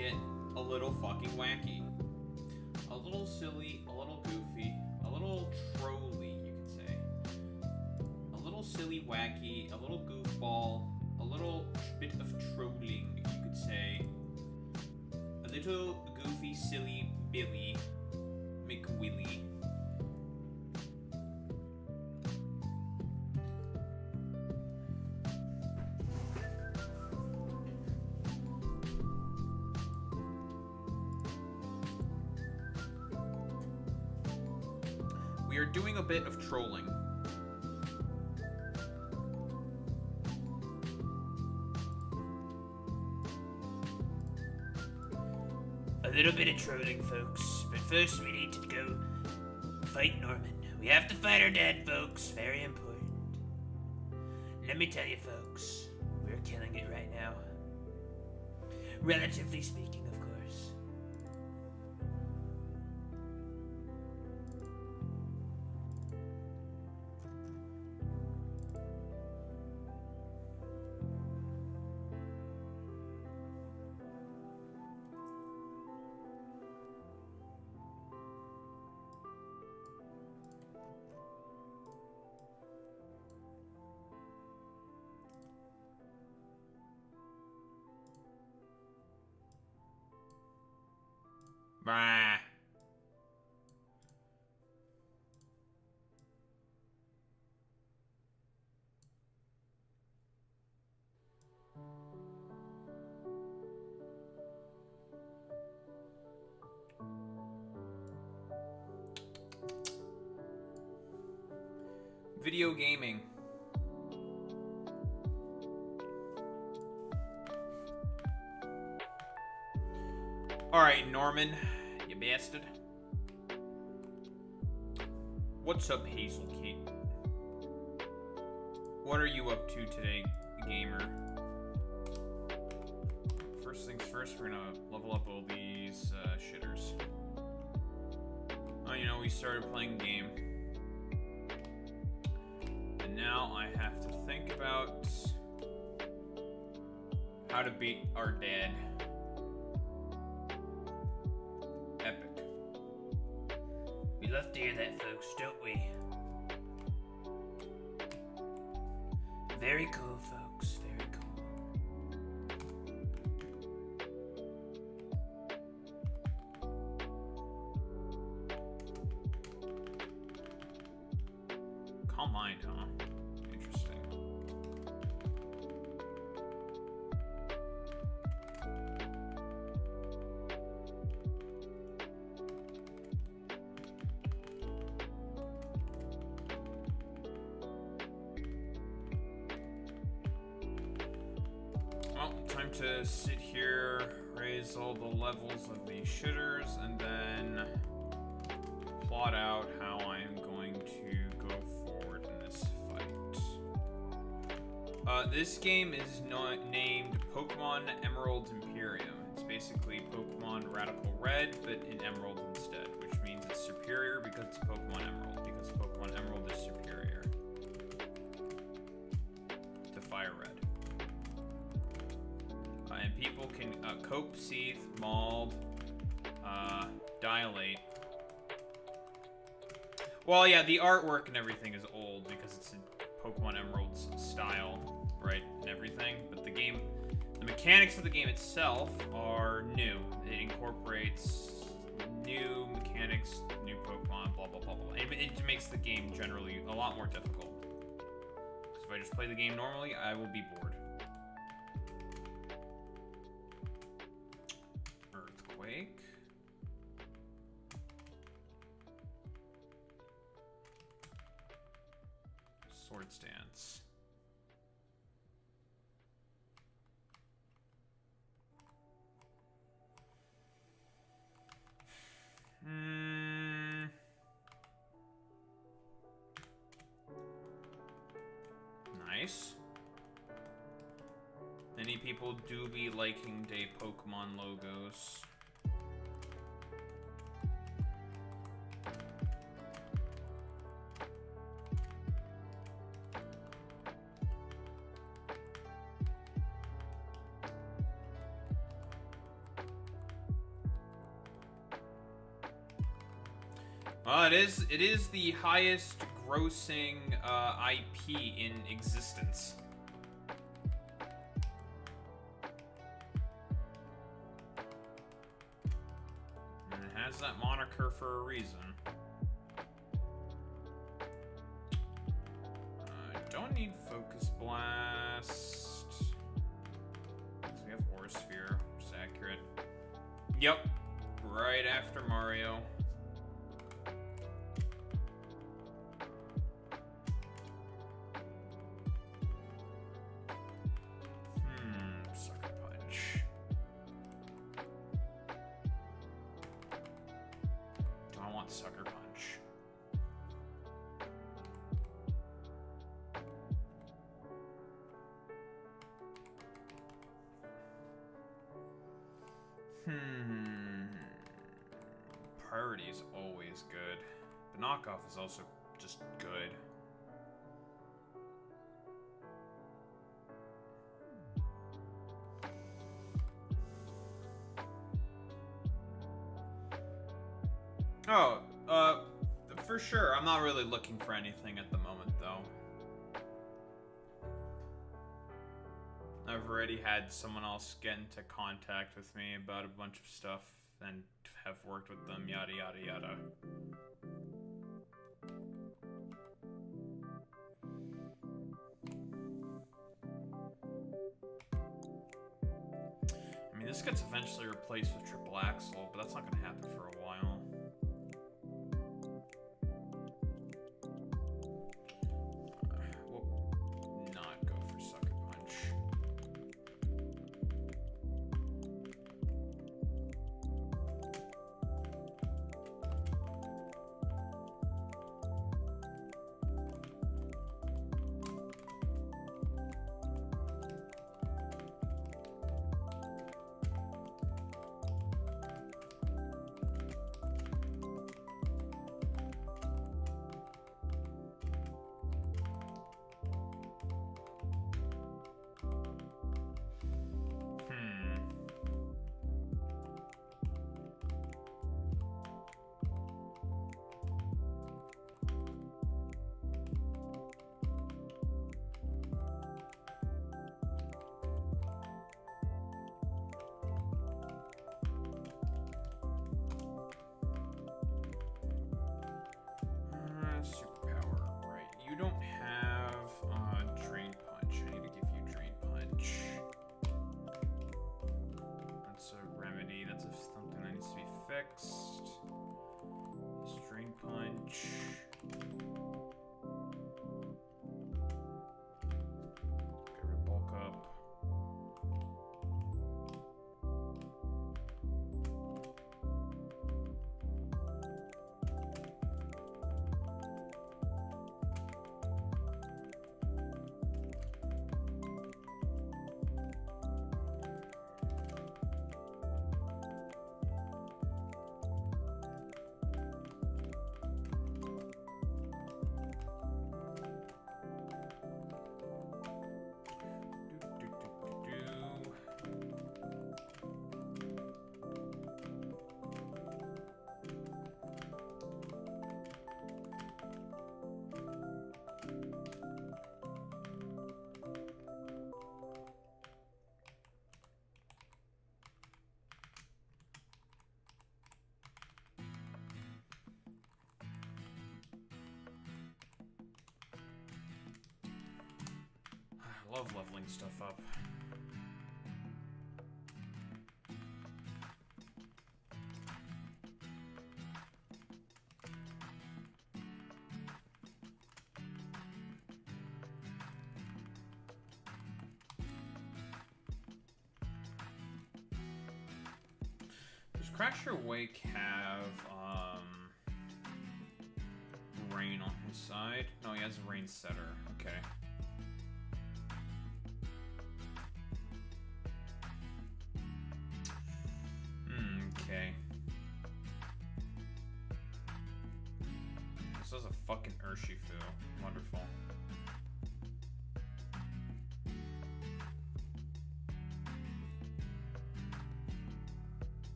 get a little fucking wacky. A little silly, a little goofy, a little trolly, you could say. A little silly, wacky, a little goofball, a little bit of trolling, you could say. A little goofy, silly Billy McWilly. We are doing a bit of trolling. A little bit of trolling, folks. But first we need to go fight Norman. We have to fight our dad, folks. Very important. Let me tell you, folks. We're killing it right now. Relatively speaking, of course. Bah. Video gaming. Alright, Norman, you bastard. What's up, Hazel Kate? What are you up to today, gamer? First things first, we're gonna level up all these shitters. Oh, you know, we started playing the game. And now I have to think about how to beat our dad. Epic. We love to hear that, folks, don't we? Very cool, folks. Very cool. Calm mind, huh? Interesting. Well, time to sit here, raise all the levels of the shitters, and then plot out how I am going to go forward in this fight. This game is not named Pokemon Emerald Imperium. It's basically Pokemon Radical Red, but in Emerald instead, which means it's superior because it's Pokemon Emerald, because Pokemon Emerald is superior to Fire Red. And people can cope, seethe, mauled, dilate. Well, yeah, the artwork and everything is old because it's in Pokemon Emerald's style, right, and everything. But the game, the mechanics of the game itself are new. It incorporates new mechanics, new Pokemon, blah, blah, blah, blah. It makes the game generally a lot more difficult. Because if I just play the game normally, I will be bored. Earthquake. Sword Stance. Nice. Many people do be liking their Pokemon logos. It is the highest grossing IP in existence. And it has that moniker for a reason. I don't need Focus Blast. So we have Aura Sphere, which is accurate. Yep, right after Mario. Sucker Punch. I want Sucker Punch. Priority is always good. The knockoff is also just good. Oh, for sure. I'm not really looking for anything at the moment, though. I've already had someone else get into contact with me about a bunch of stuff and have worked with them, yada yada yada. I mean, this gets eventually replaced with triple axle, but that's not going to happen for a while. We'll not go for Sucker Punch. Superpower, right. You don't have Drain Punch. I need to give you Drain Punch. That's a remedy. That's something that needs to be fixed. Drain Punch. Get rid of Bulk Up. I love leveling stuff up. Does Crasher Wake have Rain on his side? No, he has a Rain Setter. Okay. Okay. This is a fucking Urshifu. Wonderful.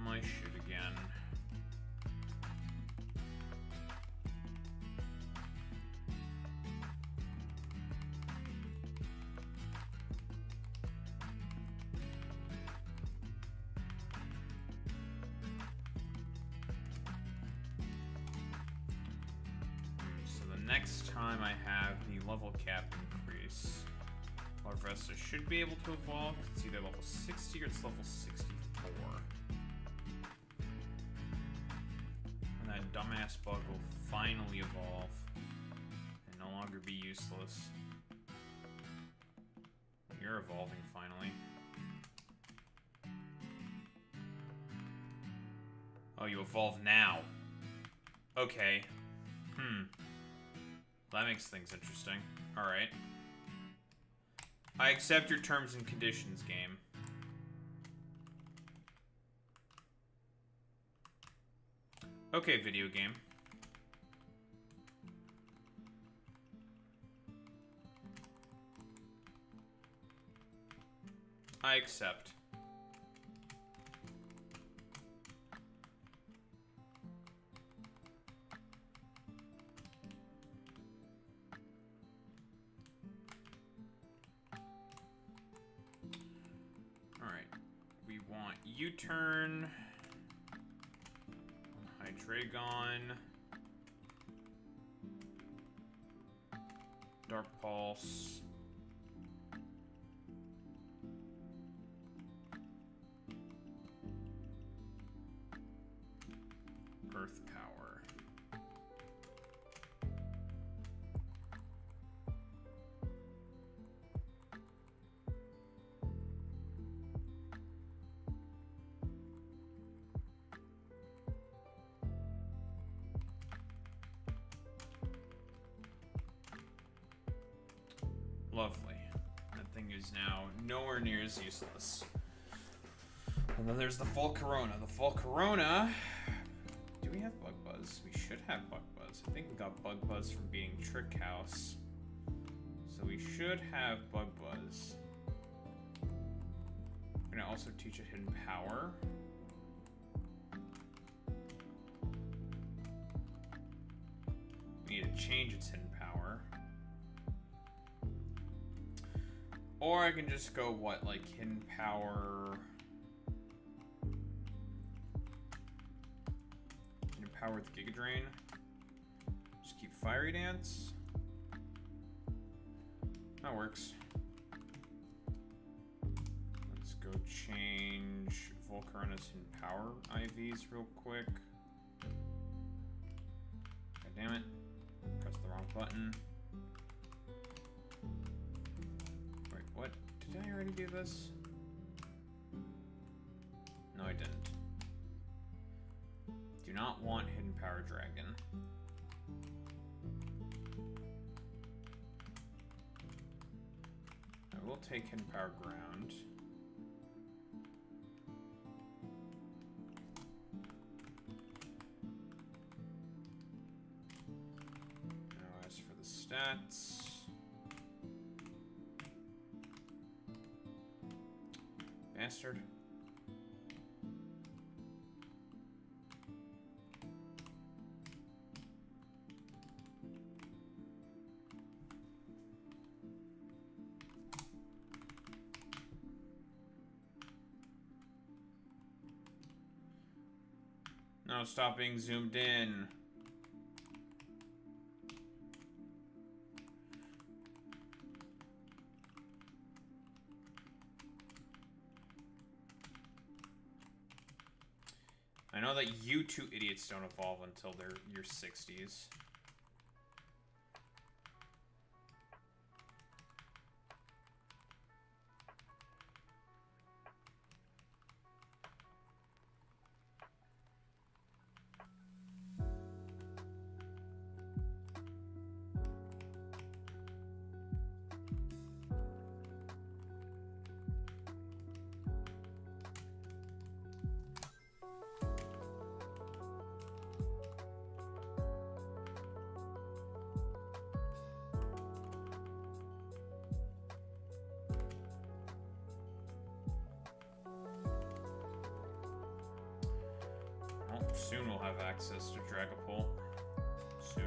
my shit again. So the next time I have the level cap increase, Larvesta should be able to evolve. It's either level 60 or it's level 64. And that dumbass bug will finally evolve and no longer be useless. You're evolving finally. Oh, you evolve now. Okay. That makes things interesting. Alright. I accept your terms and conditions, game. Okay, video game. I accept. Alright. We want U-turn. Hydreigon. Dark Pulse. Earth Power. Lovely. That thing is now nowhere near as useless. And then there's the Volcarona. The Volcarona... Do we have Bug Buzz? We should have Bug Buzz. I think we got Bug Buzz from beating Trick House. So we should have Bug Buzz. We're gonna also teach it Hidden Power. We need to change its Hidden Power. Or I can just go, what, like Hidden Power... Hidden Power with Giga Drain. Just keep Fiery Dance. That works. Let's go change Volcarona's Hidden Power IVs real quick. God damn it. Press the wrong button. Wait, what? Did I already do this? No, I didn't. Do not want Hidden Power Dragon. I will take Hidden Power Ground. Now as for the stats... Bastard. No, stop being zoomed in. I know that you two idiots don't evolve until they're your 60s. soon we'll have access to Dragapult. Soon.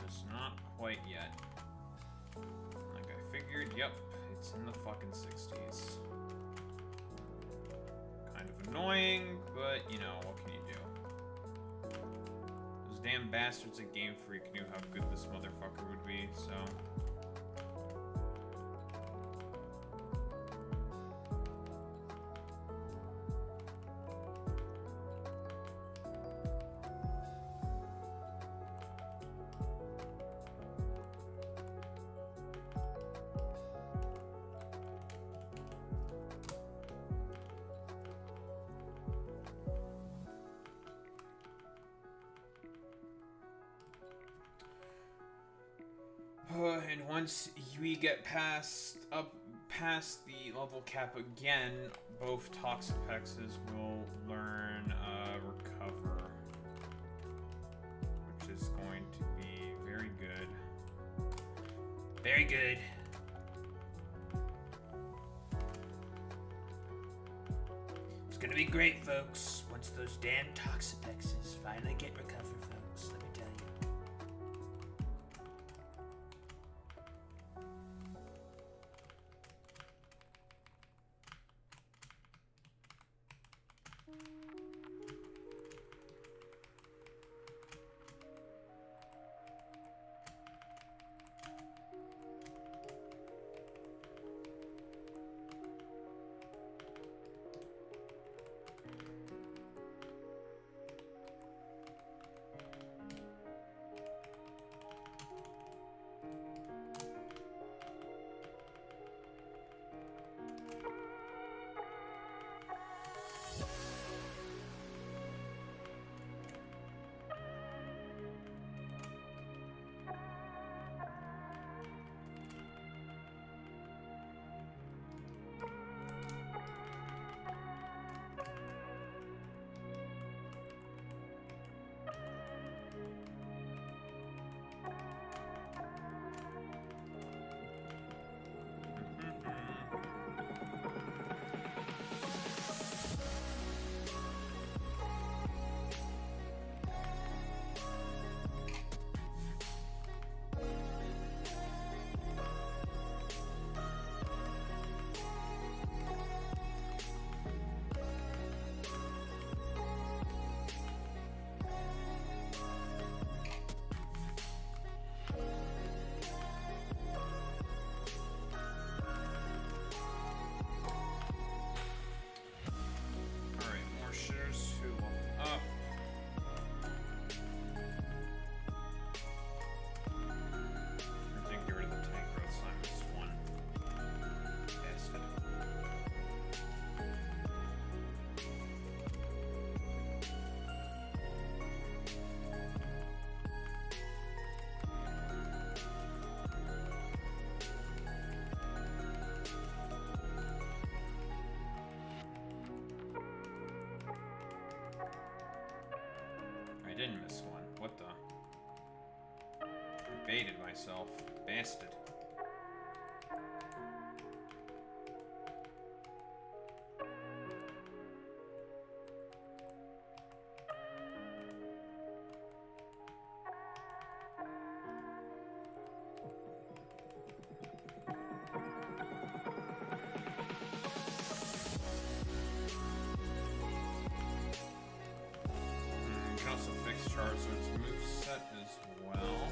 Just not quite yet. Like I figured, yep, it's in the fucking 60s. Kind of annoying, but you know, what can you do? Those damn bastards at Game Freak knew how good this motherfucker would be, so... And once we get past the level cap again, both Toxapexes will learn Recover, which is going to be very good. Very good. It's gonna be great, folks, once those damn Toxapexes finally get recovered, folks. Let me tell you. I didn't miss one. What the? I baited myself. Bastard. Also fix Charizard's moveset as well.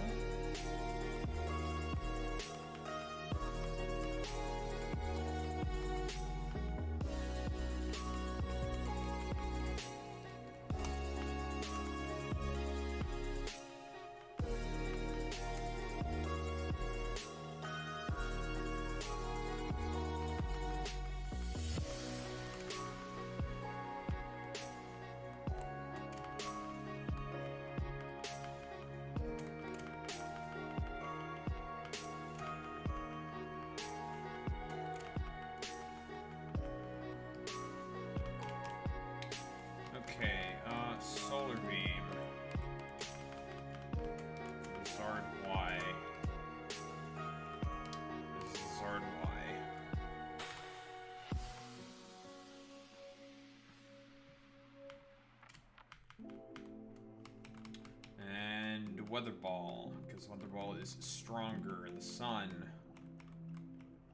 Weather Ball, because Weather Ball is stronger. The sun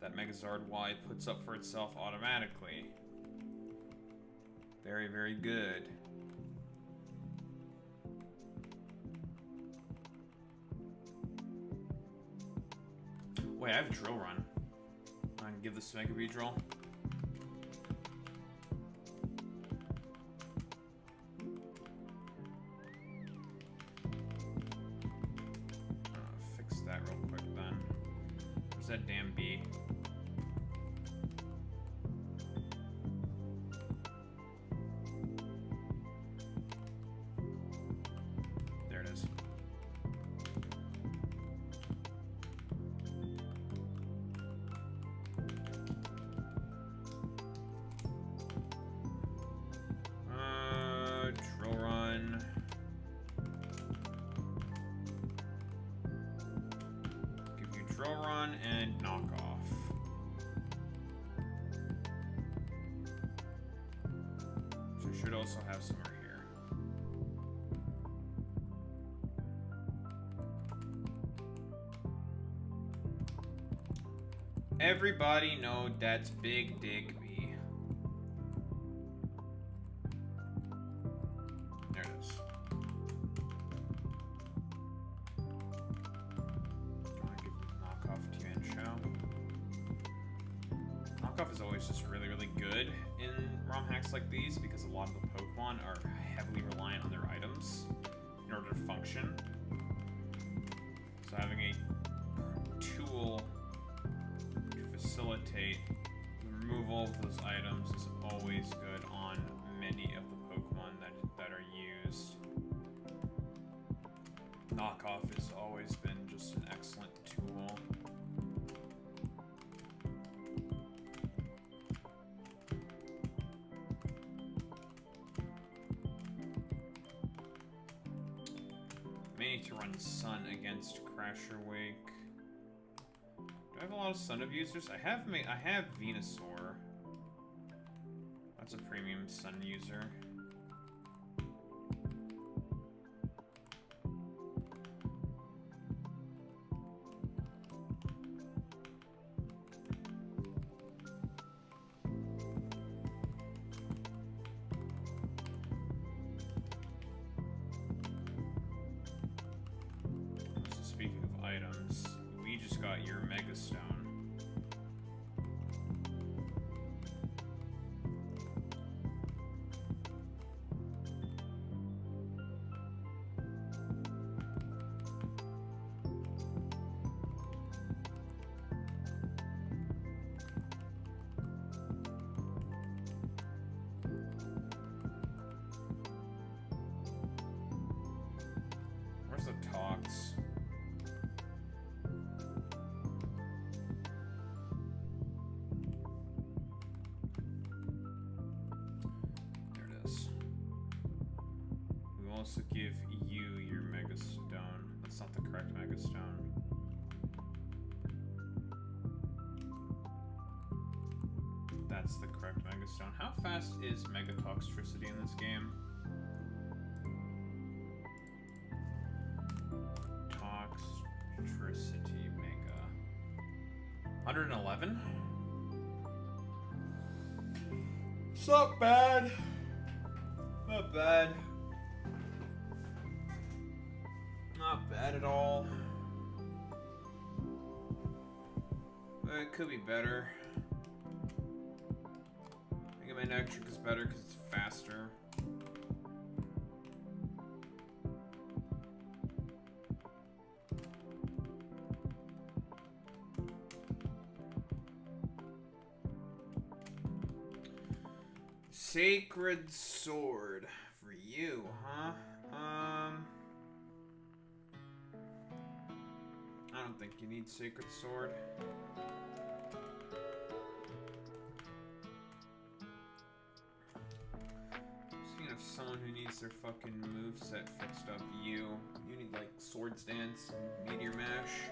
that Megazord Y puts up for itself automatically. Very, very good. Wait, I have Drill Run. I can give this to Mega Beedrill. Fix that real quick then. Where's that damn bee? There it is. Drill Run. Give you Drill Run and Knock Off. Which I should also have somewhere here. Everybody know that's Big Digby. There it is. I'm gonna give Knockoff to you and show. Knockoff is always just really, really good in ROM hacks like these because a lot of the Pokemon are heavily reliant on their items in order to function. So having a tool to facilitate the removal of those items is always good on many of the Pokemon that are used. Knockoff has always been just an excellent tool. May need to run Sun against Crasher Wake. Do I have a lot of Sun abusers? I have Venusaur. That's a premium Sun user. So speaking of items, we just got your Mega Stone. Where's the Tox? There it is. We will also give you your Mega Stone. That's not the correct Mega Stone. That's the correct Mega Stone. How fast is Mega Toxtricity in this game? Toxtricity Mega. 111? It's not bad. Not bad. Not bad at all. But it could be better. I think my Electric is better because it's faster. Sacred Sword for you, huh? I don't think you need Sacred Sword. Speaking of someone who needs their fucking moveset fixed up, you need like Swords Dance and Meteor Mash.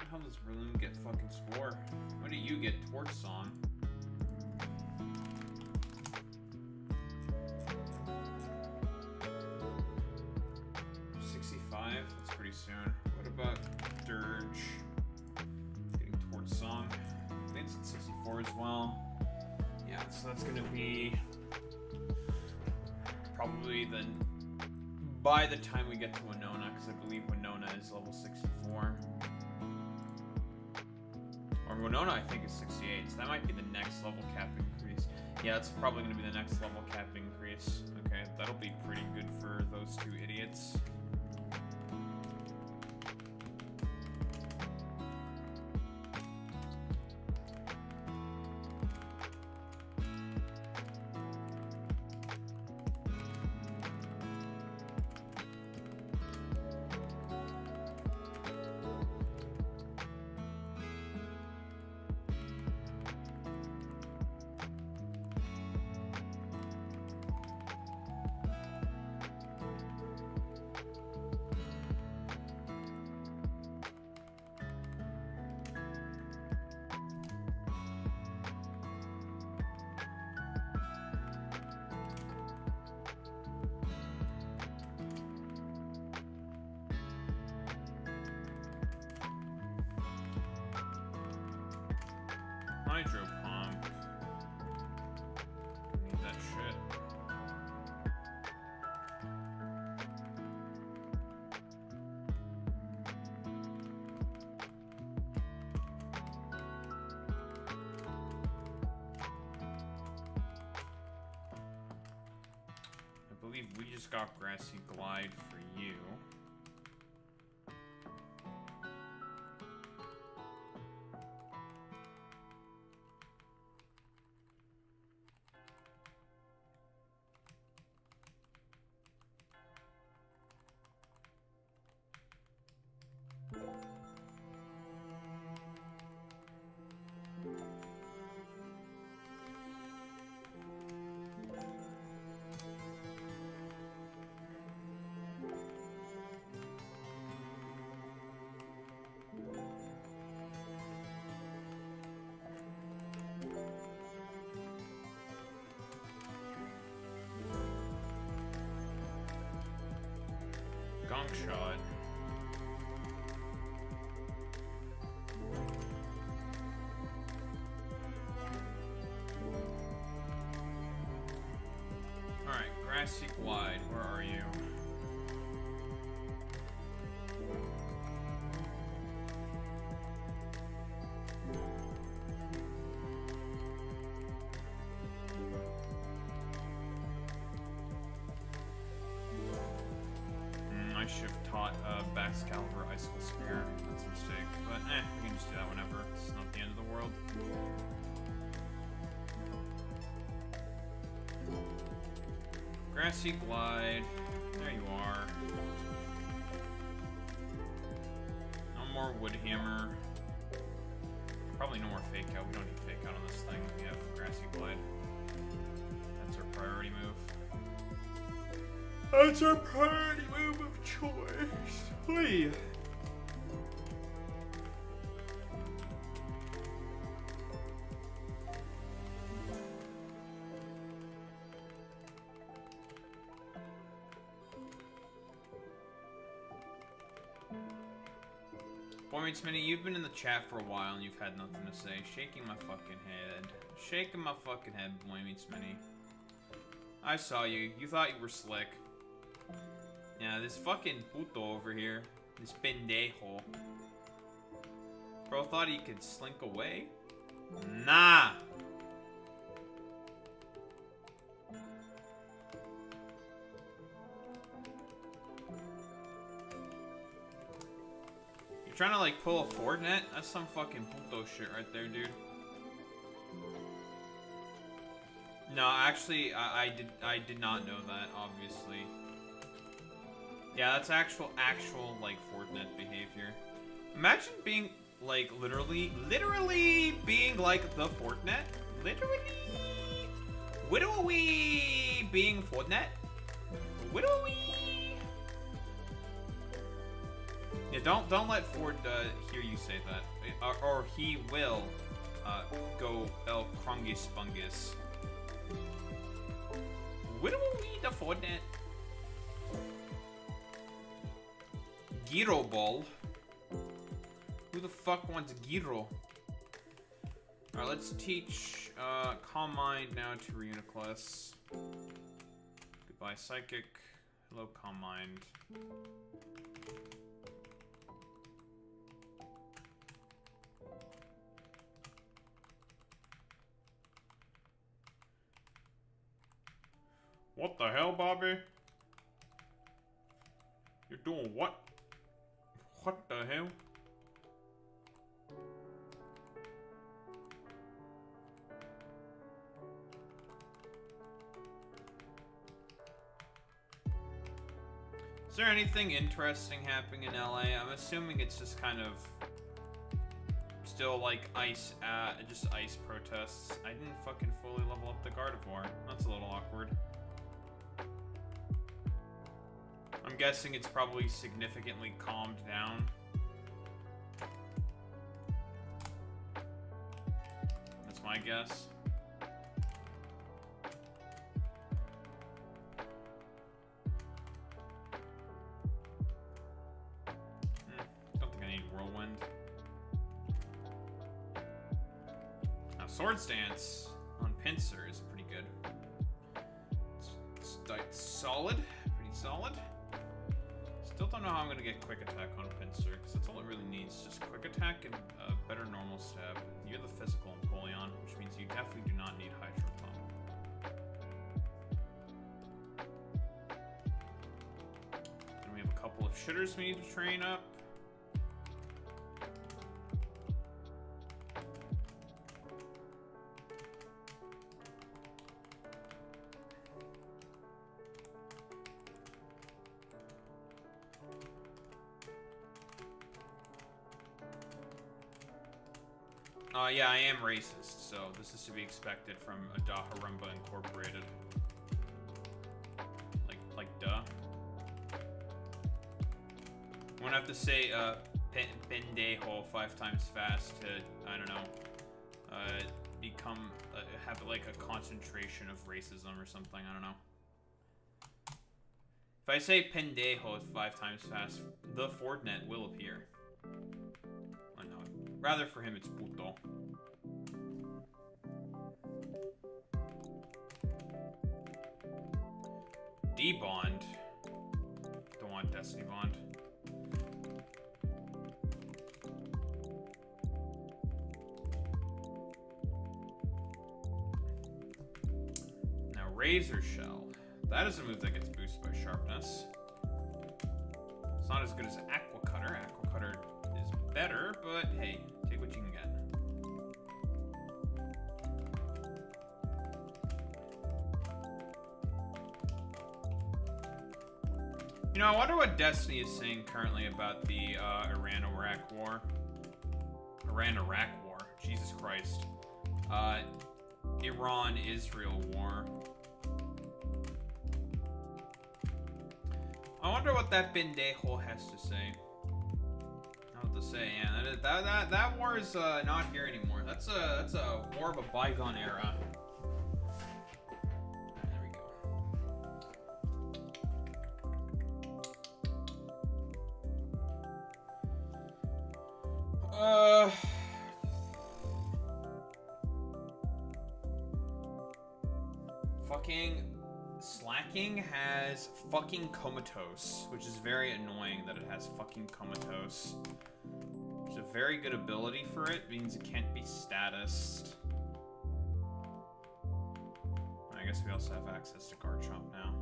How does Breloom get fucking Spore? What do you get? Torch Song. pretty soon. What about Dirge? Getting towards Song. I think it's at 64 as well. Yeah, so that's gonna be probably then by the time we get to Winona, because I believe Winona is level 64. Or Winona, I think, is 68, so that might be the next level cap increase. Yeah, that's probably going to be the next level cap increase. Okay, that'll be pretty good for those two idiots. Hydro pump. Need that shit. I believe we just got Grassy Glide for you. Gong shot. Alright, Grassy Glide, where are you? I should have taught Baxcalibur Icicle Spear. That's a mistake. But we can just do that whenever. It's not the end of the world. Grassy Glide. There you are. No more Wood Hammer. Probably no more Fake Out. We don't need Fake Out on this thing. We have Grassy Glide. That's our priority move. That's our priority move of choice. Hey. Boy Meets Mini, you've been in the chat for a while and you've had nothing to say. Shaking my fucking head. Shaking my fucking head, Boy Meets Mini. I saw you. You thought you were slick. Yeah, this fucking puto over here. This pendejo. Bro thought he could slink away? Nah! You're trying to like pull a Fortnite? That's some fucking puto shit right there, dude. No, actually, I did not know that, obviously. Yeah, that's actual, like, Fortnite behavior. Imagine being, like, literally being, like, the Fortnite. Literally being Fortnite. Yeah, don't let Ford hear you say that, or he will go El Krungus Bungus. Literally the Fortnite. gyro ball? Who the fuck wants gyro? Alright, let's teach Calm Mind now to Reuniclus. Goodbye, Psychic. Hello, Calm Mind. What the hell, Bobby? You're doing what? What the hell? Is there anything interesting happening in LA? I'm assuming it's just kind of still like ice, just ice protests. I didn't fucking fully level up the Gardevoir. That's a little awkward. I'm guessing it's probably significantly calmed down. That's my guess. Don't think I need Whirlwind. Now, Sword Stance on Pinsir is pretty good. It's solid. Pretty solid. Still don't know how I'm going to get Quick Attack on Pinsir, because that's all it really needs. Just Quick Attack and better normal stab. You're the physical Empoleon, which means you definitely do not need Hydro Pump. Then we have a couple of shitters we need to train up. Yeah, I am racist, so this is to be expected from a Daharumba Incorporated. Like, duh. I'm gonna have to say, pendejo 5 times fast to, I don't know, become, have like a concentration of racism or something, I don't know. If I say pendejo 5 times fast, the Fordnet will appear. Oh no, rather for him it's puto. D-Bond. Don't want Destiny Bond. Now Razor Shell. That is a move that gets boosted by Sharpness. It's not as good as Aqua Cutter. Aqua Cutter is better, but hey, take what you can get. You know, I wonder what Destiny is saying currently about the Iran-Iraq war. Iran-Iraq war. Jesus Christ. Iran-Israel war. I wonder what that pendejo has to say. I don't know what to say, yeah. That war is not here anymore. That's a war of a bygone era. Fucking Slacking has fucking Comatose, which is very annoying that it has fucking Comatose. It's a very good ability for it, means it can't be statused. I guess we also have access to Garchomp now.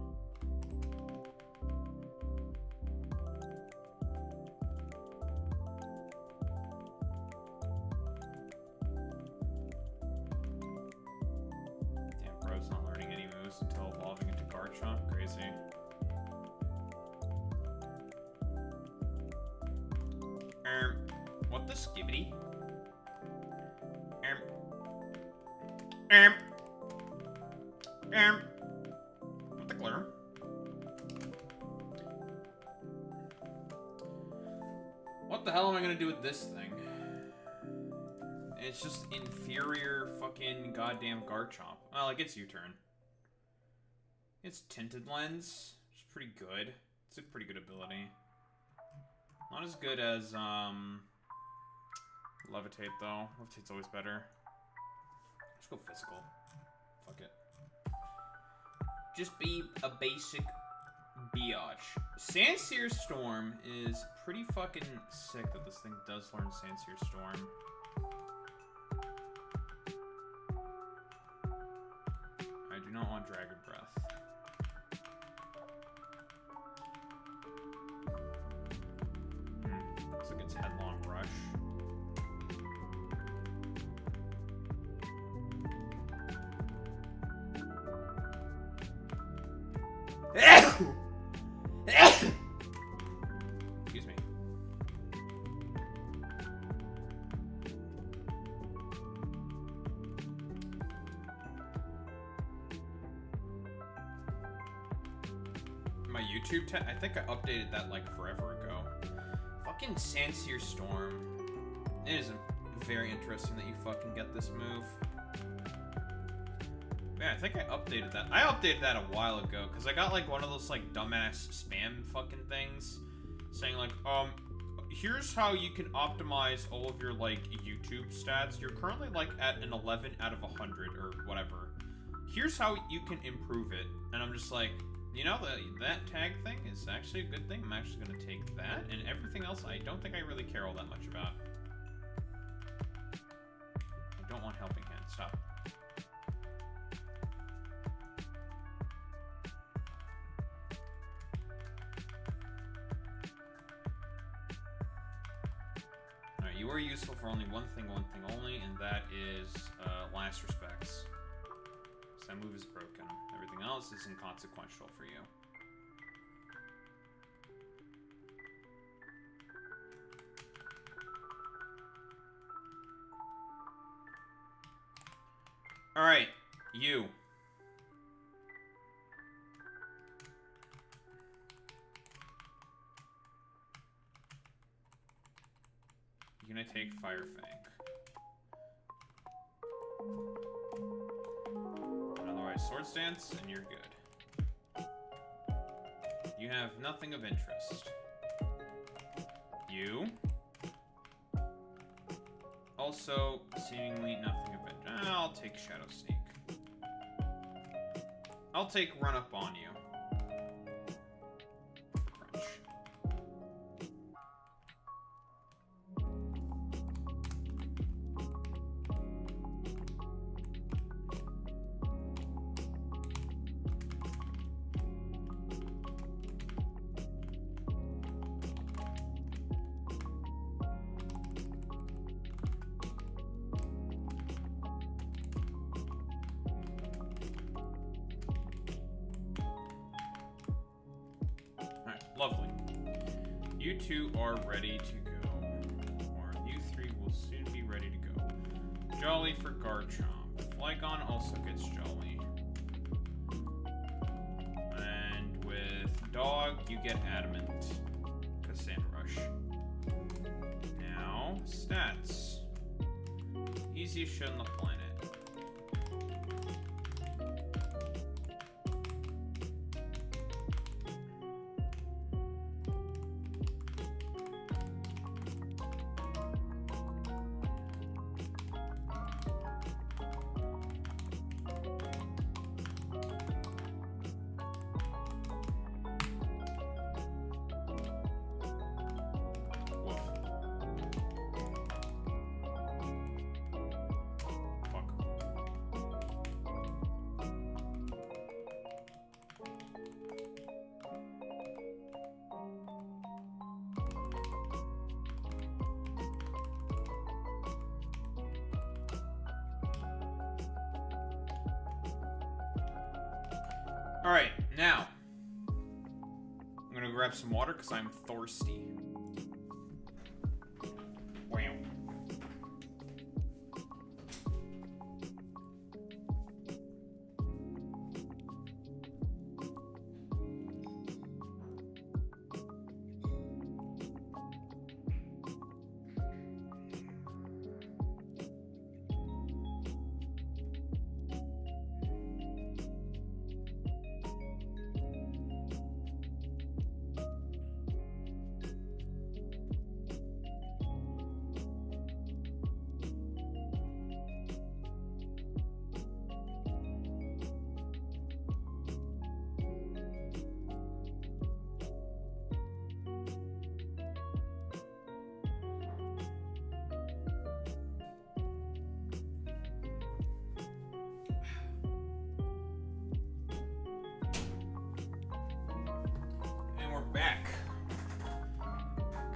Until evolving into Garchomp. Crazy. What the skibbity? What the glurm? What the hell am I gonna do with this thing? It's just inferior fucking goddamn Garchomp. Well, it gets U-turn. It's Tinted Lens, which is pretty good. It's a pretty good ability. Not as good as, Levitate, though. Levitate's always better. Let's go physical. Fuck it. Just be a basic biatch. Sandsear Storm is pretty fucking sick that this thing does learn Sandsear Storm. I do not want Dragon Breath. Looks like it's Headlong Rush. Excuse me. My YouTube I think I updated that like forever ago. Fucking Sandsear Storm. It is very interesting that you fucking get this move. Yeah, I think I updated that. I updated that a while ago, because I got, like, one of those, like, dumbass spam fucking things saying, like, here's how you can optimize all of your, like, YouTube stats. You're currently, like, at an 11 out of 100 or whatever. Here's how you can improve it. And I'm just like, you know, that tag thing is actually a good thing. I'm actually going to take that, and everything else I don't think I really care all that much about. I don't want helping hand. Stop. You are useful for only one thing only, and that is last respects. So that move is broken. Everything else is inconsequential for you. Alright, you. You're gonna take Fire Fang. And otherwise Sword Stance, and you're good. You have nothing of interest. You. Also, seemingly nothing of interest. I'll take Shadow Sneak. I'll take Run Up on You. Crunch. Lovely. You two are ready to go. Or you three will soon be ready to go. Jolly for Garchomp. Flygon also gets Jolly. And with Dog, you get Adamant. Because Sand Rush. Now, stats. Easiest shit on the planet. Alright, now, I'm gonna grab some water because I'm thirsty. Wow.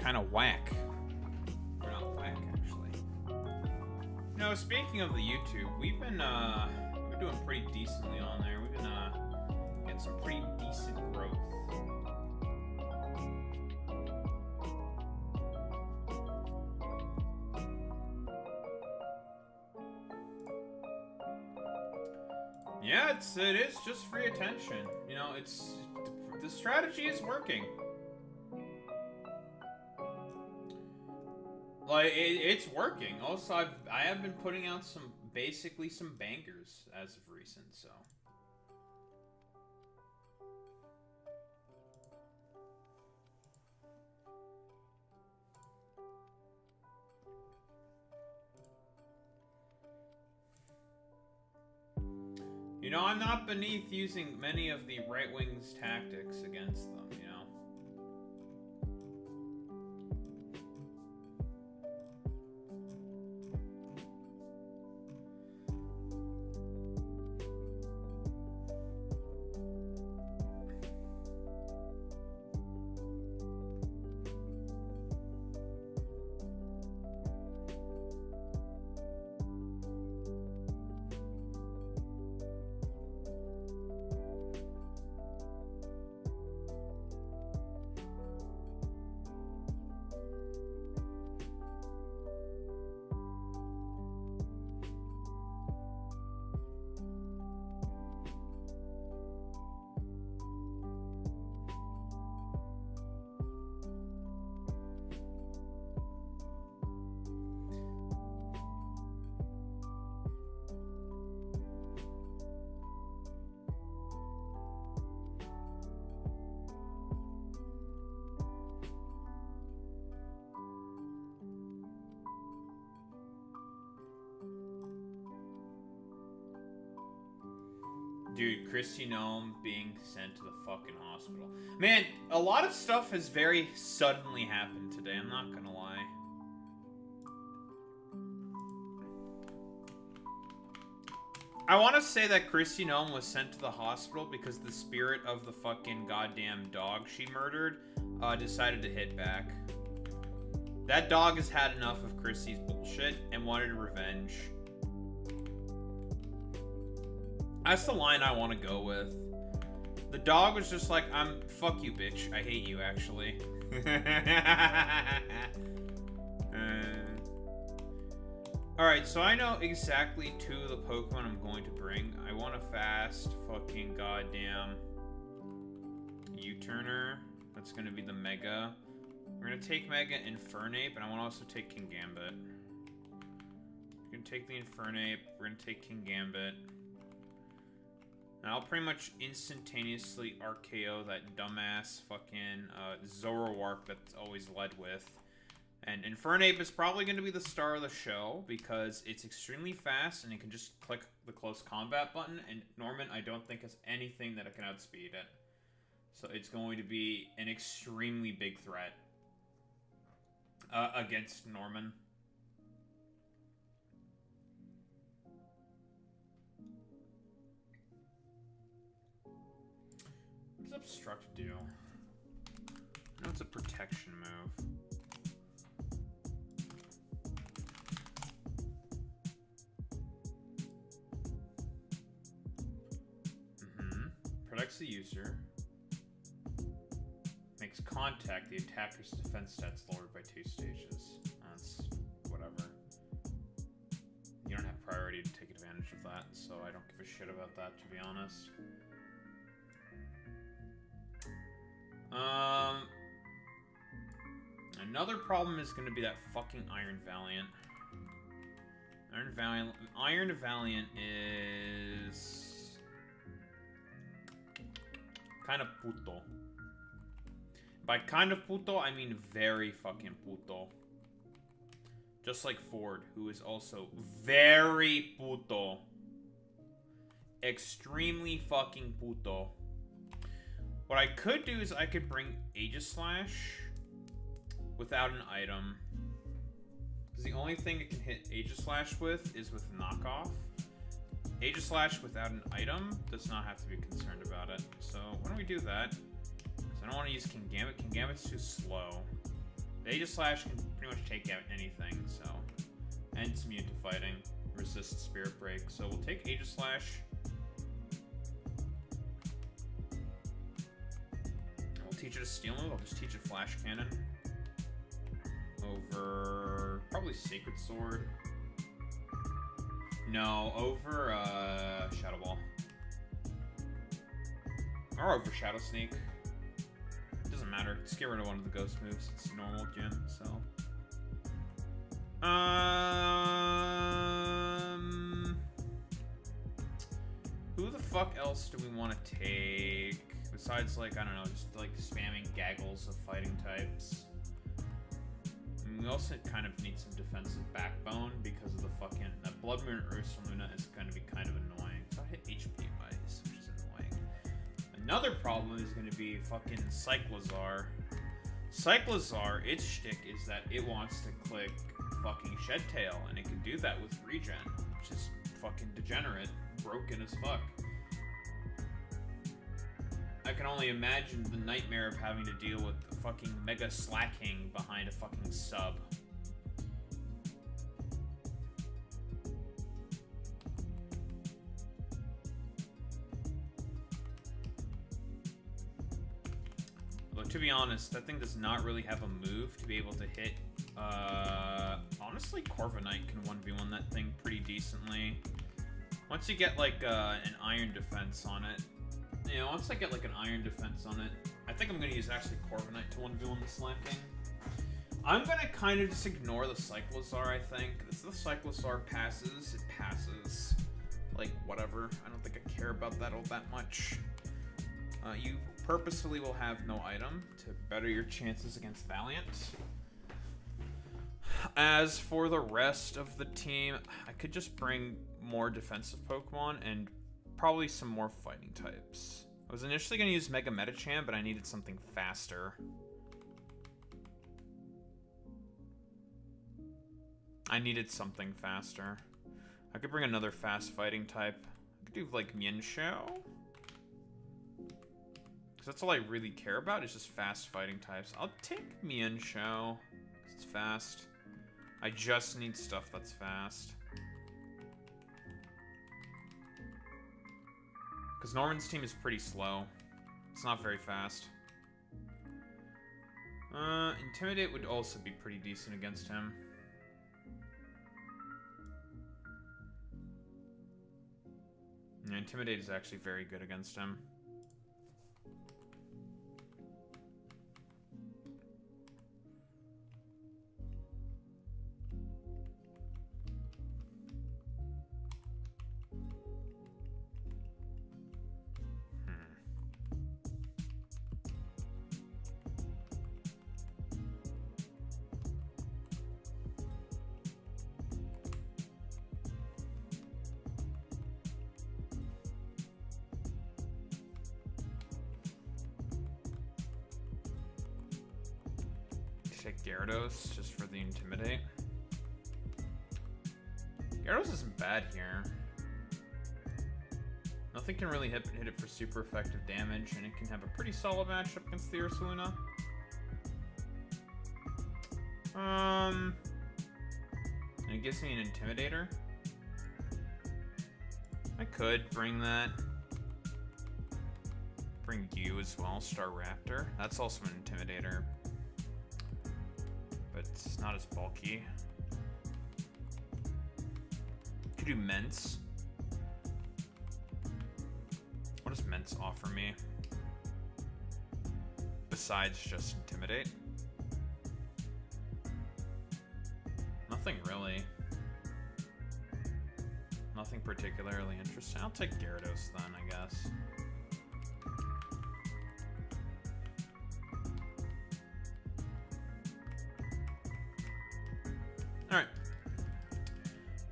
kind of whack. We're not whack, actually. You know, speaking of the YouTube, we've been doing pretty decently on there. We've been getting some pretty decent growth. Yeah, it is just free attention. You know, the strategy is working. Like it's working. Also, I have been putting out basically some bangers as of recent. So. You know, I'm not beneath using many of the right wing's tactics against them, you know? Dude, Christy Gnome being sent to the fucking hospital. Man, a lot of stuff has very suddenly happened today, I'm not gonna lie. I want to say that Christy Gnome was sent to the hospital because the spirit of the fucking goddamn dog she murdered decided to hit back. That dog has had enough of Christy's bullshit and wanted revenge. That's the line I want to go with. The dog was just like, fuck you, bitch. I hate you, actually. Alright, so I know exactly 2 of the Pokemon I'm going to bring. I want a fast fucking goddamn U-turner. That's going to be the Mega. We're going to take Mega Infernape, and I want to also take Kingambit. We're going to take the Infernape. We're going to take Kingambit. And I'll pretty much instantaneously RKO that dumbass fucking Zoroark that's always led with. And Infernape is probably going to be the star of the show because it's extremely fast and it can just click the close combat button. And Norman, I don't think, has anything that can outspeed it. So it's going to be an extremely big threat against Norman. What does Obstruct do? I know it's a protection move. Protects the user. Makes contact. The attacker's defense stats lowered by 2 stages. That's whatever. You don't have priority to take advantage of that, so I don't give a shit about that, to be honest. Another problem is going to be that fucking Iron Valiant. Iron Valiant is kind of puto. By kind of puto, I mean very fucking puto. Just like Ford, who is also very puto. Extremely fucking puto. What I could do is I could bring Aegislash without an item. Because the only thing it can hit Aegislash with is with knockoff. Aegislash without an item does not have to be concerned about it. So why don't we do that? Because I don't want to use Kingambit. Kingambit's too slow. Aegislash can pretty much take out anything, so. And it's immune to fighting. Resist Spirit Break. So we'll take Aegislash. We'll teach it a Steel move. I'll just teach it Flash Cannon. Over probably Sacred Sword. No, over Shadow Ball. Or over Shadow Sneak. Doesn't matter. Just get rid of one of the ghost moves. It's normal gym, so. Who the fuck else do we want to take? Besides, like, I don't know, just like spamming gaggles of fighting types. We also kind of need some defensive backbone because of the fucking Blood Moon Ursaluna is going to be kind of annoying. So I hit HP Ice, which is annoying. Another problem is going to be fucking Cyclozar. Cyclozar, its shtick is that it wants to click fucking Shed Tail, and it can do that with regen, which is fucking degenerate, broken as fuck. I can only imagine the nightmare of having to deal with the fucking Mega Slacking behind a fucking sub. Although, to be honest, that thing does not really have a move to be able to hit. Honestly, Corviknight can 1v1 that thing pretty decently. Once you get, like, an Iron Defense on it, you know, once I get like an Iron Defense on it, I think I'm going to use actually Corviknight to 1v1 the Slacking. I'm going to kind of just ignore the Cyclozar, I think. If the Cyclozar passes, it passes. Like, whatever. I don't think I care about that all that much. You purposefully will have no item to better your chances against Valiant. As for the rest of the team, I could just bring more defensive Pokemon and probably some more fighting types. I was initially going to use Mega Metacham, but I needed something faster. I could bring another fast fighting type. I could do like Mienshao. Because that's all I really care about is just fast fighting types. I'll take Mienshao, because it's fast. I just need stuff that's fast. Because Norman's team is pretty slow. It's not very fast. Intimidate would also be pretty decent against him. Yeah, Intimidate is actually very good against him. Take Gyarados just for the Intimidate. Gyarados isn't bad here. Nothing can really hit it for super effective damage, and it can have a pretty solid matchup against the Ursaluna. And it gives me an Intimidator. I could bring that. Bring you as well, Staraptor. That's also an Intimidator. But it's not as bulky. Could do Mence. What does Mence offer me? Besides just Intimidate? Nothing really. Nothing particularly interesting. I'll take Gyarados then, I guess. Alright.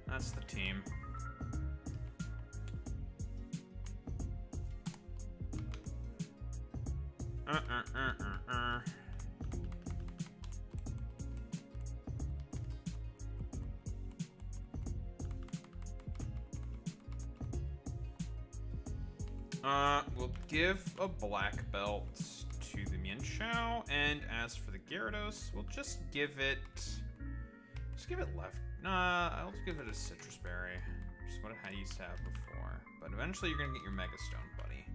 That's the team. We'll give a black belt to the Mian Chao. And as for the Gyarados, we'll just give it... Just give it left. Nah, I'll just give it a Citrus Berry. Which is what I used to have before. But eventually you're going to get your Mega Stone, buddy.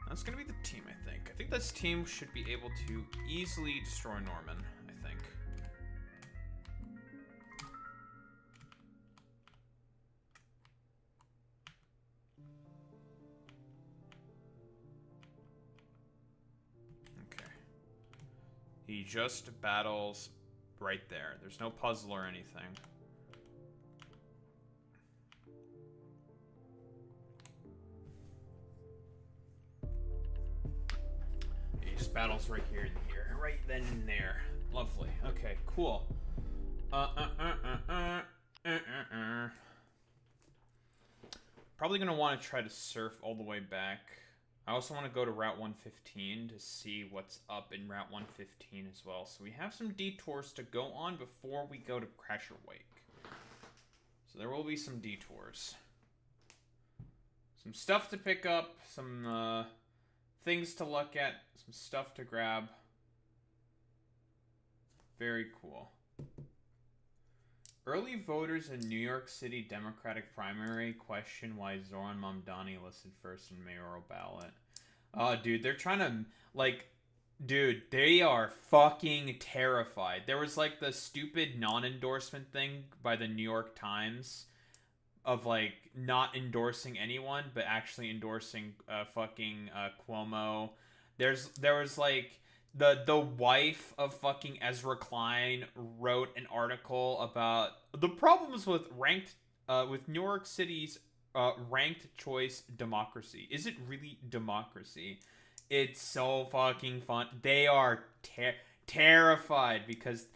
That's going to be the team, I think. I think this team should be able to easily destroy Norman, I think. Okay. He just battles right there. There's no puzzle or anything. He just battles right here and here. Right then and there. Lovely. Okay, cool. Probably gonna want to try to surf all the way back. I also want to go to Route 115 to see what's up in Route 115 as well. So we have some detours to go on before we go to Crasher Wake. So there will be some detours. Some stuff to pick up, some things to look at, some stuff to grab. Very cool. Early voters in New York City Democratic primary question why Zoran Mamdani listed first in mayoral ballot. Oh, dude, they're trying to, like, dude, they are fucking terrified. There was, like, the stupid non-endorsement thing by the New York Times of, like, not endorsing anyone, but actually endorsing fucking Cuomo. There was, like... The wife of fucking Ezra Klein wrote an article about the problems with with New York City's ranked choice democracy. Is it really democracy? It's so fucking fun. They are terrified because,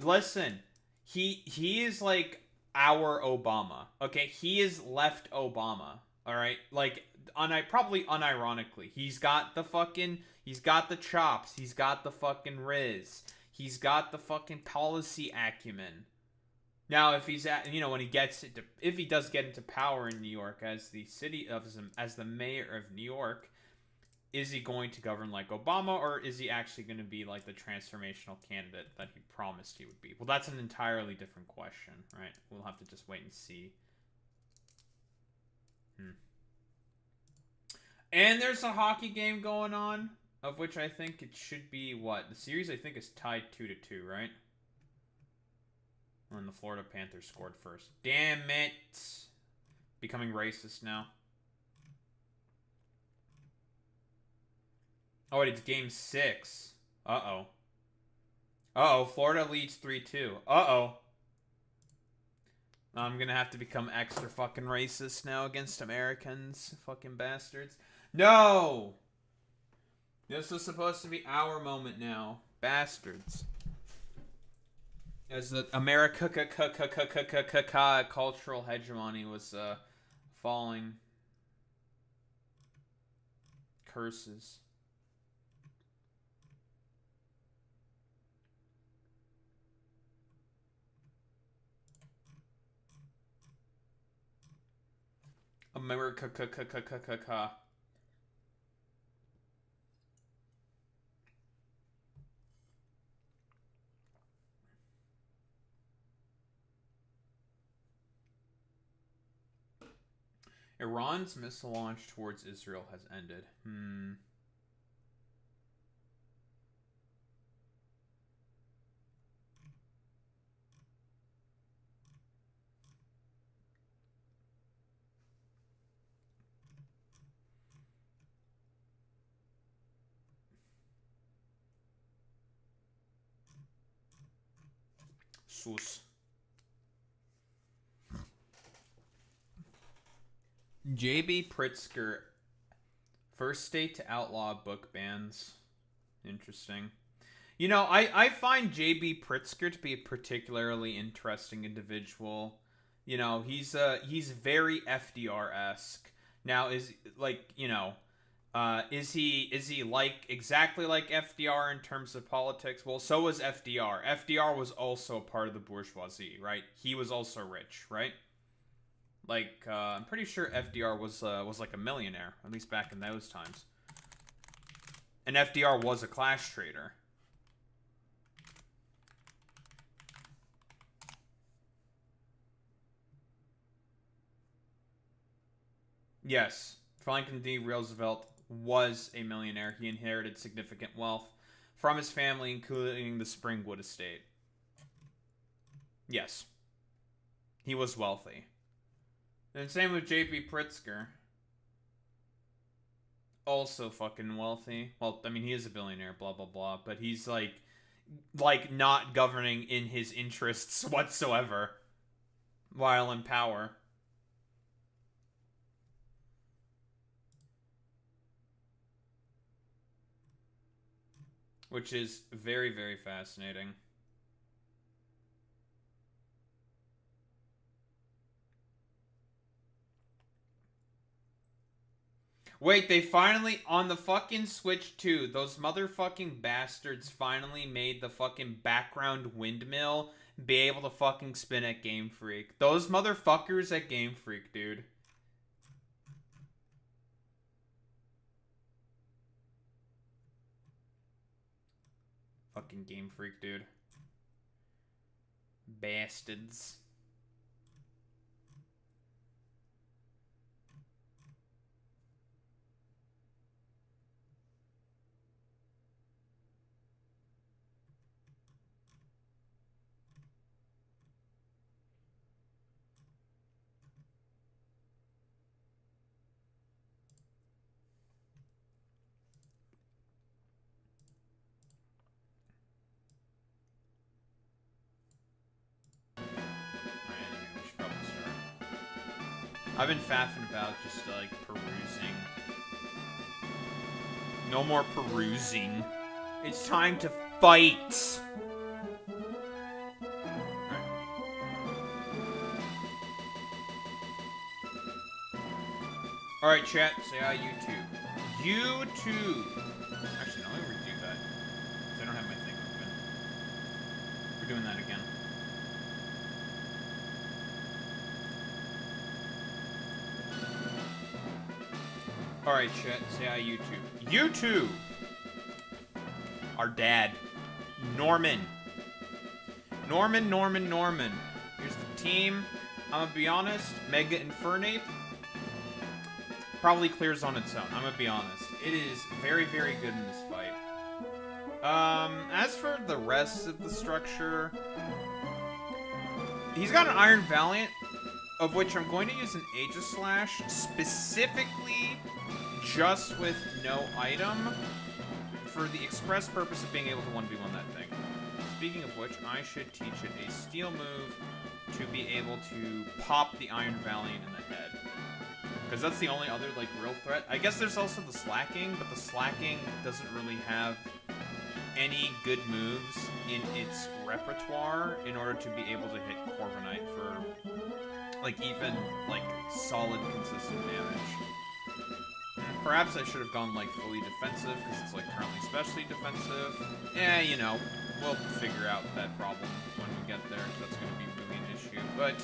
listen, he is like our Obama. Okay, he is left Obama. All right, like probably unironically, he's got the chops, he's got the fucking riz, he's got the fucking policy acumen. Now, if he's at, when he gets it, if he does get into power in New York as the mayor of New York, is he going to govern like Obama, or is he actually going to be like the transformational candidate that he promised he would be? Well, that's an entirely different question, right? We'll have to just wait and see. And there's a hockey game going on, of which I think it should be, what? The series, I think, is tied 2-2, right? And the Florida Panthers scored first. Damn it! Becoming racist now. Oh, wait, it's game 6. Uh-oh. Uh-oh, Florida leads 3-2. Uh-oh. I'm gonna have to become extra fucking racist now against Americans. Fucking bastards. No! This was supposed to be our moment now. Bastards. As the America cultural hegemony was falling. Curses. America Iran's missile launch towards Israel has ended. Sus. J.B. Pritzker, first state to outlaw book bans. Interesting. I find J.B. Pritzker to be a particularly interesting individual. He's very FDR-esque. Now, is he like exactly like FDR in terms of politics? Well, so was FDR. FDR was also part of the bourgeoisie, right? He was also rich, right? Like, I'm pretty sure FDR was like a millionaire, at least back in those times. And FDR was a class traitor. Yes, Franklin D. Roosevelt was a millionaire. He inherited significant wealth from his family, including the Springwood estate. Yes. He was wealthy. And same with J.P. Pritzker. Also fucking wealthy. Well, I mean, he is a billionaire, blah, blah, blah. But he's, like not governing in his interests whatsoever while in power. Which is very, very fascinating. Wait, they finally, on the fucking Switch 2, those motherfucking bastards finally made the fucking background windmill be able to fucking spin at Game Freak. Those motherfuckers at Game Freak, dude. Fucking Game Freak, dude. Bastards. I've been faffing about just like perusing. No more perusing. It's time to fight! Alright, chat, say hi, YouTube. YouTube! Actually, no, let me redo that. Because I don't have my thing open. We're doing that again. Alright, chat, say hi, YouTube. YouTube! Our dad. Norman. Norman. Here's the team. I'm gonna be honest, Mega Infernape probably clears on its own. I'm gonna be honest. It is very, very good in this fight. As for the rest of the structure, he's got an Iron Valiant, of which I'm going to use an Aegislash, specifically just with no item, for the express purpose of being able to 1v1 that thing. Speaking of which, I should teach it a steel move to be able to pop the Iron Valiant in the head. Because that's the only other, like, real threat. I guess there's also the Slacking, but the Slacking doesn't really have any good moves in its repertoire in order to be able to hit Corviknight for, like, even, like, solid, consistent damage. Perhaps I should have gone, like, fully defensive, because it's, like, currently specially defensive. Yeah, you know, we'll figure out that problem when we get there, if that's going to be really an issue. But,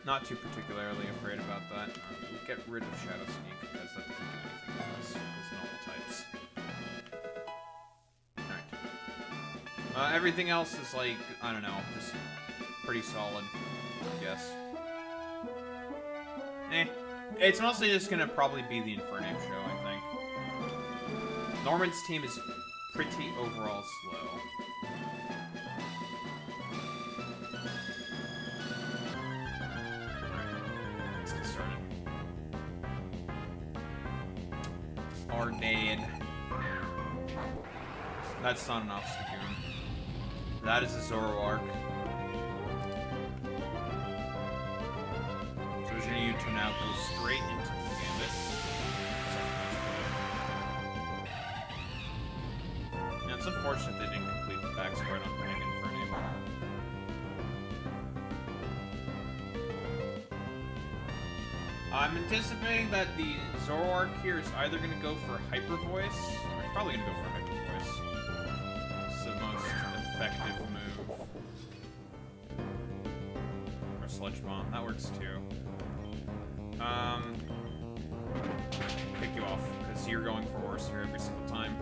not too particularly afraid about that. We'll get rid of Shadow Sneak, because that doesn't do anything for us, as normal types. Alright. Everything else is, like, I don't know, just pretty solid, I guess. It's mostly just gonna probably be the Infernape show, I think. Norman's team is pretty overall slow. Let's get started. Arnade. That's not an Obstagoon. That is a Zoroark. You to now go straight into the Gambit. Yeah, it's unfortunate they didn't complete the back spread on Bang Infernape. I'm anticipating that the Zoroark here is either going to go for Hyper Voice, or it's probably going to go for Hyper Voice. It's the most effective move. Or Sludge Bomb, that works too. Pick you off, because you're going for Orser every single time.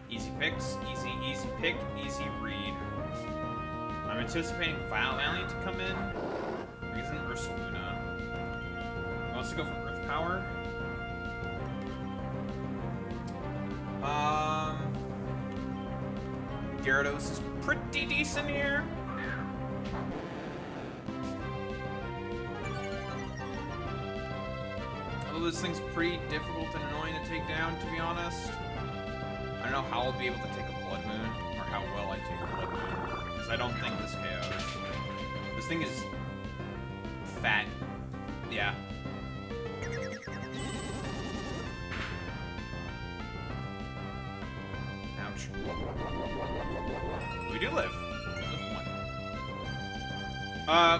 Easy picks, easy pick, easy read. I'm anticipating Valiant to come in. Or isn't Ursaluna? He wants to go for Earth Power. Gyarados is pretty decent here. Although this thing's pretty difficult and annoying to take down, to be honest. I don't know how I'll be able to take a Blood Moon, or how well I take a Blood Moon, because I don't think this KOs. This thing is fat. Yeah. Ouch. We do live.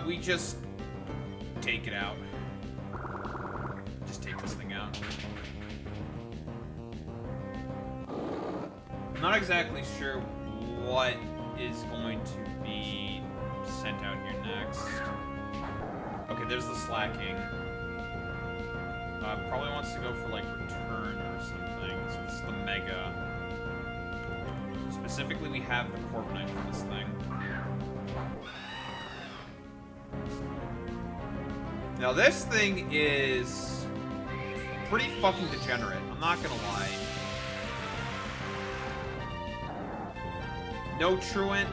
We just take it out. Just take this thing out. I'm not exactly sure what is going to be sent out here next. Okay, there's the slacking. Probably wants to go for like return or something. So this is the mega. Specifically, we have the Corviknight for this thing. Now this thing is pretty fucking degenerate. I'm not gonna lie. No Truant,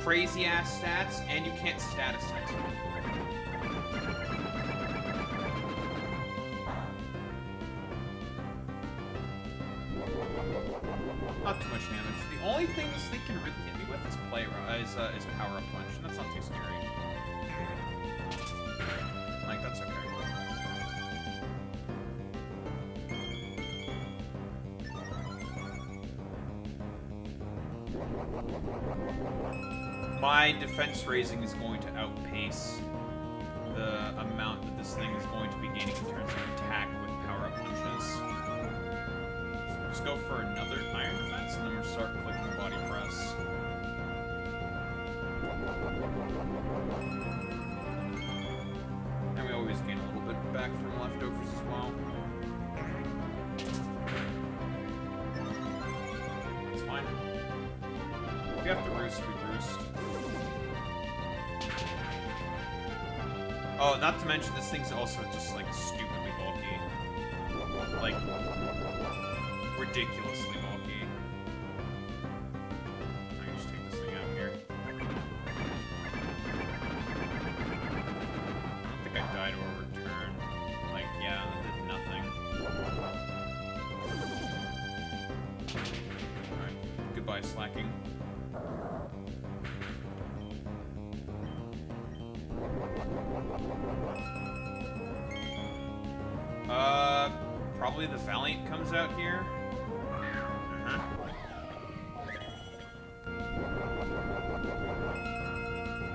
crazy ass stats, and you can't status sense it. Not too much damage. The only thing this thing can really hit me with is is Power Up Punch, and that's not too scary. Like, that's okay. My defense raising is going to outpace the amount that this thing is going to be gaining in terms of attack with power-up punches. So we'll just go for another iron defense, and then we'll start clicking body press. And we always gain a little bit back from leftovers as well. That's fine. If we have to roost, we roost. Oh, not to mention this thing's also just like stupidly bulky. Like, ridiculously bulky. I can just take this thing out here. I don't think I died or return. Like, yeah, that did nothing. Alright, goodbye slacking. Probably the Valiant comes out here.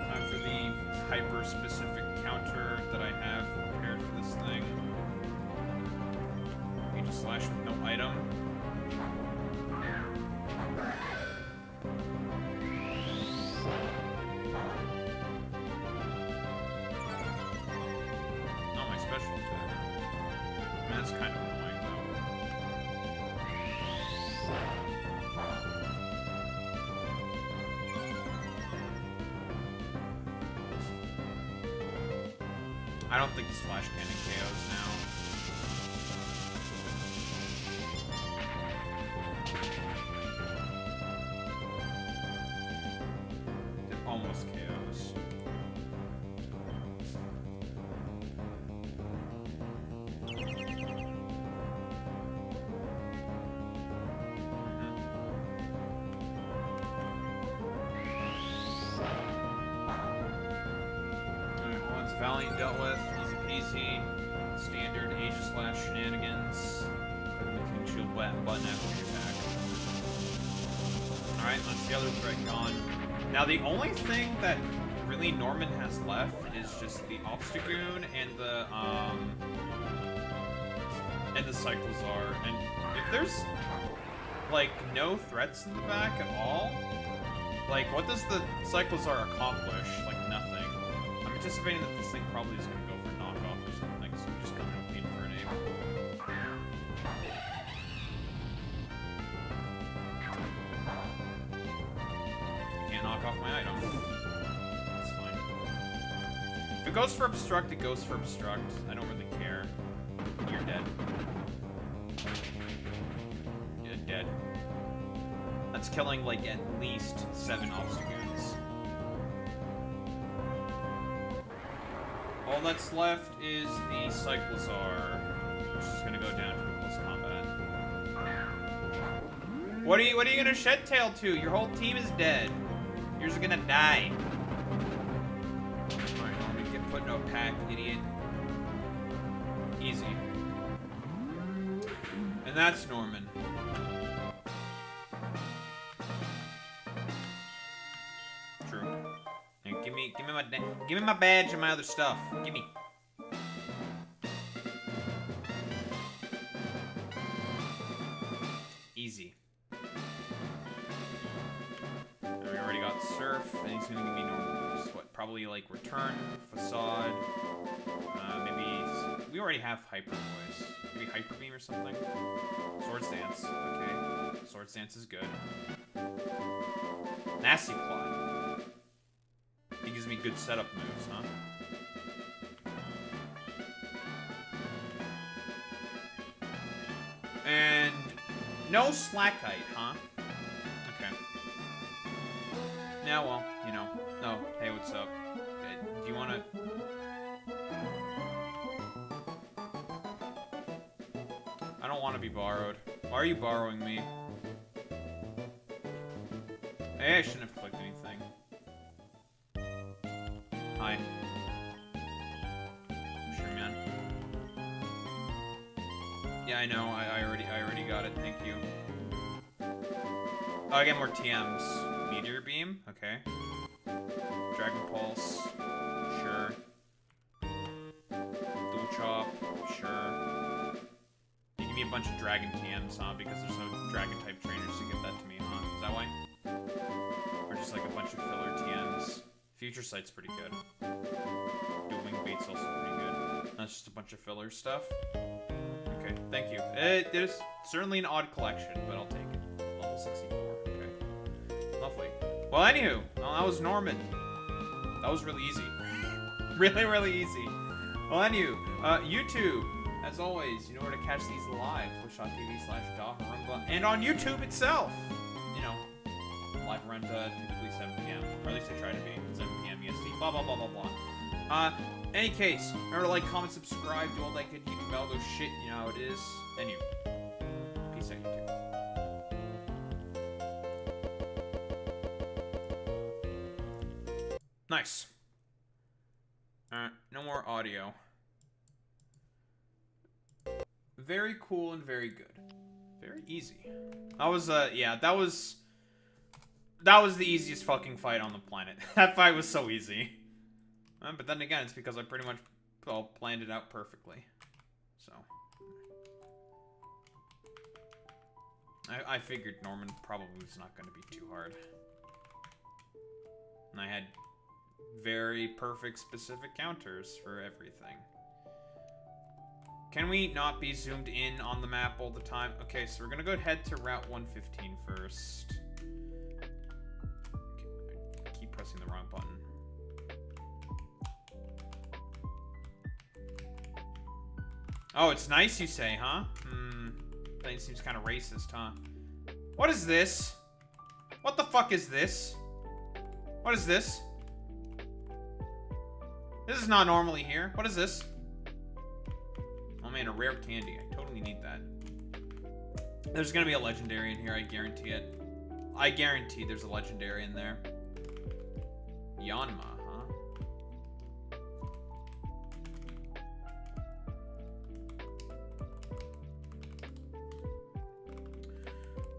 Time for the hyper-specific counter that I have prepared for this thing. You just slash with no item. Not my special attack. That's kind of annoying, though. I don't think this Flash Cannon KOs now. It almost KOs. Valiant dealt with, easy peasy, standard Aegis-Slash shenanigans. Between shield button after the attack. Alright, that's the other threat gone. Now the only thing that really Norman has left is just the Obstagoon and the Cyclozar. And if there's like no threats in the back at all, like what does the Cyclozar accomplish? Like nothing. I'm anticipating that this thing probably is going to go for knockoff or something, so we just come in for an aim. goes for obstruct, it goes for obstruct. I don't really care. You're dead. You're dead. That's killing, like, at least 7 obstacles. All that's left is the Cyclozar, which is gonna go down to close combat. What are you gonna shed tail to? Your whole team is dead. Yours are gonna die. Alright, let me get put in a pack, idiot. Easy. And that's Norman. True. And give me my badge and my other stuff. Give me. Easy. And we already got Surf, and he's gonna give me normal boost. What? Probably like Return, Facade. Maybe we already have Hyper Voice. Maybe Hyper Beam or something. Swords Dance. Okay. Swords Dance is good. Nasty Plot. He gives me good setup moves, huh? And no Slackite, huh? Okay. Yeah, well, you know. Oh, hey, what's up? Do you wanna... I don't want to be borrowed. Why are you borrowing me? Hey, I shouldn't have clicked anything. Hi. Sure, man. Yeah, I know. I already got it. Thank you. Oh, I get more TMs. Meteor Beam. Okay. Dragon Pulse. Sure. Dual Chop. Sure. You give me a bunch of Dragon TMs, huh? Because there's no Dragon type trainers to give that to me, huh? Is that why? Or just like a bunch of filler TMs. Future Sight's pretty good. Dueling Bait's also pretty good. That's just a bunch of filler stuff. Okay, thank you. There's certainly an odd collection, but I'll take it. Level 64. Okay. Lovely. Well, anywho, well, that was Norman. That was really easy. Really, really easy. Well, anywho, YouTube, as always, you know where to catch these live. Twitch.tv/DaHarumba. And on YouTube itself. You know, live around typically 7 p.m. Or at least I try to be. 7 p.m. EST. Blah, blah, blah, blah, blah. Any case, remember to like, comment, subscribe, do all that good YouTube algo shit. You know how it is. Anywho, peace out, YouTube. Nice. No more audio. Very cool and very good. Very easy. That was, yeah, that was the easiest fucking fight on the planet. That fight was so easy. But then again, it's because I pretty much, well, planned it out perfectly. So. I figured Norman probably was not going to be too hard. And I had very perfect specific counters for everything. Can we not be zoomed in on the map all the time? Okay, so we're gonna go head to Route 115 first. Okay, I keep pressing the wrong button. Oh, it's nice you say, huh? That seems kind of racist, huh? What is this? What the fuck is this? What is this? This is not normally here. What is this? Oh man, a rare candy. I totally need that. There's gonna be a legendary in here, I guarantee it. I guarantee there's a legendary in there. Yanma,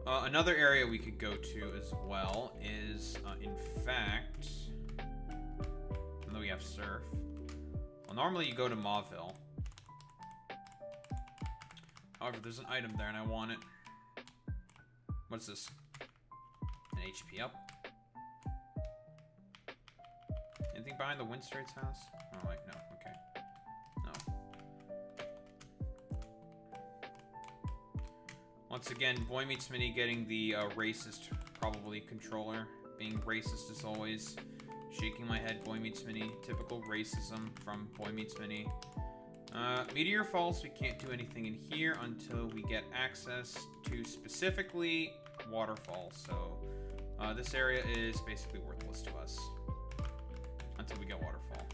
huh? Another area we could go to as well is, in fact, even though we have Surf. Well, normally you go to Mauville. However, there's an item there and I want it. What's this? An HP up? Anything behind the Windstrait's house? Oh, wait, no. Okay. No. Once again, Boy Meets Mini getting the racist, probably, controller. Being racist as always. Shaking my head, Boy Meets Mini. Typical racism from Boy Meets Mini. Meteor Falls, we can't do anything in here until we get access to specifically waterfalls. So this area is basically worthless to us until we get waterfall.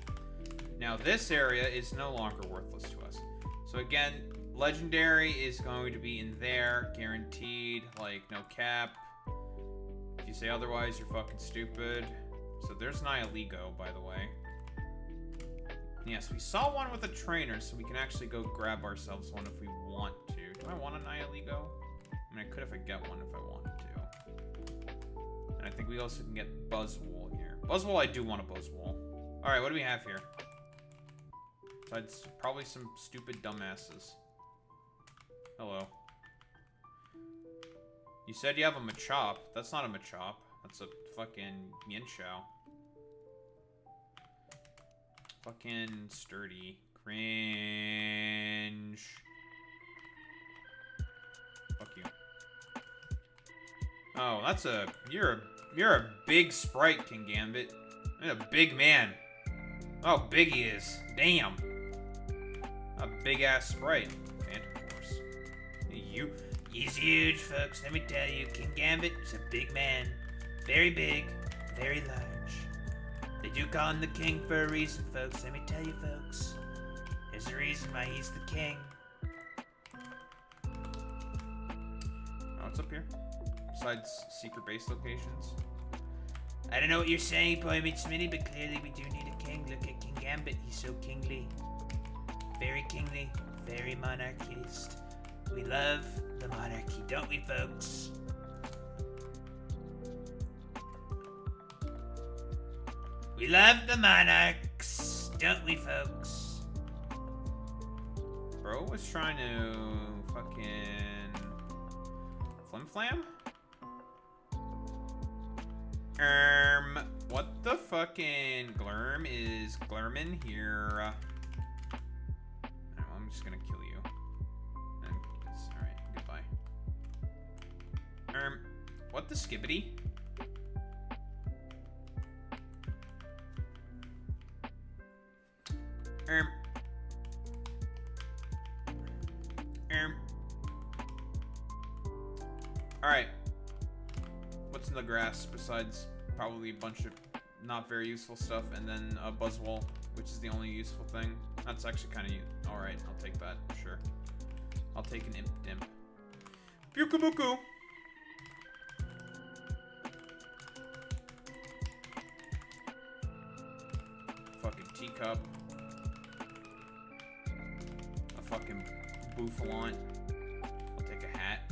Now this area is no longer worthless to us. So again, legendary is going to be in there, guaranteed, like no cap. If you say otherwise, you're fucking stupid. So there's Nihiligo, by the way. Yes, we saw one with a trainer, so we can actually go grab ourselves one if we want to. Do I want a Nihiligo? I mean, I could if I get one if I wanted to. And I think we also can get Buzzwole here. Buzzwole, I do want a Buzzwole. Alright, what do we have here? Besides probably some stupid dumbasses. Hello. You said you have a Machop. That's not a Machop. That's a fucking Yinshao. Fucking sturdy. Cringe. Fuck you. Oh, that's a... You're a big sprite, King Gambit. You're a big man. Oh, big he is. Damn. A big-ass sprite. Phantom Force. He's huge, folks. Let me tell you, King Gambit is a big man. Very big, very large. They do call him the king for a reason, folks. Let me tell you, folks. There's a reason why he's the king. Oh, what's up here? Besides secret base locations? I don't know what you're saying, Boy Meets Mini, but clearly we do need a king. Look at King Gambit. He's so kingly. Very kingly. Very monarchist. We love the monarchy, don't we, folks? We love the monarchs, don't we, folks? Bro was trying to fucking flim-flam? What the fucking glurm is glurmin here? I'm just gonna kill you. Alright, goodbye. What the skibbity? Alright. What's in the grass besides probably a bunch of not very useful stuff, and then a Buzzwole, which is the only useful thing. That's actually kind of alright, I'll take that, sure. I'll take an Imp Dimp. Buku-buku! Fucking teacup. A fucking Bouffalont. I'll take a hat.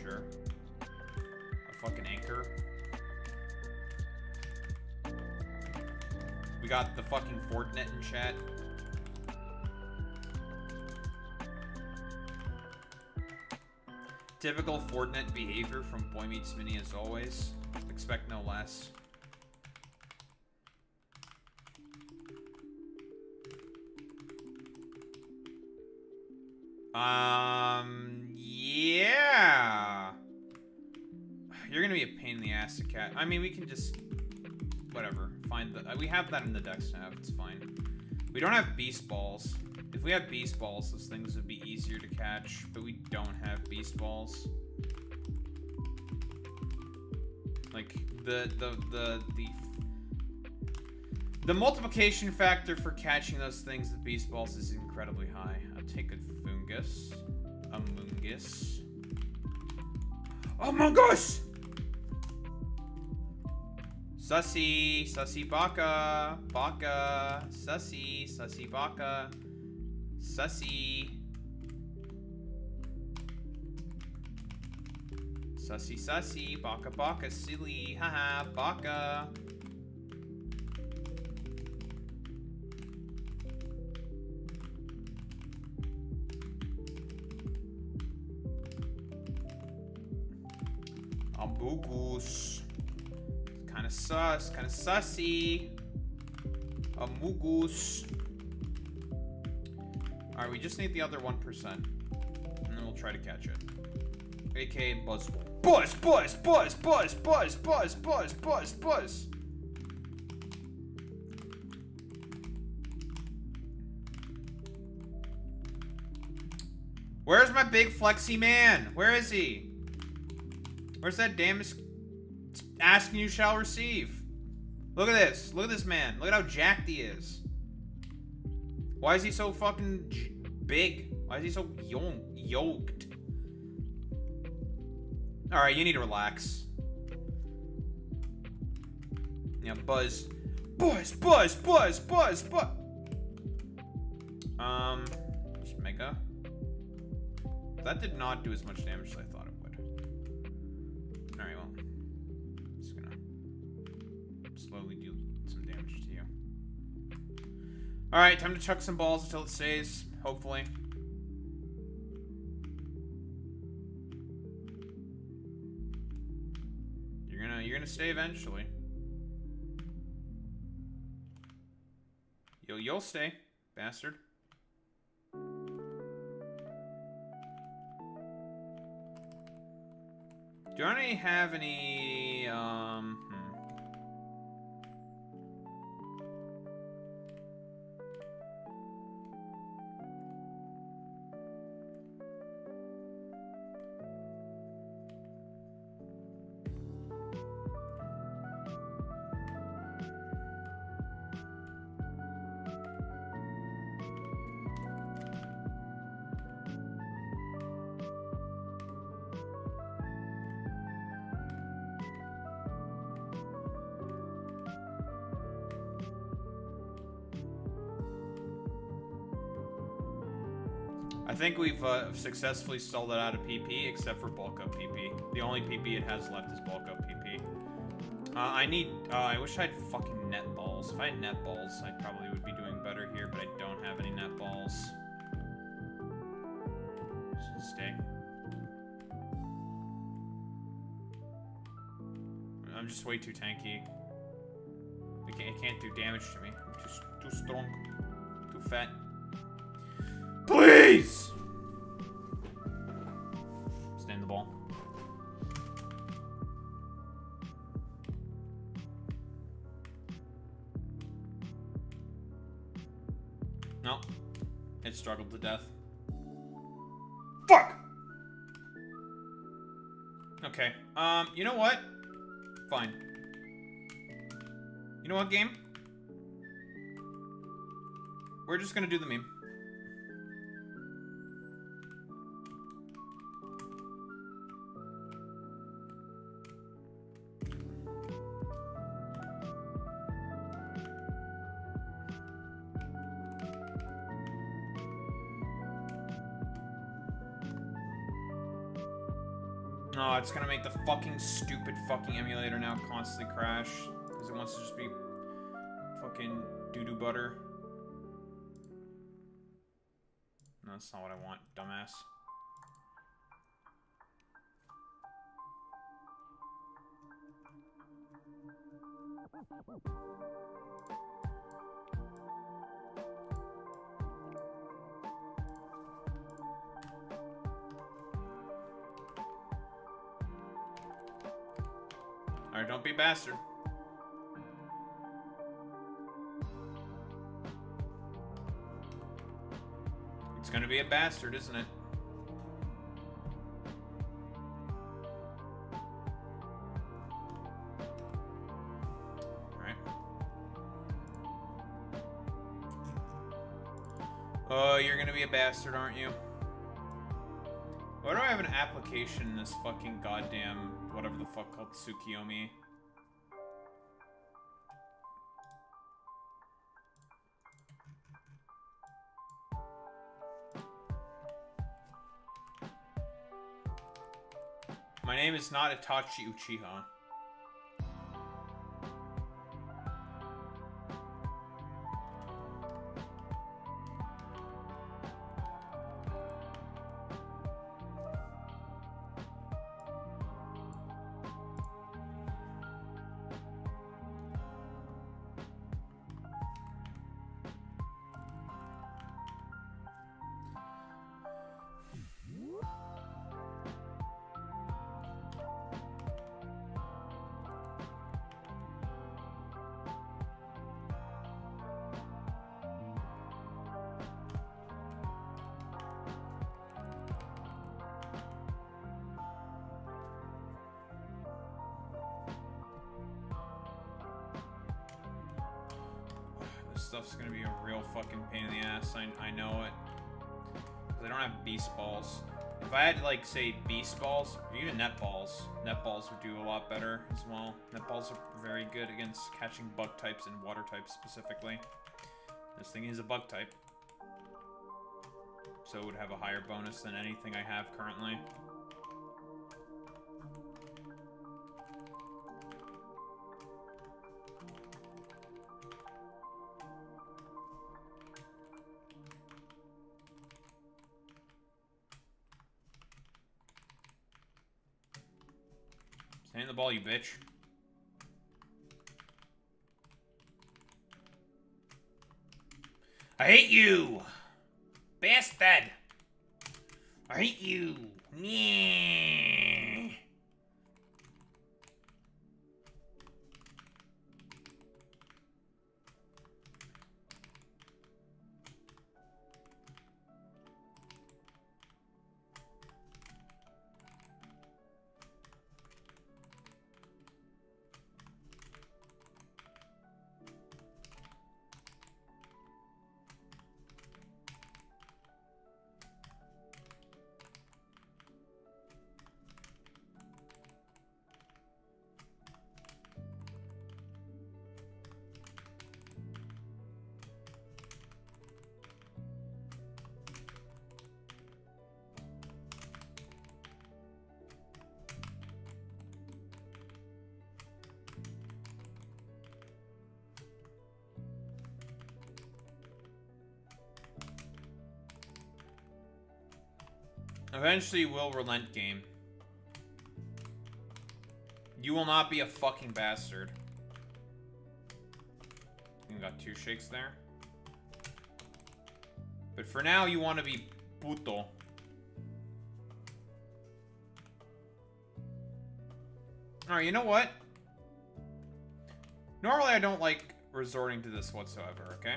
Sure. A fucking anchor. We got the fucking Fortnite in chat. Typical Fortnite behavior from Boy Meets Mini as always. Expect no less. Yeah. You're gonna be a pain in the ass to catch. I mean, we can just, whatever, find the, we have that in the dex nav, it's fine. We don't have beast balls. If we had beast balls, those things would be easier to catch, but we don't have beast balls. Like, the multiplication factor for catching those things with beast balls is incredibly high. I'll take a fungus. A mungus. Among Us! Sussy, sussy baka, baka, sussy, sussy baka, sussy. Sussy, sussy, baka, baka, silly, haha, baka. Amugus. Kind of sus, kind of sussy. Amugus. Alright, we just need the other 1%. And then we'll try to catch it. aka Buzz. Buzz, Buzz, Buzz, Buzz, Buzz, Buzz, Buzz, Buzz, Buzz. Where's my big flexy man? Where is he? Where's that damn ask and you shall receive? Look at this. Look at this man. Look at how jacked he is. Why is he so fucking big? Why is he so yoked? Alright, you need to relax. Yeah, Buzz. Buzz, Buzz, Buzz, Buzz, Buzz. Just Mega. That did not do as much damage as I thought it would. Alright, well. Just gonna slowly do some damage to you. Alright, time to chuck some balls until it saves, hopefully. You're gonna stay eventually. You'll stay, bastard. Do I have any, I think we've successfully sold it out of PP, except for bulk up PP. The only PP it has left is bulk up PP. I wish I had fucking net balls. If I had net balls, I probably would be doing better here, but I don't have any net balls. Should stay. I'm just way too tanky. It can't do damage to me. I'm too strong. Too fat. Please! Stand the ball. No. It struggled to death. Fuck! Okay. You know what? Fine. You know what, game? We're just gonna do the meme. Oh, it's gonna make the fucking stupid fucking emulator now constantly crash. Because it wants to just be fucking doo-doo butter. No, that's not what I want, dumbass. Alright, don't be a bastard. It's gonna be a bastard, isn't it? Alright. Oh, you're gonna be a bastard, aren't you? Why do I have an application in this fucking goddamn whatever the fuck called Tsukiyomi? My name is not Itachi Uchiha. stuff's gonna be a real fucking pain in the ass. I know it. Because I don't have beast balls. If I had to, like, say beast balls, or even net balls would do a lot better as well. Net balls are very good against catching bug types and water types specifically. This thing is a bug type. So it would have a higher bonus than anything I have currently. Stay in the ball, you bitch. I hate you! Bastard! I hate you! Yeah. Eventually, will relent, game. You will not be a fucking bastard. You got 2 shakes there. But for now, you want to be puto. Alright, you know what? Normally, I don't like resorting to this whatsoever, okay?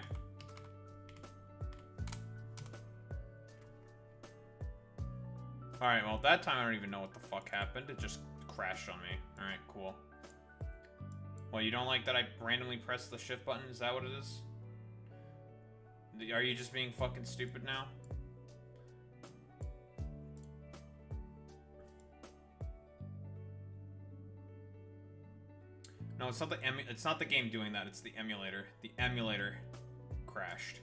Alright, well, that time I don't even know what the fuck happened. It just crashed on me. Alright, cool. Well, you don't like that I randomly pressed the shift button? Is that what it is? Are you just being fucking stupid now? No, it's not the game doing that. It's the emulator. The emulator crashed.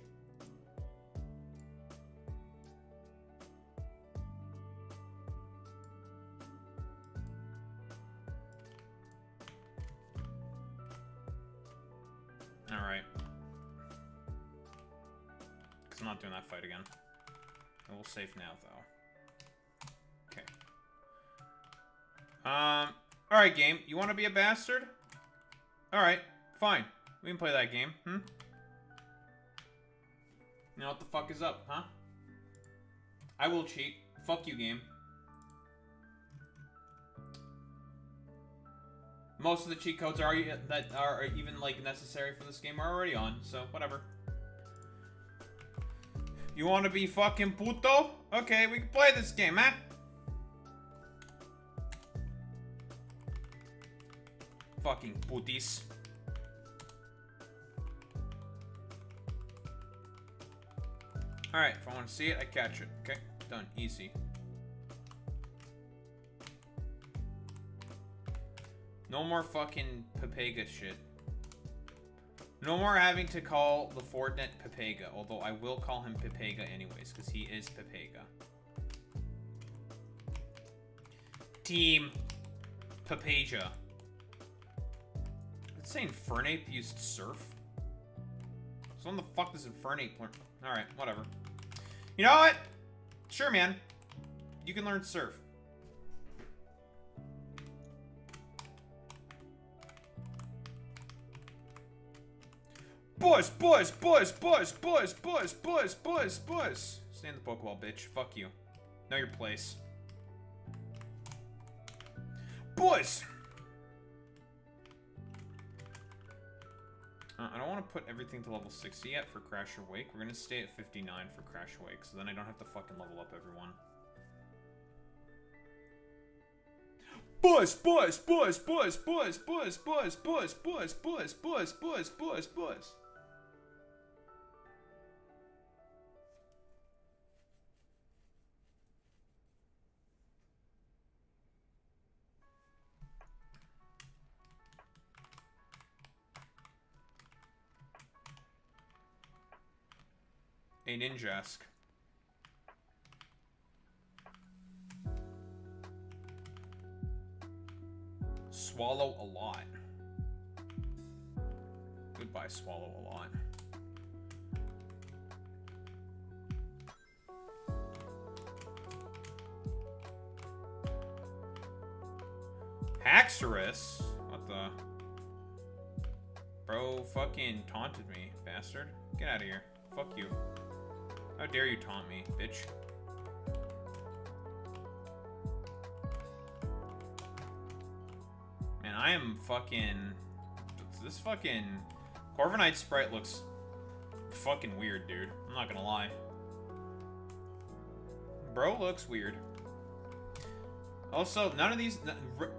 Alright. Because I'm not doing that fight again. And we'll save now, though. Okay. Alright, game. You want to be a bastard? Alright, fine. We can play that game, hmm? You know what the fuck is up, huh? I will cheat. Fuck you, game. Most of the cheat codes that are even, like, necessary for this game are already on, so whatever. You want to be fucking puto? Okay, we can play this game, huh? Fucking putis. Alright, if I want to see it, I catch it. Okay, done. Easy. No more fucking Pepega shit. No more having to call the Fortnite Pepega, although I will call him Pepega anyways, because he is Pepega. Team Papeja. It's saying Infernape used Surf. So when the fuck does Infernape learn? Alright, whatever. You know what? Sure, man. You can learn Surf. Buzz. Stay in the Pokeball, bitch. Fuck you. Know your place. Buzz! I don't want to put everything to level 60 yet for Crash or Wake. We're going to stay at 59 for Crash or Wake, so then I don't have to fucking level up everyone. Buzz. A ninjask. Swallow a lot. Goodbye, swallow a lot. Haxorus? What the? Bro fucking taunted me, bastard. Get out of here. Fuck you. How dare you taunt me, bitch. Man, I am fucking... This fucking... Corviknight sprite looks fucking weird, dude. I'm not gonna lie. Bro looks weird. Also, none of these...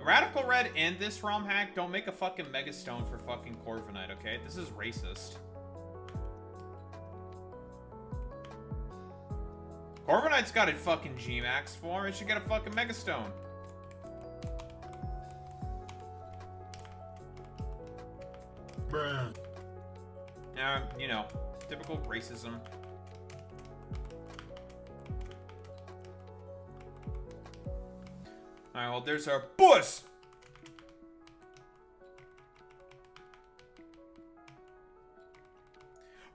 Radical Red and this ROM hack don't make a fucking Megastone for fucking Corviknight, okay? This is racist. Corviknight's got a fucking G-Max form. It should get a fucking Megastone. Bruh. You know, typical racism. Alright, well, there's our bus!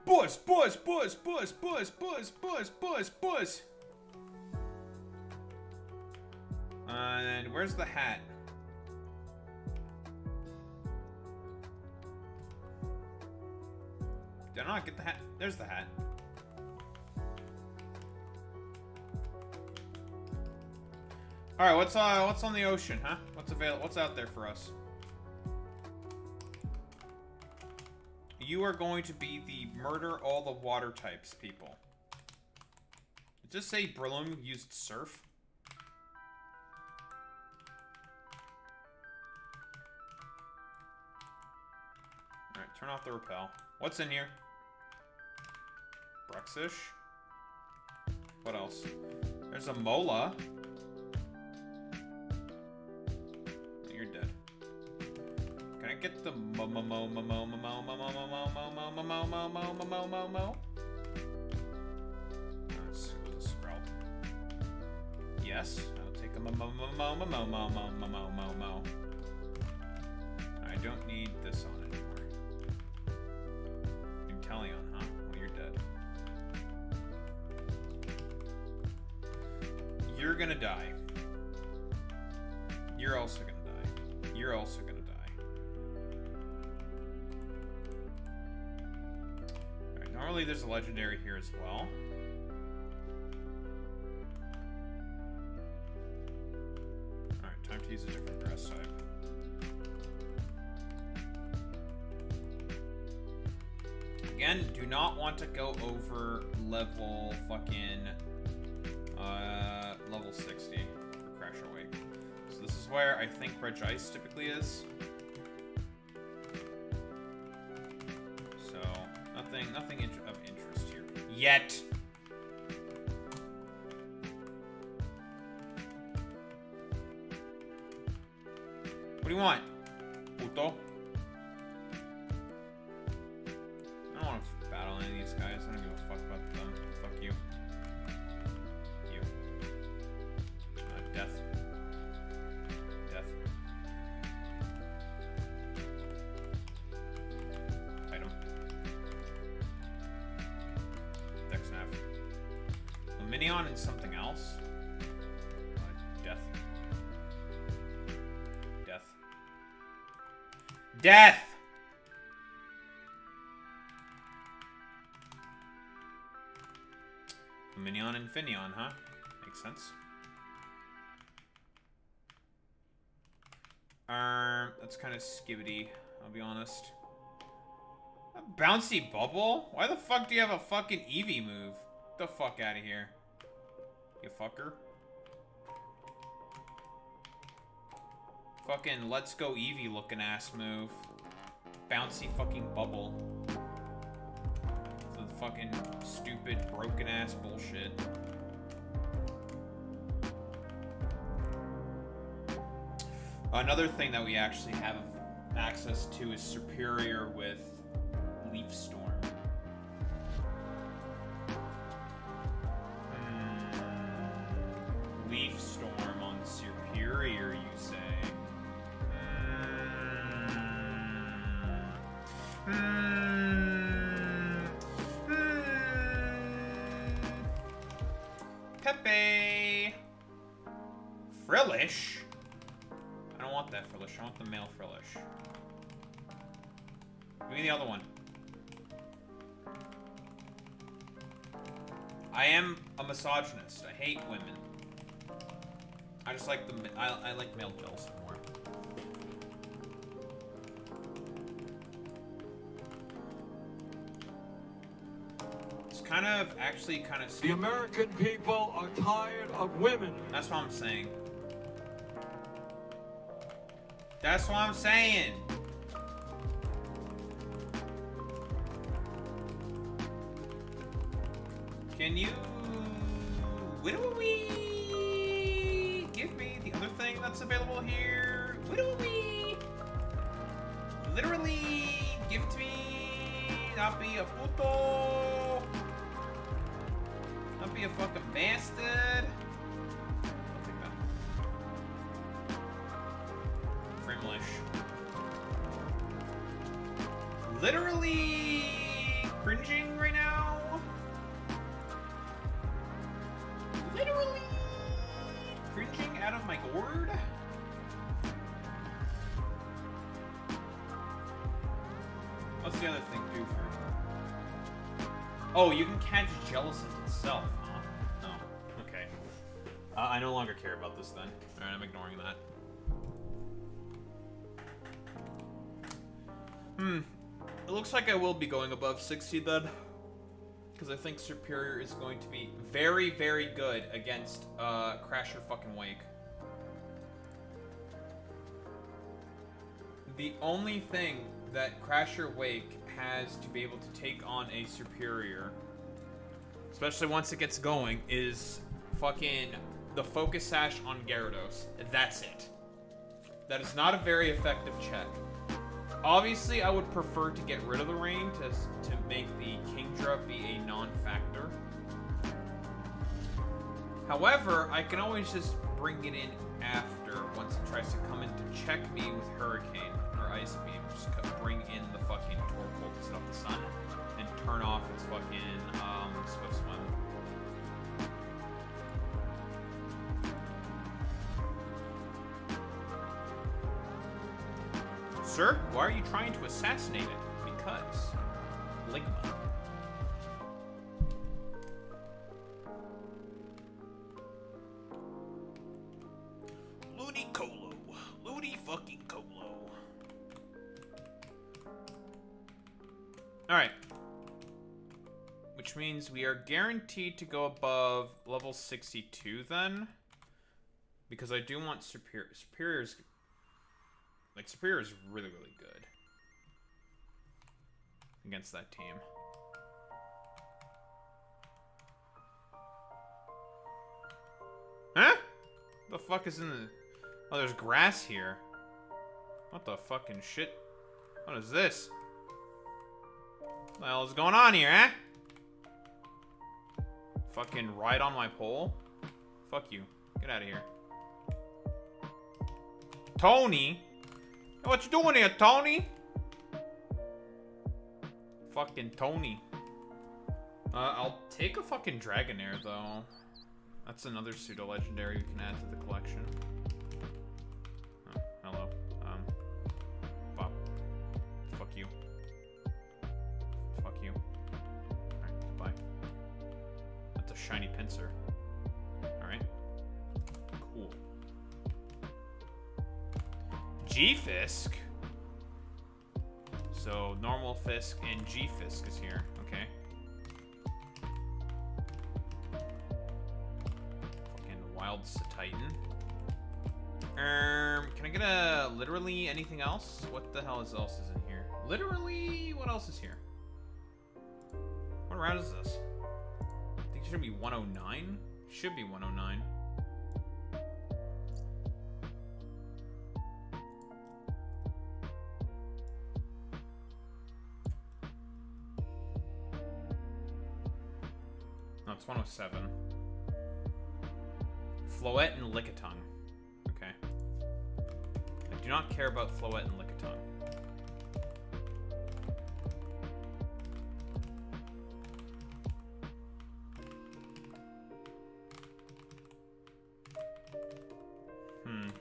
Bus, bus, bus, bus, bus, bus, bus, bus, bus! And where's the hat? Did I not get the hat? There's the hat. All right, what's on the ocean, huh? What's available? What's out there for us? You are going to be the murder all the water types people. Did it just say Breloom used surf? All right, turn off the repel. What's in here? Bruxish. What else? There's a Mola. You're dead. Can I get the mo? That's a Sprout. Yes, I'll take a mo. I don't need this on anymore. Inteleon, huh? Well, you're dead. You're gonna die. You're also gonna die. You're also gonna die. Alright, normally there's a legendary here as well. Alright, time to use a different grass type. Again, do not want to go over level fucking level 60 for Crash Awake. So this is where I think Regice typically is. So nothing of interest here yet. What do you want, puto? I don't want to battle any of these guys. I don't give a fuck about them. Fuck you. You. Death. Death. Item. Dexnav. A Minion and something else. Death. Death. Death! Minion and Finion, huh? Makes sense. That's kind of skibbity, I'll be honest. A bouncy bubble? Why the fuck do you have a fucking Eevee move? Get the fuck out of here. You fucker. Fucking let's go Eevee looking ass move. Bouncy fucking bubble. The fucking stupid broken ass bullshit. Another thing that we actually have access to is Superior with Leaf Storm. Frillish? I don't want that Frillish. I want the male Frillish. Give me the other one. I am a misogynist. I hate women. I just like the... I like male Jellicent more. It's kind of... Actually kind of... The American people are tired of women. That's what I'm saying. That's what I'm saying. Can you Whittlewy give me the other thing that's available here? Whittlewy literally give it to me. Not be a puto. Not be a fucking bastard. I'll take that. Frimlish. Literally cringing right now. Literally cringing out of my gourd. What's the other thing do for? Oh, you can catch Jellicent itself, huh? Oh, okay. I no longer care about this then. Alright, I'm ignoring that. It looks like I will be going above 60 then. Because I think Superior is going to be very, very good against Crasher fucking Wake. The only thing that Crasher Wake has to be able to take on a Superior, especially once it gets going, is fucking the Focus Sash on Gyarados. That's it. That is not a very effective check. Obviously, I would prefer to get rid of the rain to make the Kingdra be a non-factor. However, I can always just bring it in after once it tries to come in to check me with Hurricane or Ice Beam. Just bring in the fucking Torkoal to set up the sun and turn off its fucking Swift Swim. Sir, why are you trying to assassinate it? Because Ligma. Ludicolo. Ludi fucking Colo. Alright. Which means we are guaranteed to go above level 62 then. Because I do want Superior. Superior's... Like, Superior is really, really good against that team. Huh? What the fuck is in the... Oh, there's grass here. What the fucking shit? What is this? What the hell is going on here, huh? Fucking ride on my pole? Fuck you. Get out of here. Tony? What you doing here, Tony? Fucking Tony. I'll take a fucking Dragonair, though. That's another pseudo-legendary we can add to the collection. Oh, hello. Bop. Fuck you. Fuck you. Alright, bye. That's a shiny Pinsir. Alright. Cool. G-Fisk? So, normal Fisk and G-Fisk is here. Okay. Fucking Wild Titan. Can I get a... literally anything else? What the hell else is in here? Literally, what else is here? What round is this? I think it should be 109? Should be 109. No, it's 107. Floette and Lickitung. Okay. I do not care about Floette and Lickitung.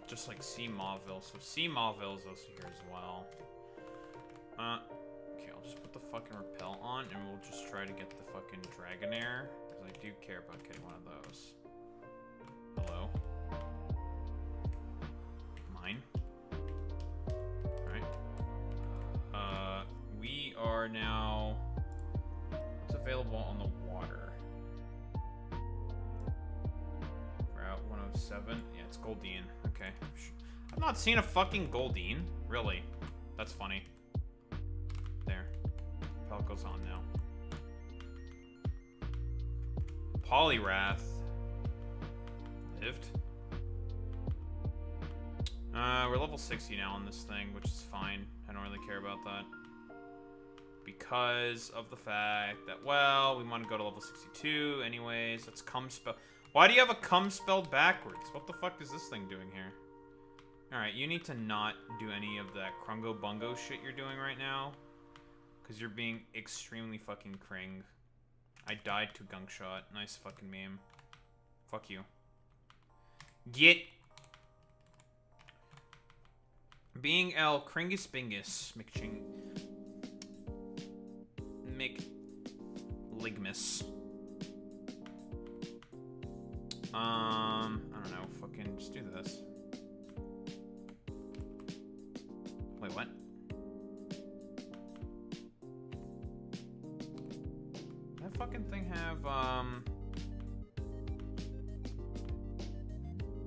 just like Sea Mauville. So Sea Mauville is also here as well. Okay, I'll just put the fucking repel on, and we'll just try to get the fucking Dragonair, because I do care about getting one of those. Hello? Mine? Alright. We are now... What's available on the water? Route 107? Yeah, it's Goldine. Okay. I've not seen a fucking Goldine. Really? That's funny. There. Repel goes on now. Poliwrath. Lived. We're level 60 now on this thing, which is fine. I don't really care about that. Because of the fact that, well, we want to go to level 62 anyways. Let's come spell. Why do you have a come spelled backwards? What the fuck is this thing doing here? Alright, you need to not do any of that Krungo Bungo shit you're doing right now. Because you're being extremely fucking cring. I died to gunk shot. Nice fucking meme. Fuck you. Get. Being L Kringus Bingus McChing McLigmus. I don't know, fucking just do this. Wait, what? That fucking thing have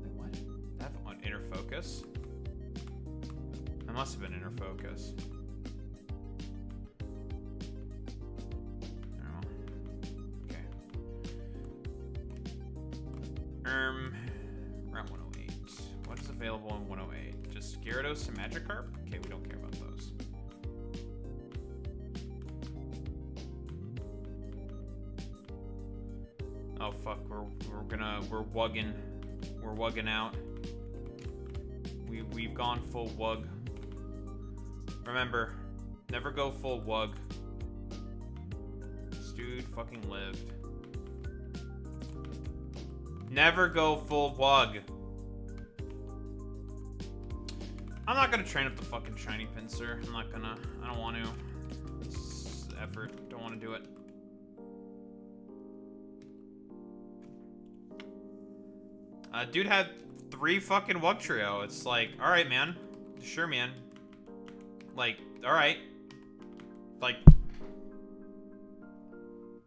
wait, what? That have on inner focus? That must have been inner focus. Okay. Route 108. What is available in 108? Just Gyarados and Magikarp? Okay, we don't care about those. Oh fuck, we're wugging out. We've gone full wug. Remember, never go full wug. This dude fucking lived. Never go full wug. I'm not gonna train up the fucking shiny pincer. I'm not gonna. I don't want to. It's effort. Don't want to do it. Dude had 3 fucking Wug Trio. It's like, alright, man. Sure, man. Like, alright. Like,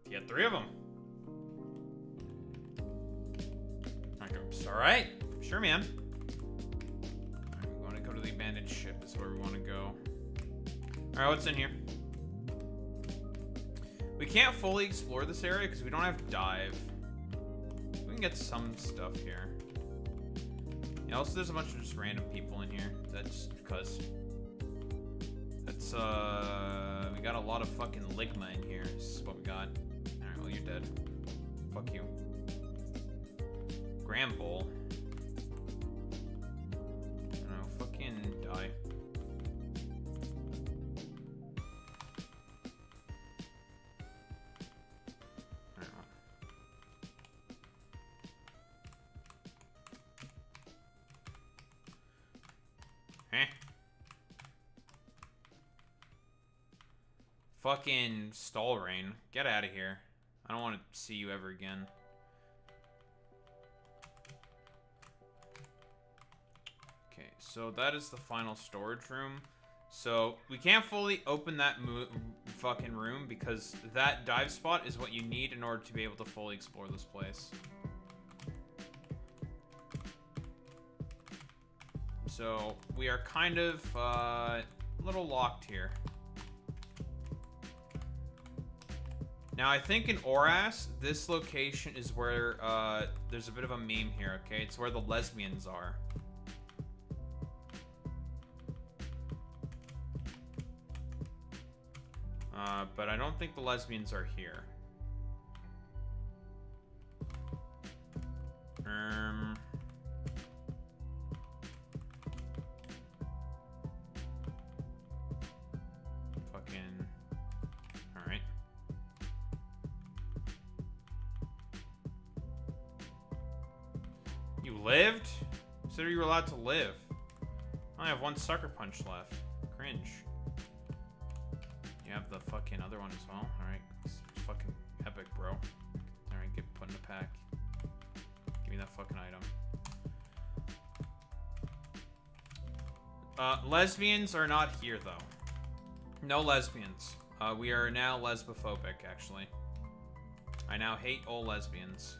he had 3 of them. Alright. Sure, man. Alright, we want to go to the abandoned ship is where we want to go. Alright, what's in here? We can't fully explore this area because we don't have dive. We can get some stuff here. Yeah, also there's a bunch of just random people in here. That's because that's we got a lot of fucking Ligma in here. This is what we got. Alright, well you're dead. Fuck you. Gramble. No, fucking die. Fucking Stallrain. Get out of here. I don't want to see you ever again. Okay, so that is the final storage room. So we can't fully open that fucking room because that dive spot is what you need in order to be able to fully explore this place. So we are kind of a little locked here. Now, I think in Oras, this location is where, there's a bit of a meme here, okay? It's where the lesbians are. But I don't think the lesbians are here. Fucking... Alright. You lived? Consider you allowed to live. I only have one sucker punch left. Cringe. You have the fucking other one as well. Alright. It's fucking epic, bro. Alright, get put in a pack. Give me that fucking item. Lesbians are not here, though. No lesbians. We are now lesbophobic, actually. I now hate all lesbians.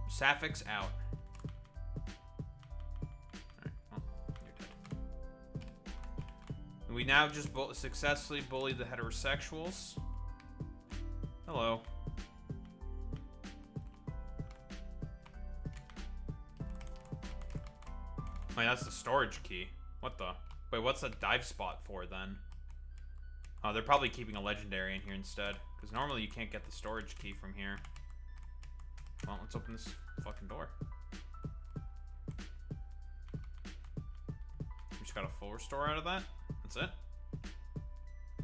Sapphics out. Alright, well, you're dead. We now just successfully bullied the heterosexuals. Hello. Wait, that's the storage key. What the? Wait, what's the dive spot for then? Oh, they're probably keeping a legendary in here instead. Because normally you can't get the storage key from here. Well, let's open this fucking door. We just got a full restore out of that? That's it?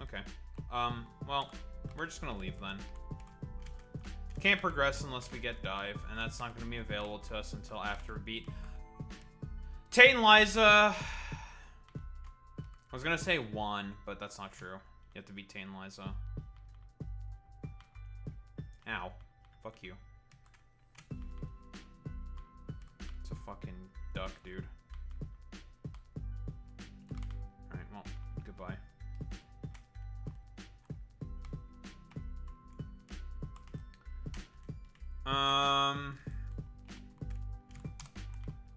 Okay. Well, we're just gonna leave then. Can't progress unless we get dive, and that's not gonna be available to us until after we beat Tate and Liza. I was gonna say 1, but that's not true. You have to beat Tate and Liza. Ow. Fuck you. It's a fucking duck, dude. Alright, well, goodbye.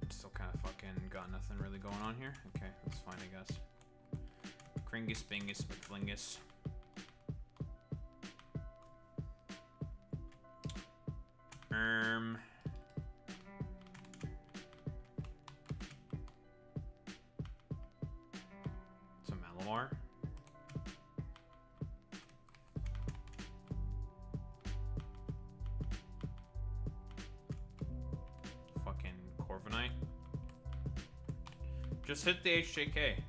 Still kind of fucking got nothing really going on here. Okay, that's fine, I guess. Kringus, Bingus, McFlingus. Some Malamar. Fucking Corviknight. Just hit the HJK.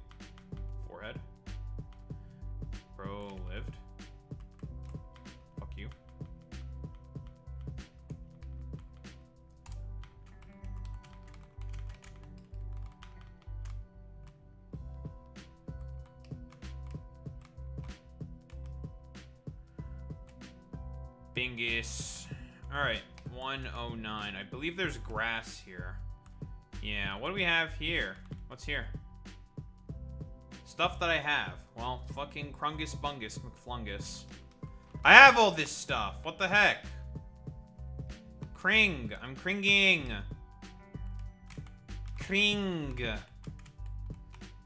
Forehead. Bro lived. Fuck you. Bingus. Alright, 109. I believe there's grass here. Yeah, what do we have here? What's here? Stuff that I have. Well, fucking Krungus Bungus McFlungus. I have all this stuff. What the heck? Kring. I'm kringing. Kring.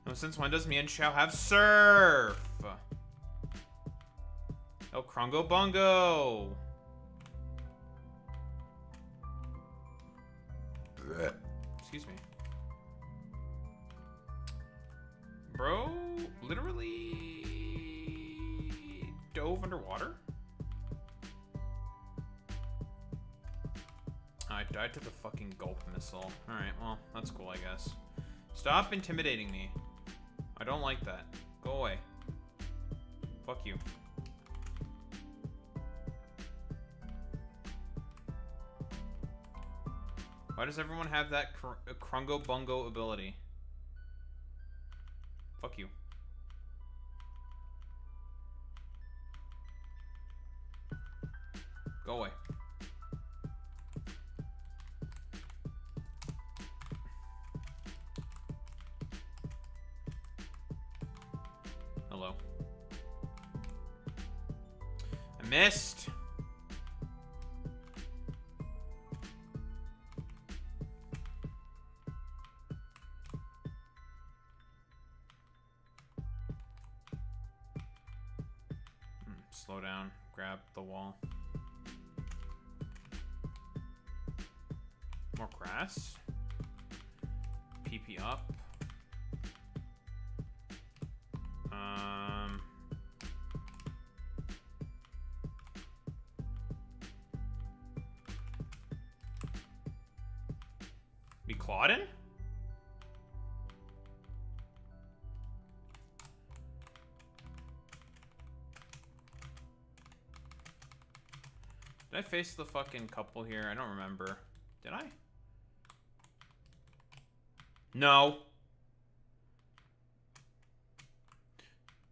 Oh, since when does Mian Xiao have surf? Oh, Krungo Bungo. Excuse me. Bro, literally dove underwater? I died to the fucking gulp missile. Alright, well, that's cool, I guess. Stop intimidating me. I don't like that. Go away. Fuck you. Why does everyone have that Krungo Bungo ability? Fuck you. Go away. Hello. I missed. Slow down, grab the wall. More grass. PP up. Be Claudin? Did I face the fucking couple here? I don't remember. Did I? No.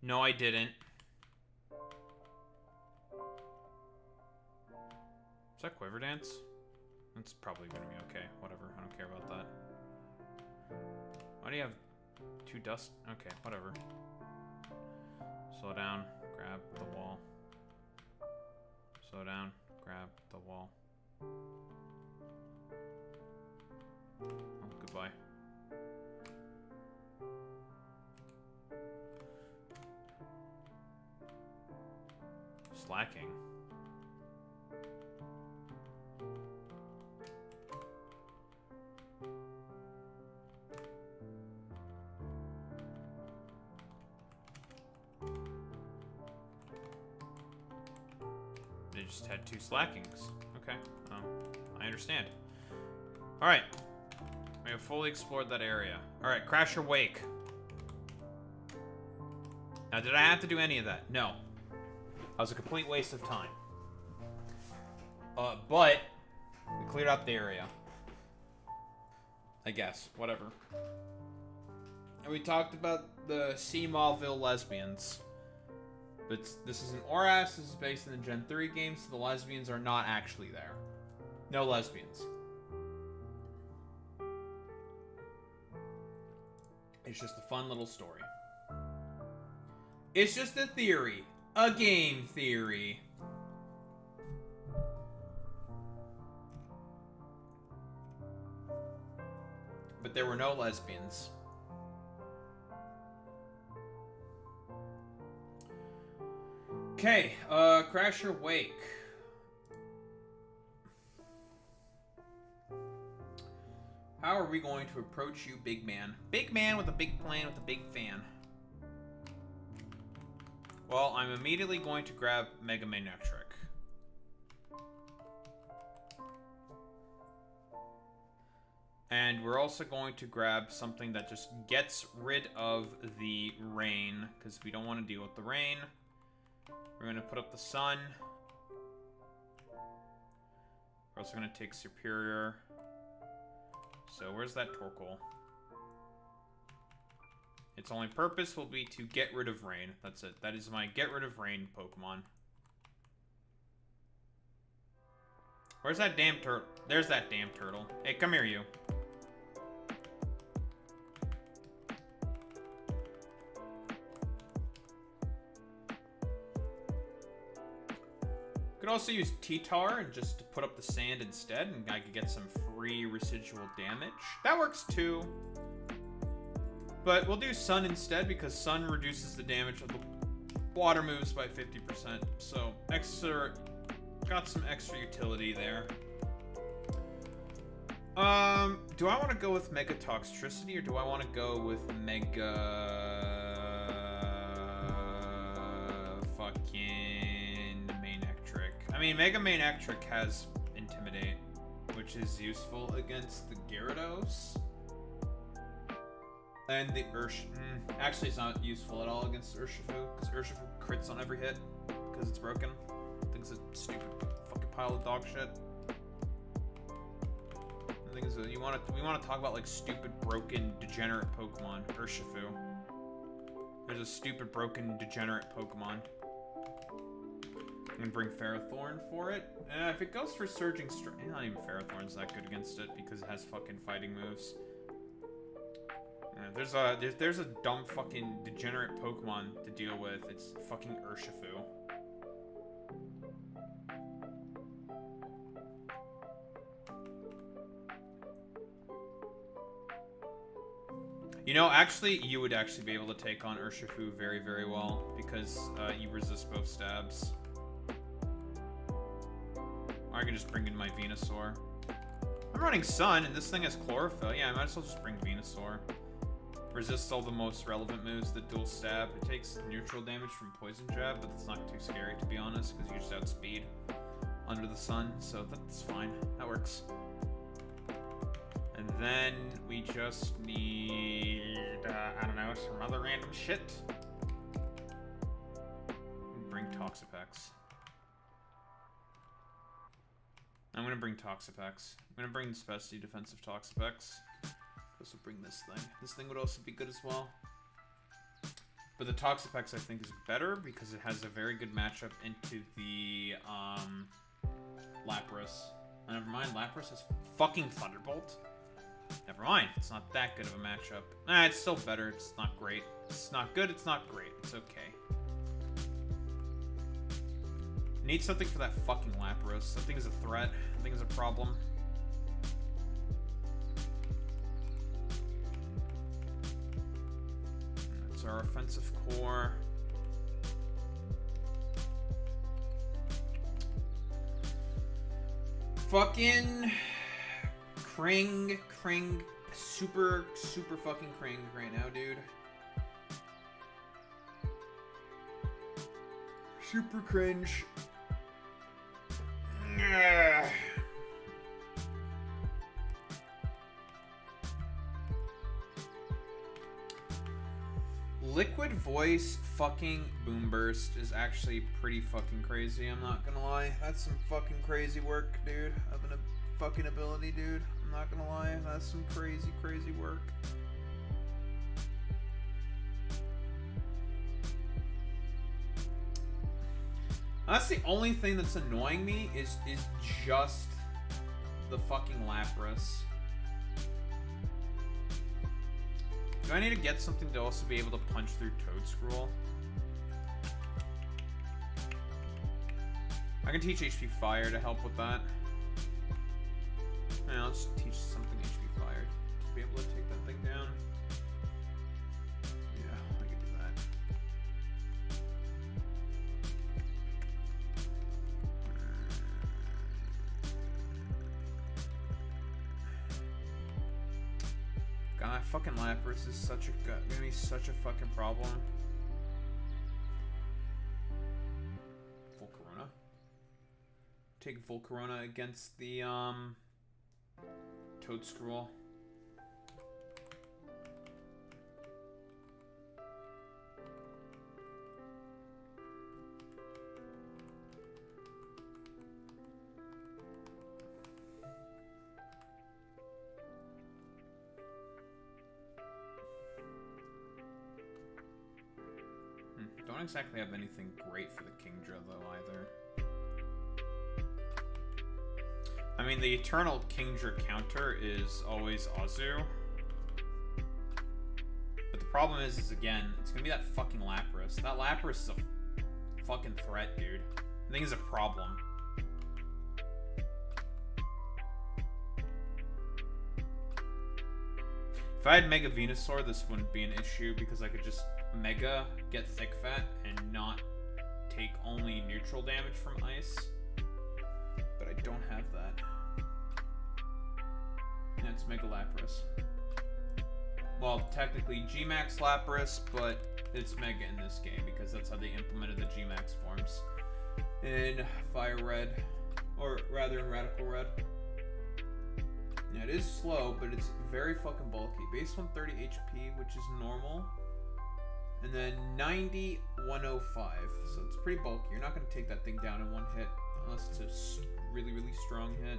No, I didn't. Is that Quiver Dance? That's probably gonna be okay. Whatever. I don't care about that. Why do you have 2 dust? Okay, whatever. Slow down. Grab the wall. Slow down. Grab the wall. Oh, goodbye. Slacking. They just had 2 slackings. Okay. I understand. Alright. We have fully explored that area. Alright, Crash or Wake. Now, did I have to do any of that? No. That was a complete waste of time. But we cleared out the area. I guess. Whatever. And we talked about the Seamallville lesbians. But this is an ORAS. This is based in the Gen 3 game, so the lesbians are not actually there. No lesbians. It's just a fun little story. It's just a theory. A game theory. But there were no lesbians. Okay, Crash or Wake. How are we going to approach you, big man? Big man with a big plan with a big fan. Well, I'm immediately going to grab Mega Manectric. And we're also going to grab something that just gets rid of the rain, because we don't want to deal with the rain. We're going to put up the sun. We're also going to take Superior. So where's that Torkoal? Its only purpose will be to get rid of rain. That's it. That is my get rid of rain Pokemon. Where's that damn turtle? There's that damn turtle. Hey, come here, you. Could also use T-Tar and just to put up the sand instead, and I could get some free residual damage. That works too. But we'll do Sun instead, because Sun reduces the damage of the water moves by 50%. So, got some extra utility there. Do I want to go with Mega Toxtricity, or do I want to go with Mega... fucking Manectric? I mean, Mega Manectric has Intimidate, which is useful against the Gyarados. And the actually, it's not useful at all against Urshifu, because Urshifu crits on every hit, because it's broken. I think it's a stupid fucking pile of dog shit. The thing is, we want to talk about, like, stupid, broken, degenerate Pokemon. Urshifu. There's a stupid, broken, degenerate Pokemon. I'm gonna bring Ferrothorn for it. If it goes for Surging Strike, not even Ferrothorn's that good against it, because it has fucking fighting moves. There's a dumb fucking degenerate Pokemon to deal with. It's fucking Urshifu. You know, actually, you would actually be able to take on Urshifu very, very well, because you resist both stabs. Or I can just bring in my Venusaur. I'm running Sun, and this thing has Chlorophyll. Yeah, I might as well just bring Venusaur. Resists all the most relevant moves that dual stab. It takes neutral damage from Poison Jab, but it's not too scary, to be honest, because you just outspeed under the sun, so that's fine. That works. And then we just need, I don't know, some other random shit. Bring Toxapex. gonna bring Toxapex. I'm gonna bring Specialty Defensive Toxapex. Also bring this thing. This thing would also be good as well. But the Toxapex I think is better because it has a very good matchup into the Lapras. Oh, never mind, Lapras has fucking Thunderbolt. Never mind, it's not that good of a matchup. Nah, it's still better. It's not great. It's not good. It's not great. It's okay. Need something for that fucking Lapras. Something is a threat. Something is a problem. That's our offensive core. Fucking Kring, super fucking Kring right now, dude. Super cringe. Liquid Voice fucking Boom Burst is actually pretty fucking crazy, I'm not gonna lie. That's some fucking crazy work, dude. Having a fucking ability, dude. I'm not gonna lie. That's some crazy, crazy work. That's the only thing that's annoying me is just the fucking Lapras. Do I need to get something to also be able to punch through Toadscruel? I can teach HP Fire to help with that. Yeah, let's teach something HP Fire to be able to take that thing down. Yeah, I can do that. God, fucking Lapras is such a gonna be such a fucking problem. Volcarona. Take Volcarona against the Toadscruel. Don't exactly have anything great for the Kingdra though either. I mean, the eternal Kingdra counter is always Azu. But the problem is again, it's gonna be that fucking Lapras. That Lapras is a fucking threat, dude. I think it's a problem. If I had Mega Venusaur, this wouldn't be an issue because I could just Mega, get Thick Fat, and not take only neutral damage from Ice. But I don't have that. Yeah, it's Mega Lapras. Well, technically G-Max Lapras, but it's Mega in this game because that's how they implemented the G-Max forms in Fire Red, or rather in Radical Red. Yeah, it is slow, but it's very fucking bulky. Base 130 HP, which is normal. And then 90, 105. So it's pretty bulky. You're not going to take that thing down in one hit. Unless it's a really, really strong hit.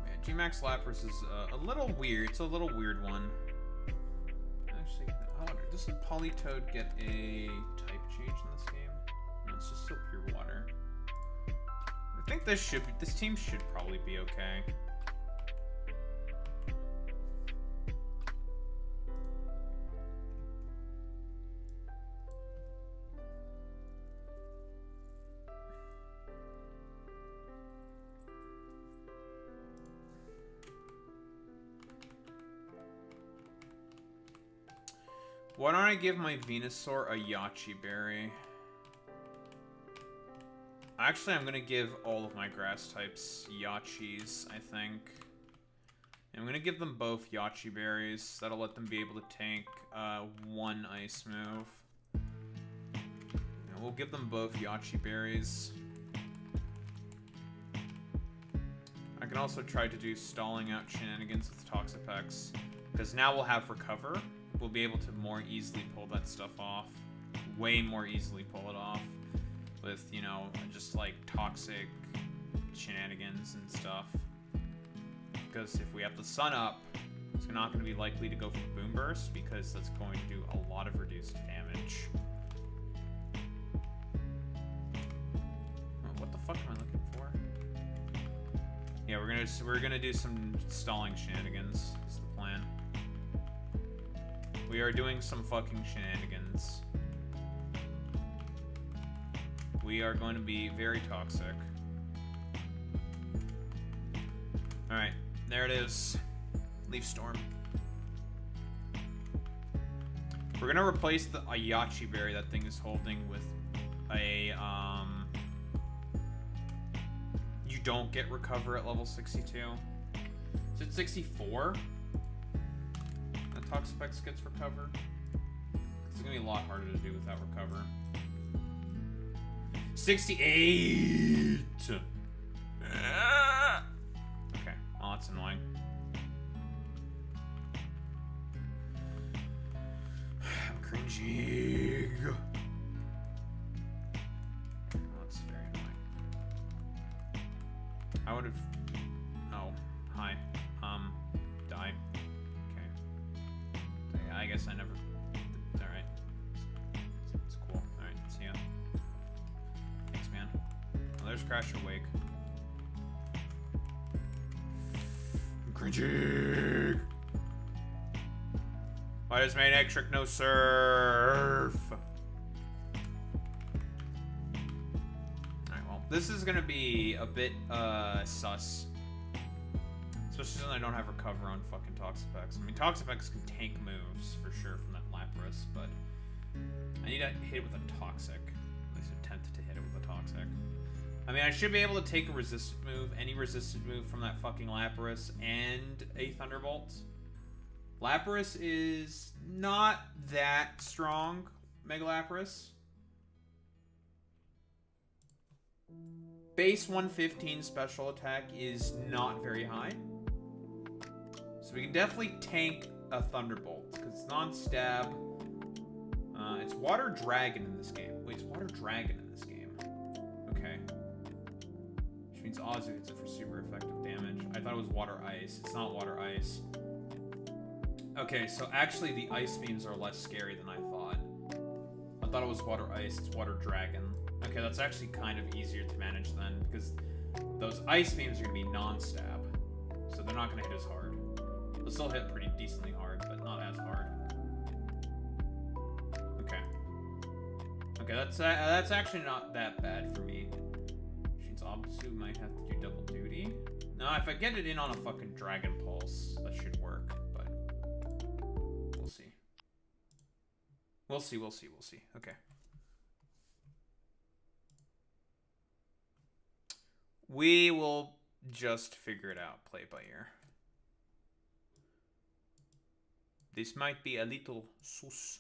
Man, G-Max Lapras is a little weird. It's a little weird one. Actually, I wonder, does the Politoed get a type change in this game? No, it's just still pure water. I think this team should probably be okay. Why don't I give my Venusaur a Yachi Berry? Actually, I'm going to give all of my grass types Yachis, I think. I'm going to give them both Yachi Berries. That'll let them be able to tank one ice move. And we'll give them both Yachi Berries. I can also try to do stalling out shenanigans with Toxapex. Because now we'll have Recover. We'll be able to more easily pull that stuff off way more easily pull it off with, you know, just like toxic shenanigans and stuff. Because if we have the sun up, it's not going to be likely to go for the boom burst because that's going to do a lot of reduced damage. Oh, what the fuck am I looking for? Yeah, we're gonna do some stalling shenanigans. Is the plan. We are doing some fucking shenanigans. We are going to be very toxic. Alright, there it is. Leaf Storm. We're gonna replace the Ayachi berry that thing is holding with a, you don't get recover at level 62. Is it 64? That Toxapex gets recover? It's gonna be a lot harder to do without recover. 68! Okay, well that's annoying. I'm cringing. Oh, that's very annoying. I would have... Oh, hi. Die. Okay. Yeah, I guess I never... Alright. It's cool. Alright, see ya. Thanks, man. Oh, there's Crash Awake. I'm cringing! Why does main Trick no surf? Alright, well, this is gonna be a bit, sus. Especially when I don't have recover on fucking Toxapex. I mean, Toxapex can tank moves, for sure, from that Lapras, but I need to hit it with a Toxic. At least attempt to hit it with a Toxic. I mean, I should be able to take a resistant move, any resistant move from that fucking Lapras, and a Thunderbolt. Lapras is not that strong, Mega Lapras. Base 115 special attack is not very high. So we can definitely tank a Thunderbolt, because it's non-stab. It's Water Dragon in this game. Wait, it's Water Dragon in this game. Okay. Which means Oz hits it for super effective damage. I thought it was Water Ice. It's not Water Ice. Okay, so actually the Ice Beams are less scary than I thought. I thought it was Water Ice, it's Water Dragon. Okay, that's actually kind of easier to manage then, because those Ice Beams are going to be non-stab. So they're not going to hit as hard. They'll still hit pretty decently hard, but not as hard. Okay. Okay, that's actually not that bad for me. Which means Absu might have to do double duty. No, if I get it in on a fucking Dragon Pulse, that should work, but we'll see. We'll see, we'll see, we'll see. Okay. We will just figure it out, play by ear. This might be a little sus.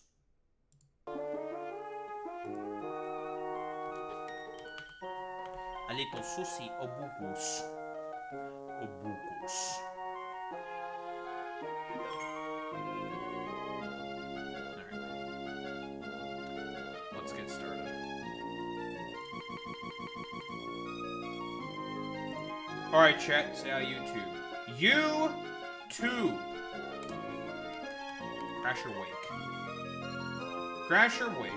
A little sussy obugus. Obugus. Alright. Let's get started. Alright, chat, say how YouTube. YouTube! Crasher Wake. Crasher Wake.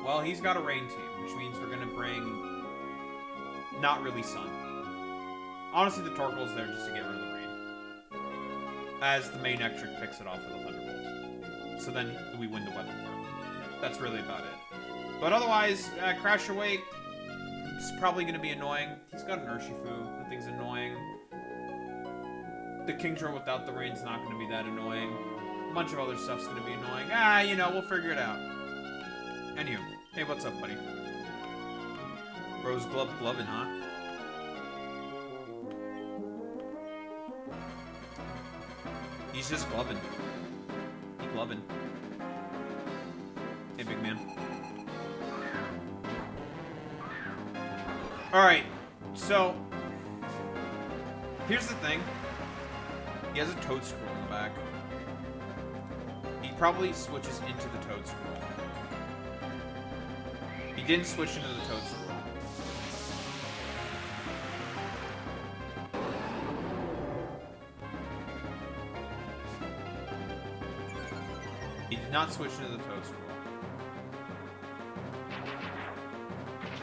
Well, he's got a rain team, which means we're gonna bring... Not really sun. Honestly, the Torkoal's there just to get rid of the rain. As the main Ectric picks it off with a Thunderbolt. So then we win the Weather War. That's really about it. But otherwise, Crasher Wake is probably gonna be annoying. He's got an Urshifu. That thing's annoying. The Kingdra without the rain's not gonna be that annoying. A bunch of other stuff's gonna be annoying. You know, we'll figure it out. Anywho, hey, what's up, buddy? Bro's gloving, huh? He's just gloving. He gloving. Hey, big man. Alright, so... Here's the thing. He has a Toad Scroll in the back. He probably switches into the Toad Scroll. He didn't switch into the toadstool. He did not switch into the toadstool.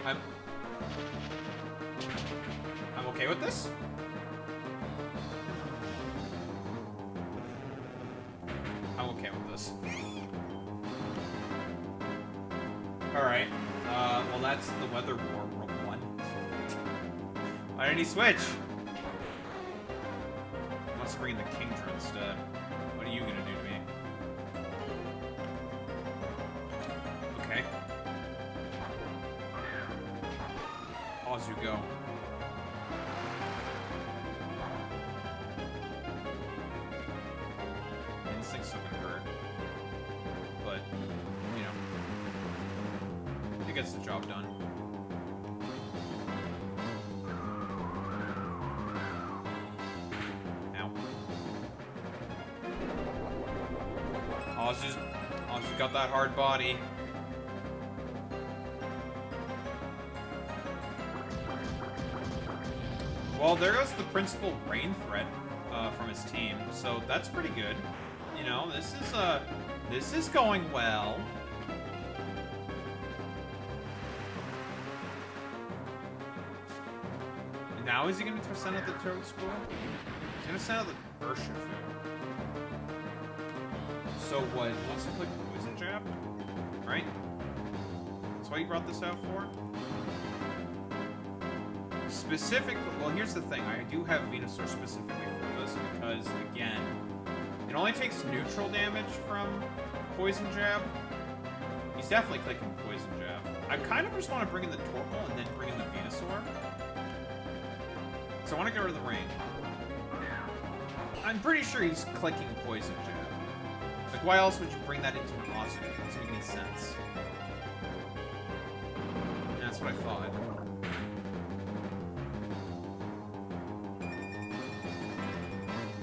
I'm okay with this. I'm okay with this. Alright. Well, that's the Weather War World 1. Why didn't he switch? He wants to bring in the Kingdra instead. What are you gonna do to me? Okay. Pause you go. And this thing's still gonna hurt. But, you know. It gets the job done. Ow. Ozu's got that hard body. Well, there goes the principal rain threat from his team, so that's pretty good. You know, this is going well. And now is he going to send out the toadstool? He's going to send out the Urshifu. So what? He wants to click poison jab, right? That's what he brought this out for. Specifically, well, here's the thing. I do have Venusaur specifically for this because, again, it only takes neutral damage from Poison Jab. He's definitely clicking Poison Jab. I kind of just want to bring in the Torkoal and then bring in the Venusaur. So I want to get rid of the rain. I'm pretty sure he's clicking Poison Jab. Like, why else would you bring that into an Ozu? It doesn't make any sense. And that's what I thought.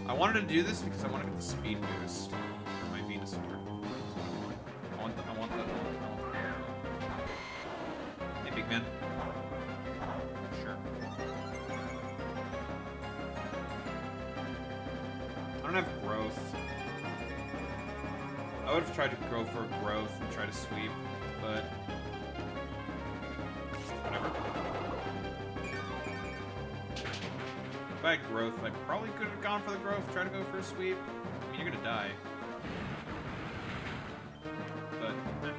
I wanted to do this because I want to get the speed boost for my Venusaur. I want that. Hey, big man. Sure. I don't have growth. I would have tried to go for growth and try to sweep, but whatever. If I had growth, I probably could have gone for the growth, try to go for a sweep. I mean, you're gonna die. But, no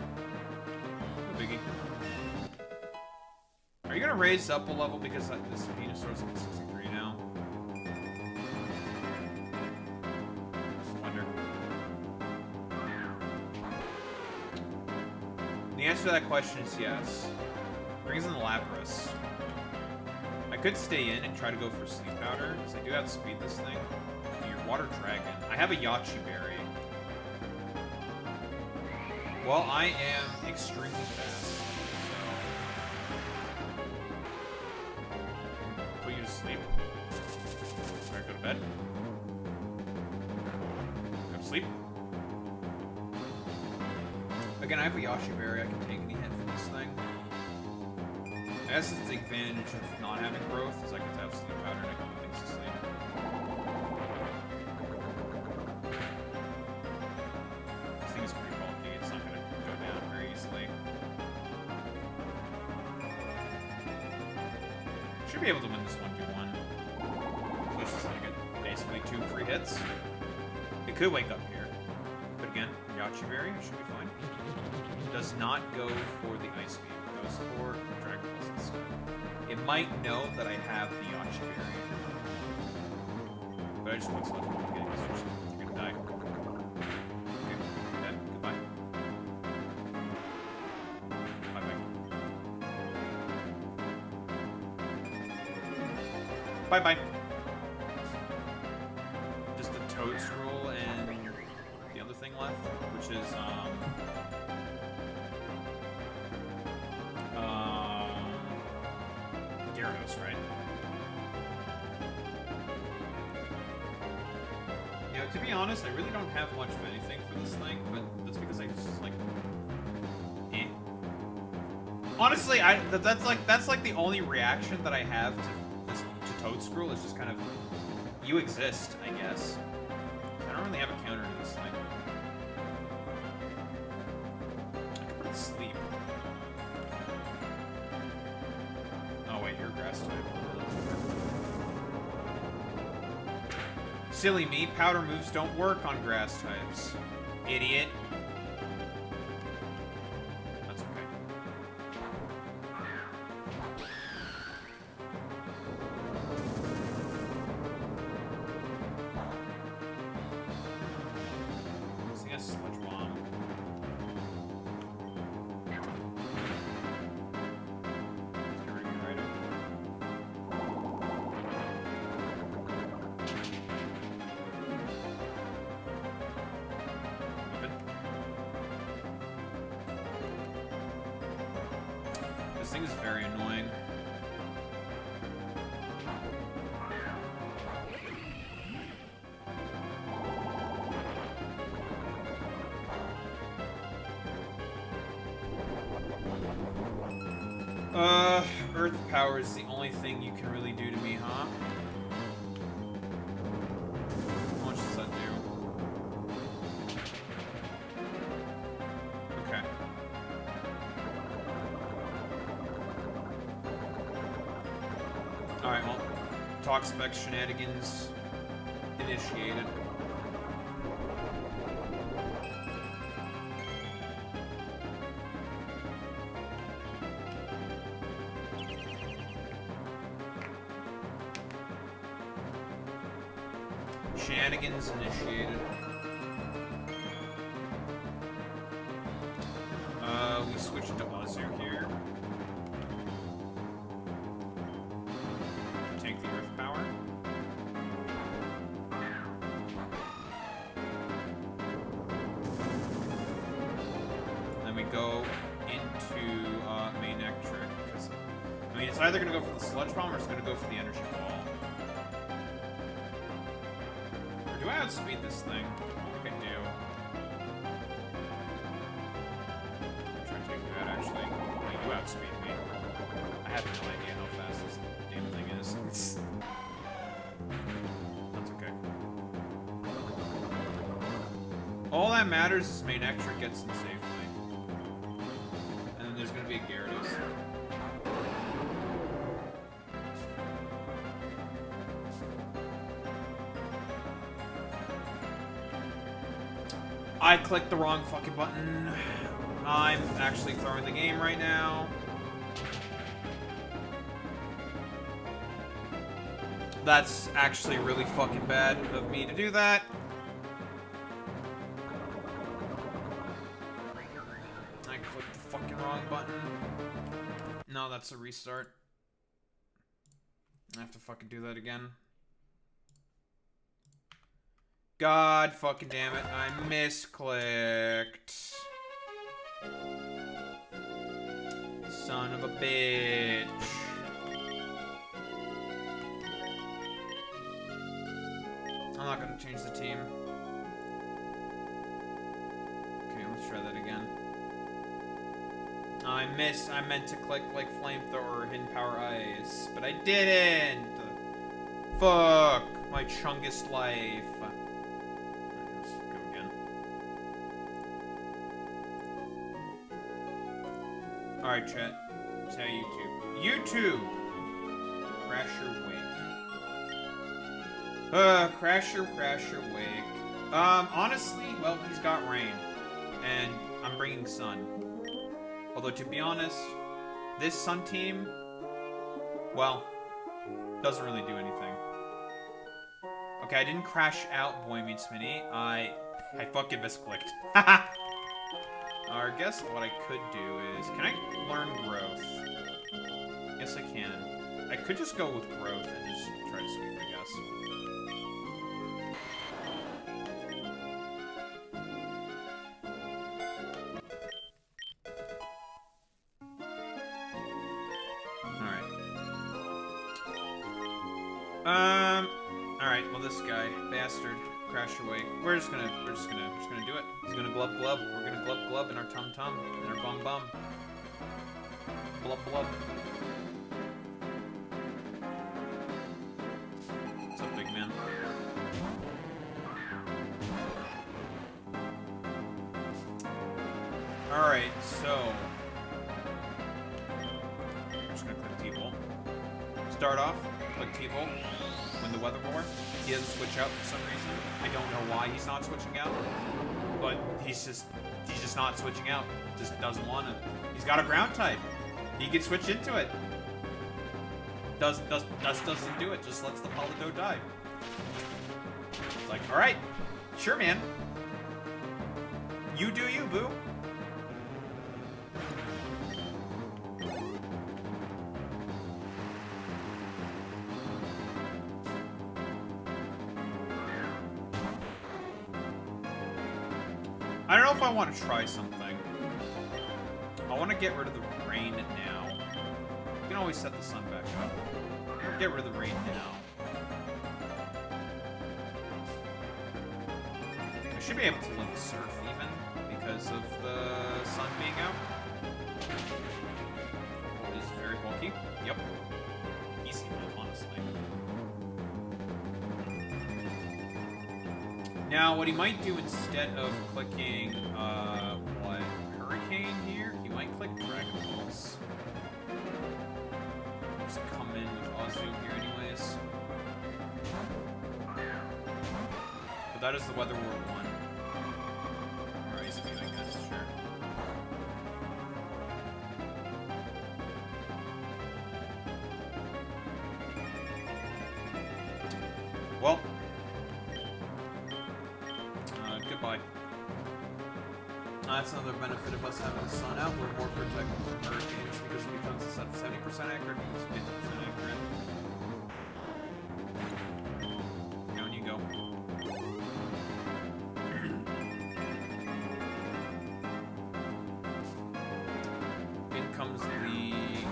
biggie. Are you gonna raise up a level because this Venusaur's at 63 now? Wonder. The answer to that question is yes. Brings in the Lapras. I could stay in and try to go for Sleep Powder, because I do have to speed this thing. Your Water Dragon. I have a Yachi Berry. Well, I am extremely fast, so... Put you to sleep. Alright, go to bed. Go to sleep. Again, I have a Yachi Berry. I can take any hit from this thing. I guess it's the advantage of not having growth is I get to have Sleep Powder and I can put things to sleep. This thing is pretty bulky, it's not going to go down very easily. Should be able to win this 1v1. So it's just going to get basically 2 free hits. It could wake up here. But again, Yachi Berry should be fine. Does not go for the Ice Beam. Goes for Dragon Pulse instead. It might know that I have the Yachi Berry. But I just want to let them get it because you're gonna die. Okay, dead. Goodbye. Bye-bye. Bye-bye. Just the Toadstool and the other thing left, which is, Gyarados, right? You know, to be honest, I really don't have much of anything for this thing, but that's because I just, like, eh. Honestly, that's like the only reaction that I have to Toadscruel is just kind of, you exist, I guess. I don't really have a counter to this thing. I can put it to sleep. Oh wait, you're grass type. Silly me, powder moves don't work on grass types. Idiot. That's okay. Using a sludge bomb. Let's get rid of your item. This thing is very annoying. Earth power is the only thing you can really do to me, huh? How much does that do? Okay. Alright, well, Toxapex shenanigans initiated. Shenanigans initiated. We switch to Azu here. Take the earth power. Then we go into main Ectric. I mean, it's either going to go for the sludge bomb or it's going to go for the energy ball. Or do I outspeed this thing? I think I do. I'm trying to take you out, actually. No, you outspeed me. I have no idea how fast this damn thing is. That's okay. All that matters is main Ectric gets in safely. And then there's going to be a Gyarados. I clicked the wrong fucking button. I'm actually throwing the game right now. That's actually really fucking bad of me to do that. I clicked the fucking wrong button. No, that's a restart. I have to fucking do that again. God fucking damn it, I misclicked. Son of a bitch. I'm not gonna change the team. Okay, let's try that again. I meant to click like flamethrower or hidden power ice, but I didn't. Fuck my chungus life. Let's go again. Alright, chat. Say YouTube. YouTube! Crasher Wake. Crasher Wake. Honestly, well, he's got rain. And I'm bringing sun. Although, to be honest, this sun team, well, doesn't really do anything. Okay, I didn't crash out Boy Meets Mini. I fucking misclicked. I guess what I could do is, can I learn growth? Yes, I can. I could just go with growth and just try to sweep, I guess. Alright, well this guy, bastard, Crasher Wake. We're just gonna do it. He's gonna glub glub. We're gonna glub glub in our tum tum, in our bum bum. Blub blub. What's up, big man? Alright, so... I'm just gonna click T-Bolt. Start off, click T-Bolt. Win the Weather War. He doesn't switch out for some reason. I don't know why he's not switching out. But he's just not switching out. Just doesn't want to. He's got a ground type. He can switch into it. Doesn't do it. Just lets the Polido die. It's like, all right, sure, man. You do you, boo. I don't know if I want to try something. I want to get rid of the rain now. You can always set the sun back up. Get rid of the rain now. I should be able to live surf even because of the sun being out. It is very bulky. Yep. Easy enough, honestly. Now, what he might do instead of clicking, what, Hurricane here, he might click Dragon Balls. Just come in with Azu here anyways. But that is the Weather War 1. Or Ice Beam, I guess, sure. Well, goodbye. That's another benefit of us having the sun out. We're more protected from hurricanes because it becomes 70% accurate and it's 50% accurate. Down you go. In comes the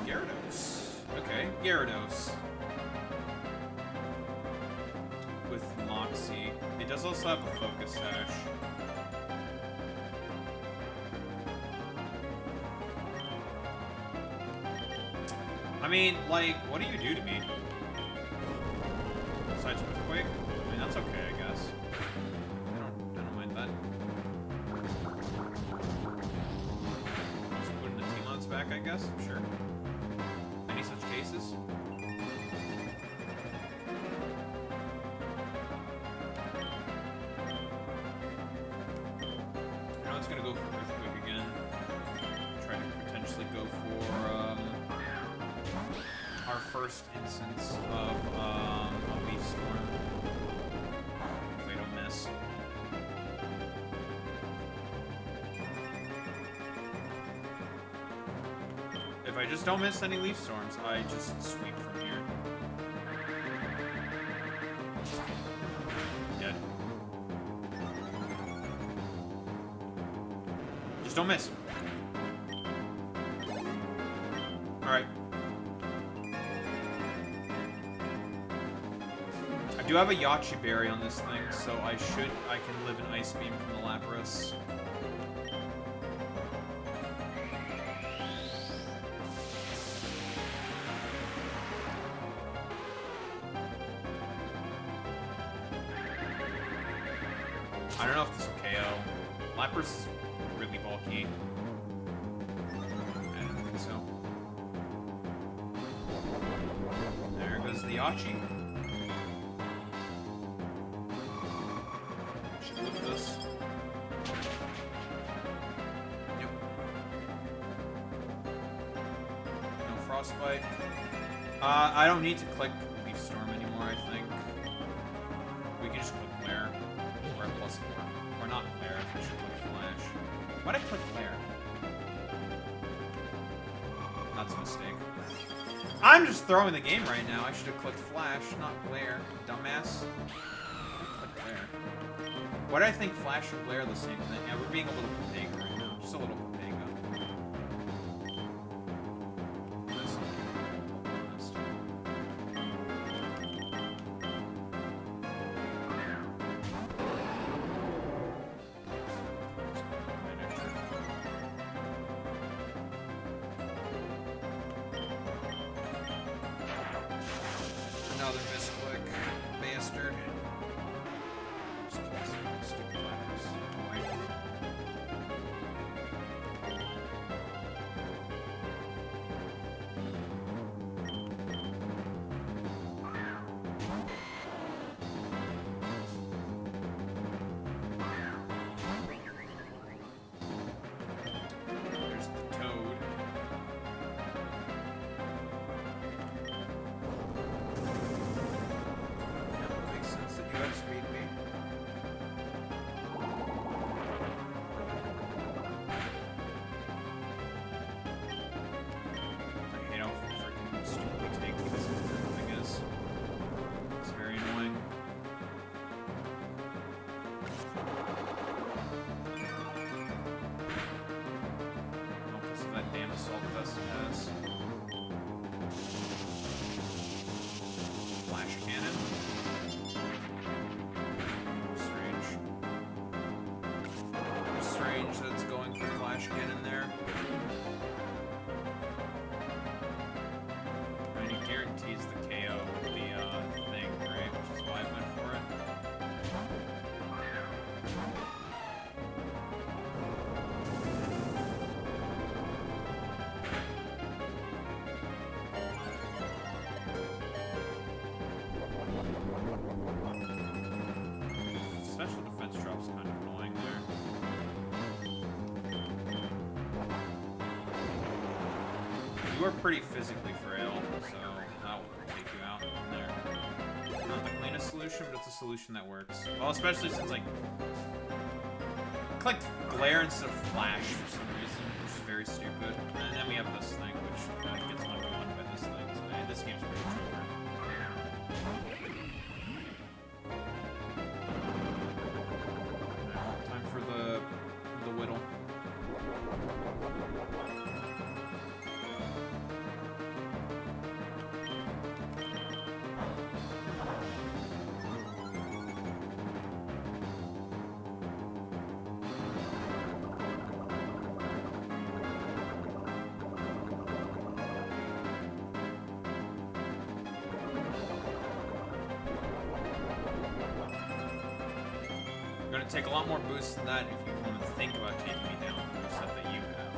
Gyarados. Okay, Gyarados. With Moxie. It does also have a Focus Sash. I mean, like, what do you do to me? Besides Earthquake? I mean, that's okay, I guess. I don't mind that. Just putting the T-Mods back, I guess? Sure. Any such cases? It's gonna go for Earthquake again. Try to potentially go for our first instance of a Leaf Storm. If we don't miss. If I just don't miss any Leaf Storms, I just sweep from here. Dead. Just don't miss. Alright. I do have a Yachi Berry on this thing, so I can live an Ice Beam from the Lapras. I don't know if this will KO. Lapras is really bulky. I don't think so. There goes the Yachi. Should lift this. Yep. No Frostbite. I don't need to click Leaf Storm anymore, I think. We can just click Glare. Or +4. Or not Glare, I should click Flash. Why'd I click Glare? That's a mistake. I'm just throwing the game right now. I should have clicked Flash, not Glare. Dumbass. Click Glare. Why do I think Flash and Glare are the same thing? Yeah, we're being a little Papega right now. Just a little Papega. guarantees the KO, the thing, right? Which is why I went for it. Special defense drop's kind of annoying there. You are pretty physically frail, so that will take you out from there. Not the cleanest solution, but it's a solution that works. Well, especially since, like, I clicked glare instead of flash for some reason, which is very stupid. And then we have this thing, which gets one by this thing. So hey, this game's pretty short. Time for the whittle. You're gonna take a lot more boosts than that if you want to think about taking me down with the set that you have.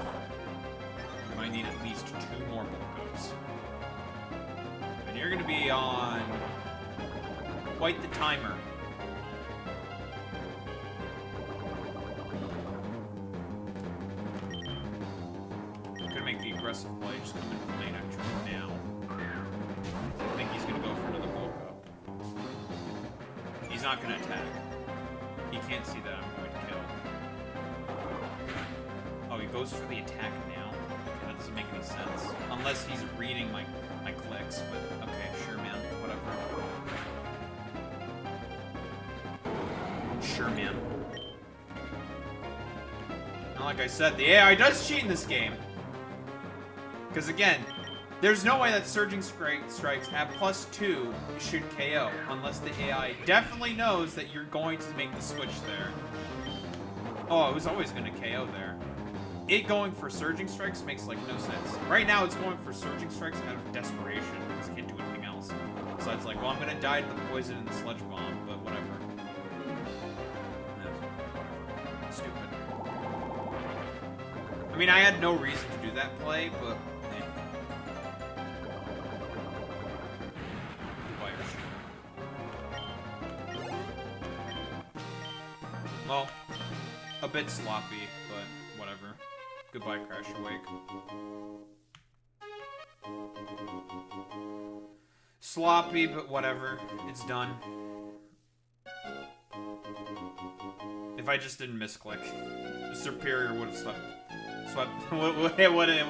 You might need at least 2 more bulk ups. And you're gonna be on quite the timer. I'm gonna make the aggressive play, just come in with lane action now. I think he's gonna go for another bulk up. He's not gonna attack. He can't see that I'm going to kill. Oh, he goes for the attack now? Okay, that doesn't make any sense. Unless he's reading my clicks, but okay, sure, man. Whatever. Sure, man. Now, like I said, the AI does cheat in this game. Because, again, there's no way that Surging Strikes at +2 should KO, unless the AI definitely knows that you're going to make the switch there. Oh, it was always going to KO there. It going for Surging Strikes makes, like, no sense. Right now, it's going for Surging Strikes out of desperation, because it can't do anything else. So it's like, well, I'm going to die to the poison and the Sludge Bomb, but whatever. Stupid. I mean, I had no reason to do that play, but... Well, a bit sloppy, but whatever. Goodbye, Crash Awake. Sloppy, but whatever. It's done. If I just didn't misclick, the Superior would have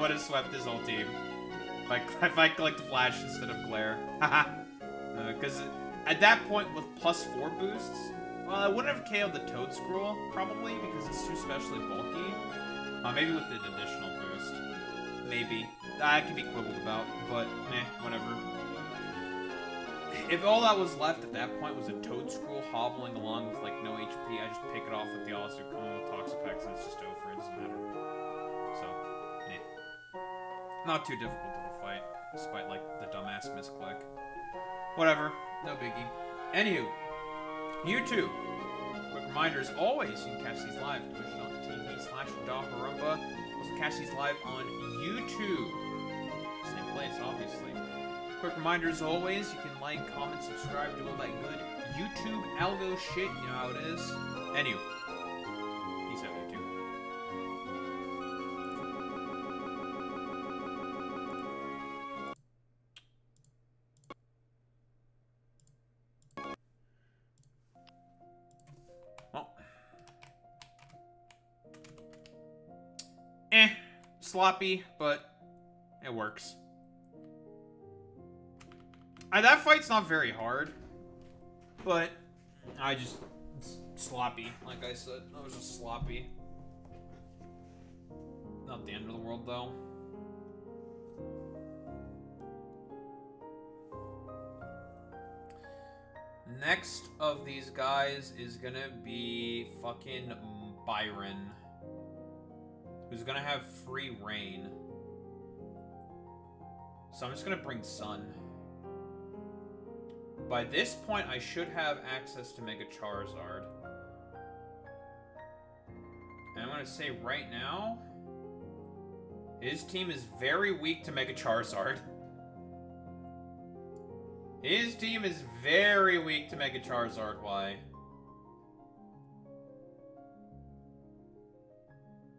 would have swept his whole team. If I clicked Flash instead of Glare. Haha. Because at that point, with +4 boosts, well, I wouldn't have KO'd the Toad Scroll, probably, because it's too specially bulky. Maybe with the additional boost. Maybe. That can be quibbled about, but, whatever. If all that was left at that point was a Toad Scroll hobbling along with, like, no HP, I just pick it off with the Alistair coming with Toxapex, and it's just over. It doesn't matter. So, not too difficult of a fight, despite, like, the dumbass misclick. Whatever. No biggie. Anywho. YouTube. Quick reminder, as always, you can catch these live at twitch.tv/DaHarumba. Also catch these live on YouTube. Same place, obviously. Quick reminder, as always, you can like, comment, subscribe, do all that good YouTube algo shit. You know how it is. Anyway. Peace out, YouTube. Sloppy, but it works. That fight's not very hard, but it's sloppy, like I said. That was just sloppy. Not the end of the world, though. Next of these guys is gonna be fucking Byron, who's gonna have free reign. So I'm just gonna bring Sun. By this point, I should have access to Mega Charizard. And I'm going to say right now, his team is very weak to Mega Charizard. His team is very weak to Mega Charizard, why?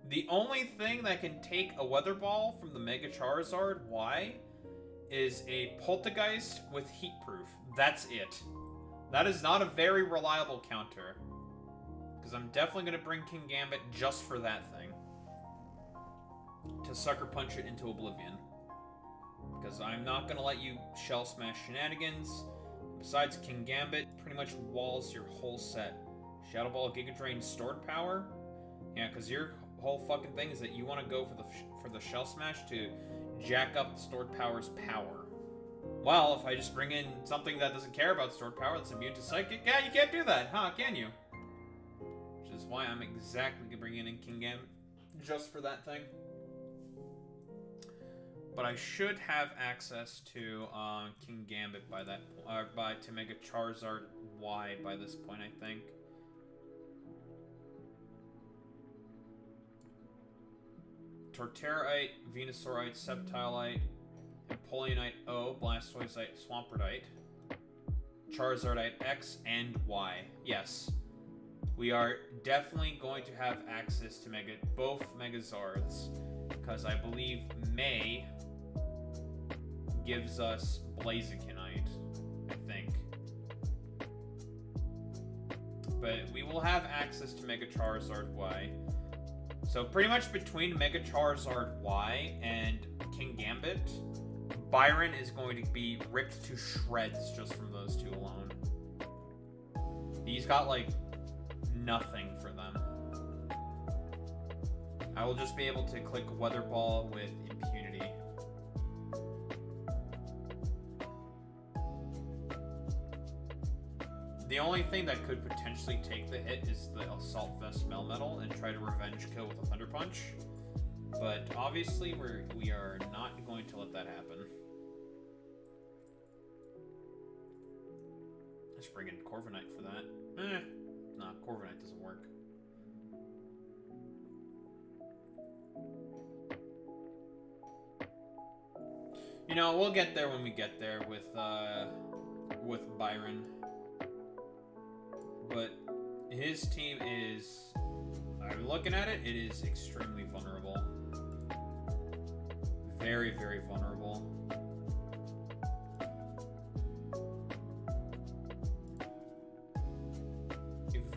The only thing that can take a Weather Ball from the Mega Charizard, why? Is a Poltergeist with Heat Proof. That's it. That is not a very reliable counter. Because I'm definitely going to bring King Gambit just for that thing. To Sucker Punch it into oblivion. Because I'm not going to let you Shell Smash shenanigans. Besides, King Gambit pretty much walls your whole set. Shadow Ball, Giga Drain, Stored Power. Yeah, because your whole fucking thing is that you want to go for the Shell Smash to jack up the Stored Power's power. Well, if I just bring in something that doesn't care about Stored Power that's immune to Psychic, yeah, you can't do that, huh, can you? Which is why I'm exactly bringing in King Gambit just for that thing. But I should have access to King Gambit by that to Mega Charizard Y by this point, I think. Torterrite, Venusaurite, Sceptilite, Empoleonite O, Blastoiseite, Swamperdite, Charizardite X, and Y. Yes. We are definitely going to have access to both Megazards, because I believe May gives us Blazikenite, I think. But we will have access to Mega Charizard Y. So pretty much between Mega Charizard Y and King Gambit, Byron is going to be ripped to shreds just from those two alone. He's got, like, nothing for them. I will just be able to click Weather Ball with impunity. The only thing that could potentially take the hit is the Assault Vest Melmetal and try to revenge kill with a Thunder Punch. But obviously we are not going to let that happen. Let's bring in Corviknight for that. Nah, Corviknight doesn't work. You know, we'll get there when we get there with Byron. But his team is, I'm looking at it, it is extremely vulnerable. Very, very vulnerable.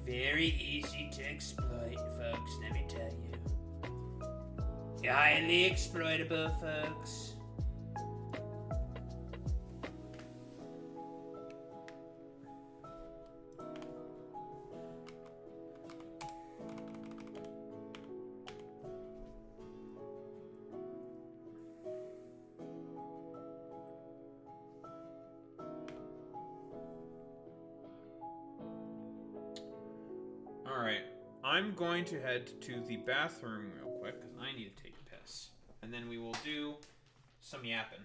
Very easy to exploit, folks, let me tell you. Highly exploitable, folks. Alright, I'm going to head to the bathroom real quick, because I need to take a piss. And then we will do some yapping.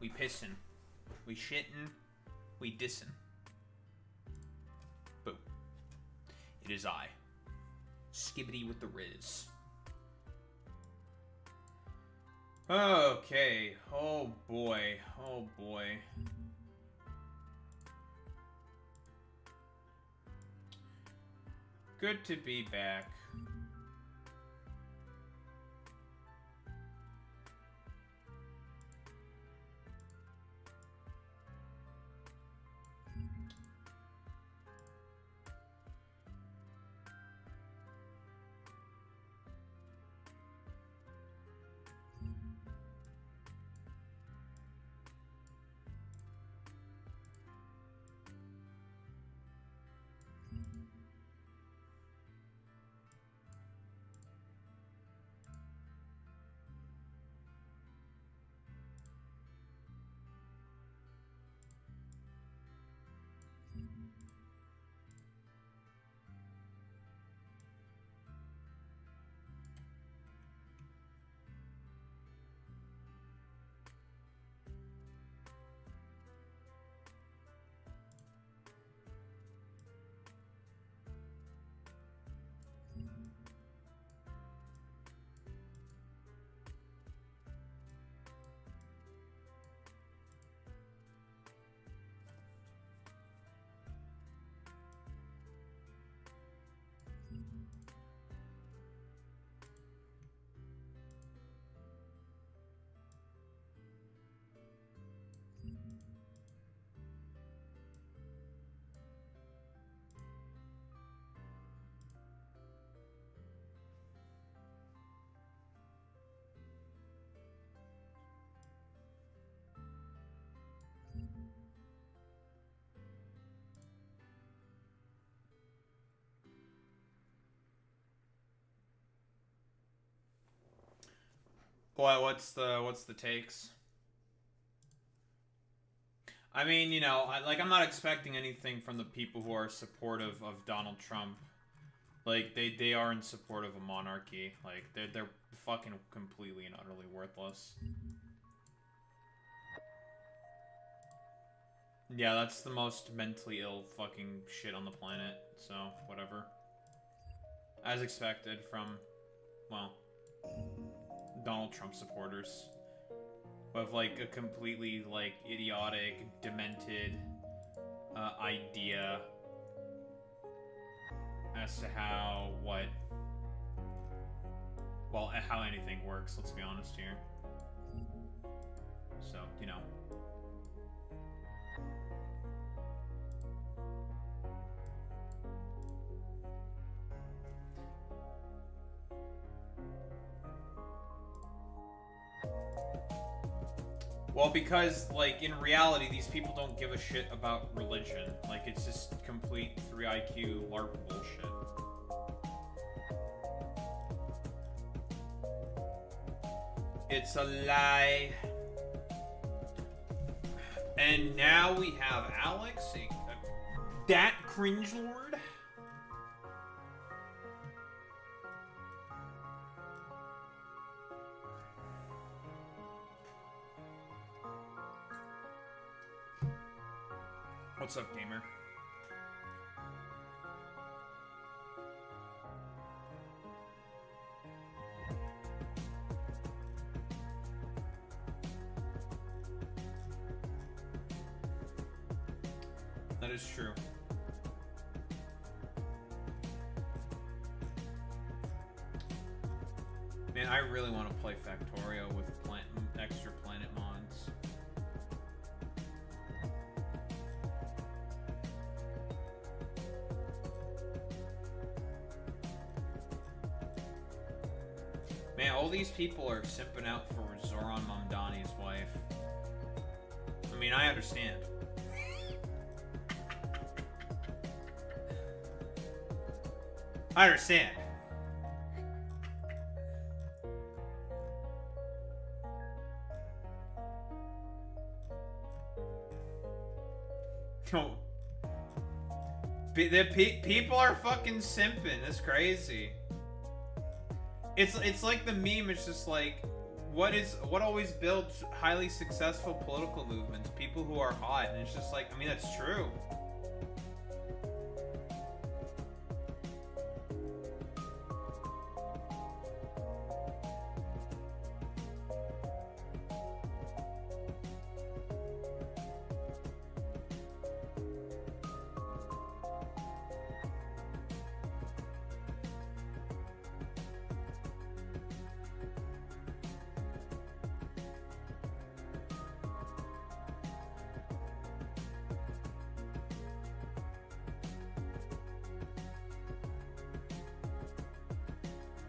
We pissin'. We shittin'. We dissin'. Boom. It is I. Skibbity with the Riz. Okay. Oh boy. Oh boy. Good to be back. What's the takes? I mean, you know, I'm not expecting anything from the people who are supportive of Donald Trump. Like, they are in support of a monarchy. Like, they're fucking completely and utterly worthless. Yeah, that's the most mentally ill fucking shit on the planet. So, whatever. As expected from, well, Donald Trump supporters. With, like, a completely, like, idiotic, demented idea as to how, how anything works, let's be honest here. So, you know. Well, because, like, in reality, these people don't give a shit about religion. Like, it's just complete 3 IQ LARP bullshit. It's a lie. And now we have Alex, that cringelord. What's up, gamer? That is true. Man, I really want to play Factorio with extra planet mods. Man, all these people are simping out for Zoran Mamdani's wife. I mean, I understand. I understand. People are fucking simping. That's crazy. It's like the meme. It's just like, what always builds highly successful political movements? People who are hot, and it's just like, I mean, that's true.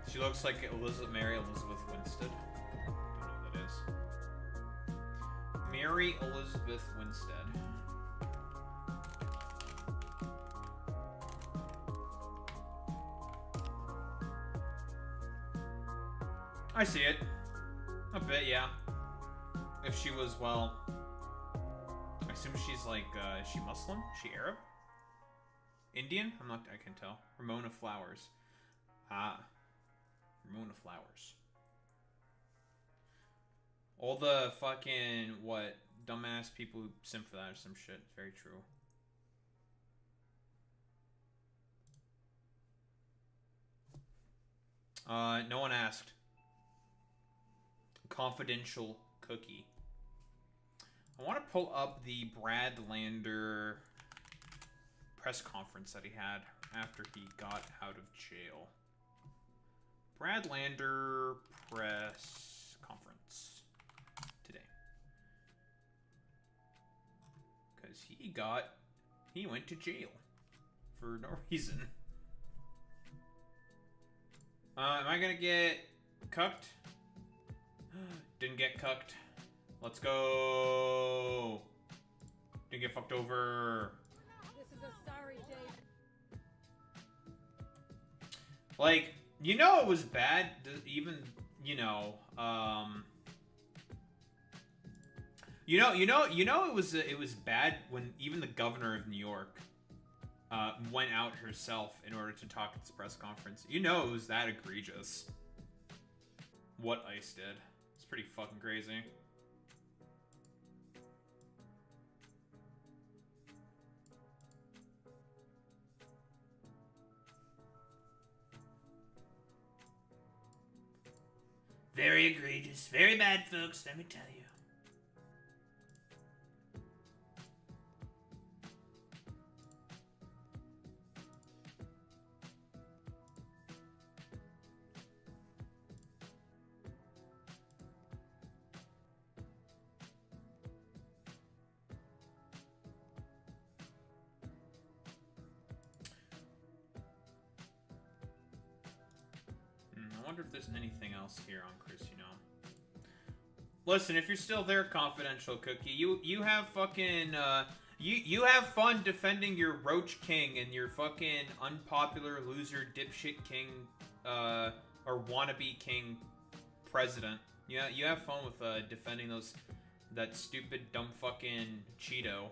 She looks like Mary Elizabeth Winstead. Don't know who that is. Mary Elizabeth Winstead. I see it. A bit, yeah. If she was, well... I assume she's like, is she Muslim? Is she Arab? Indian? I can tell. Ramona Flowers. Ah. Ramona Flowers. All the fucking, dumbass people who simp for that or some shit. It's very true. No one asked. Confidential cookie. I want to pull up the Brad Lander press conference that he had after he got out of jail. Brad Lander press conference today. Because he went to jail for no reason. Am I gonna get cucked? Didn't get cucked. Let's go. Didn't get fucked over. This is a sorry day. Like, you know it was bad, even, it was bad when even the governor of New York went out herself in order to talk at this press conference. You know it was that egregious. What ICE did. It's pretty fucking crazy. Very egregious. Very bad, folks, let me tell you. I wonder if there's anything else here on Chris, Listen, if you're still there, Confidential Cookie, you have fucking, you have fun defending your Roach King and your fucking unpopular loser dipshit king, or wannabe king president. Yeah, you have fun with, defending that stupid, dumb fucking Cheeto.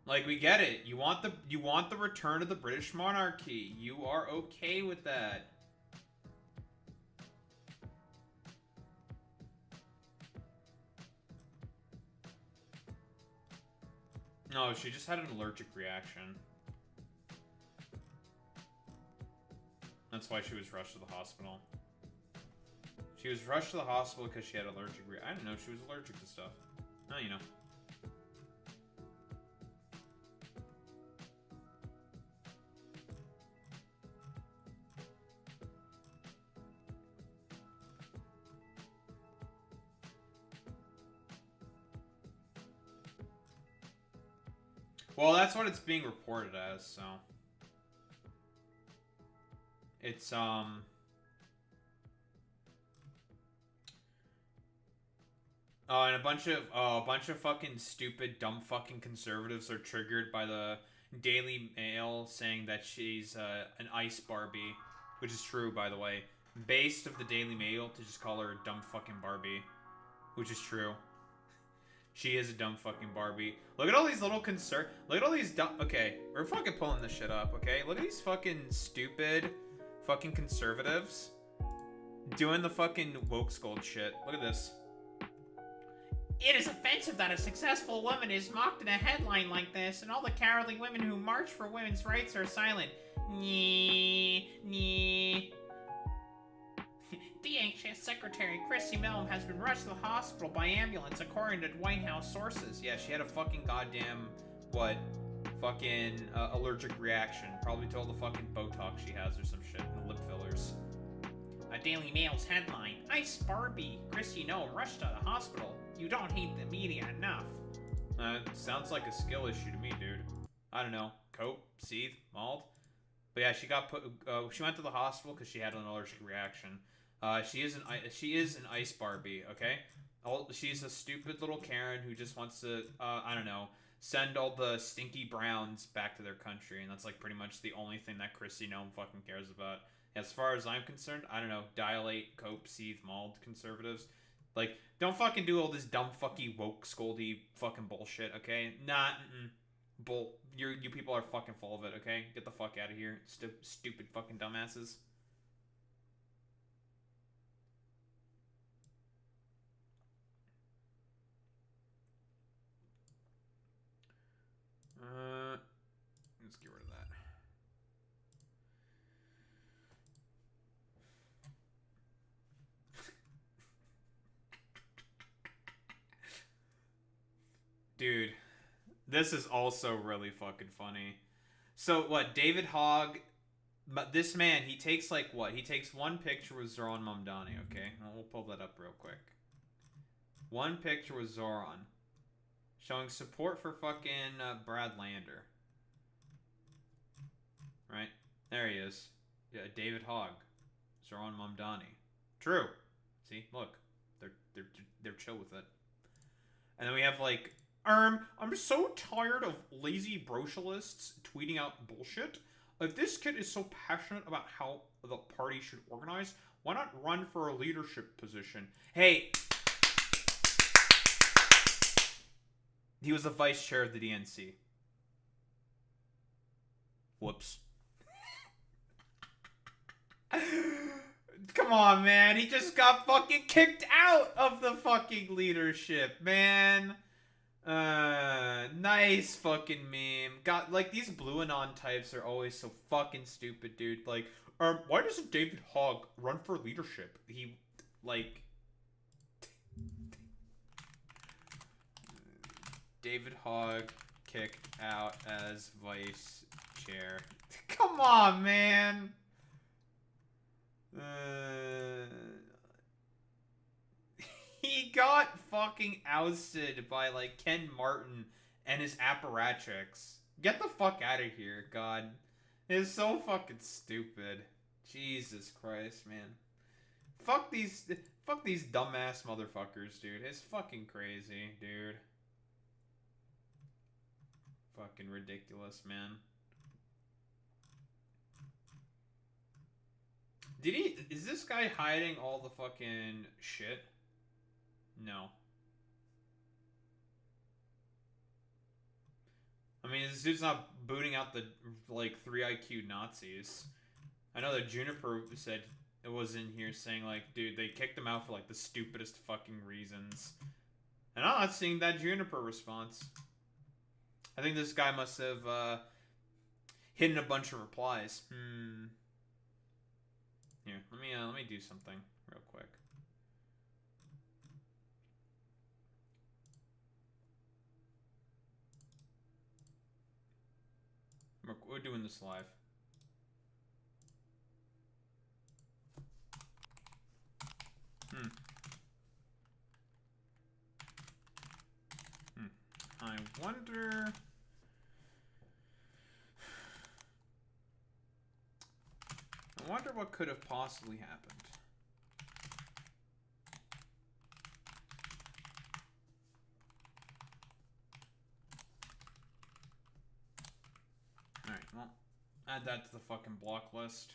Like, we get it. You want the return of the British monarchy. You are okay with that. No, she just had an allergic reaction. That's why she was rushed to the hospital. She was rushed to the hospital because she had allergic reaction. I didn't know she was allergic to stuff. Now you know. Well, that's what it's being reported as, so. It's, and a bunch of fucking stupid, dumb fucking conservatives are triggered by the Daily Mail saying that she's, an ice Barbie, which is true, by the way. Based of the Daily Mail to just call her a dumb fucking Barbie, which is true. She is a dumb fucking Barbie. Look at all these little Look at all these dumb. Okay, we're fucking pulling this shit up. Okay, look at these fucking stupid, fucking conservatives doing the fucking woke scold shit. Look at this. It is offensive that a successful woman is mocked in a headline like this, and all the cowardly women who march for women's rights are silent. Nyeh, nyeh. The anxious Secretary Chrissy Mellon has been rushed to the hospital by ambulance, according to White House sources. Yeah, she had a fucking goddamn, what, fucking allergic reaction. Probably to all the fucking Botox she has or some shit, and the lip fillers. A Daily Mail's headline, Ice Barbie, Chrissy Mellon rushed to the hospital. You don't hate the media enough. Sounds like a skill issue to me, dude. I don't know. Cope, seethe, malt. But yeah, she got put. She went to the hospital because she had an allergic reaction. She is an ice Barbie. Okay, she's a stupid little Karen who just wants to. I don't know. Send all the stinky Browns back to their country, and that's like pretty much the only thing that Chrissy Noem fucking cares about. As far as I'm concerned, I don't know. Dilate, cope, seethe, mauled conservatives. Like, don't fucking do all this dumb fucking woke scoldy fucking bullshit, okay? Nah, bull. You people are fucking full of it, okay? Get the fuck out of here, stupid fucking dumbasses. Let's get rid of that. Dude, this is also really fucking funny. So what, David Hogg, but this man, he takes like what? He takes one picture with Zoran Mamdani, okay? We'll pull that up real quick. One picture with Zoran. Showing support for fucking Brad Lander. Right? There he is. Yeah, David Hogg. Zoran Mamdani. True. See? Look. They're chill with it. And then we have like I'm so tired of lazy brocialists tweeting out bullshit. If this kid is so passionate about how the party should organize, why not run for a leadership position? Hey, he was the vice chair of the DNC. Whoops. Come on, man. He just got fucking kicked out of the fucking leadership, man. Nice fucking meme. Got like these blue anon types are always so fucking stupid, dude. Like, why doesn't David Hogg run for leadership? He like David Hogg kicked out as vice chair. Come on, man. He got fucking ousted by like Ken Martin and his apparatchiks. Get the fuck out of here, God. It's so fucking stupid. Jesus Christ, man. Fuck these dumbass motherfuckers, dude. It's fucking crazy, dude. Fucking ridiculous, man. Is this guy hiding all the fucking shit? No. I mean, this dude's not booting out the, like, 3 IQ Nazis. I know that Juniper said it was in here saying, like, dude, they kicked him out for, like, the stupidest fucking reasons. And I'm not seeing that Juniper response. I think this guy must have, hidden a bunch of replies. Here, let me do something real quick. We're doing this live. I wonder... I wonder what could have possibly happened. Alright, well, add that to the fucking block list.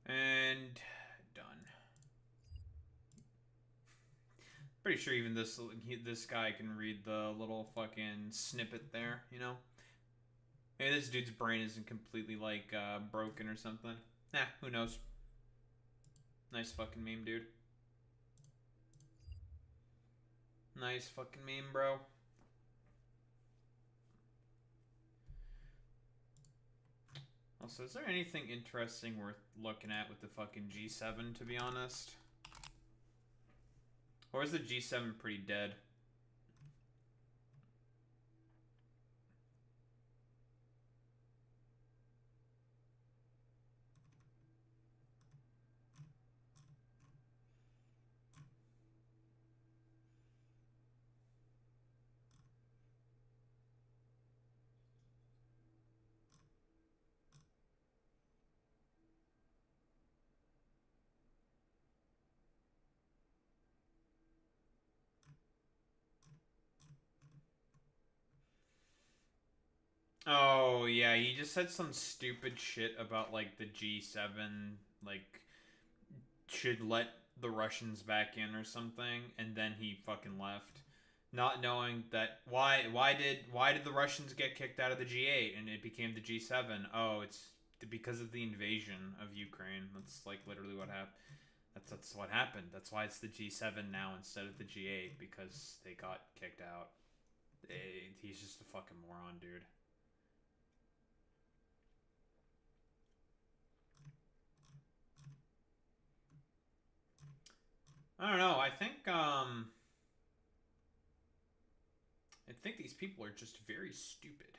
And done. Pretty sure even this guy can read the little fucking snippet there, you know? Maybe this dude's brain isn't completely, like, broken or something. Nah, who knows? Nice fucking meme, dude. Nice fucking meme, bro. Also, is there anything interesting worth looking at with the fucking G7, to be honest? Or is the G7 pretty dead? Oh, yeah, he just said some stupid shit about, like, the G7, like, should let the Russians back in or something, and then he fucking left. Not knowing that, why did the Russians get kicked out of the G8 and it became the G7? Oh, it's because of the invasion of Ukraine. That's, like, literally what happened. That's what happened. That's why it's the G7 now instead of the G8, because they got kicked out. He's just a fucking moron, dude. I don't know. I think these people are just very stupid.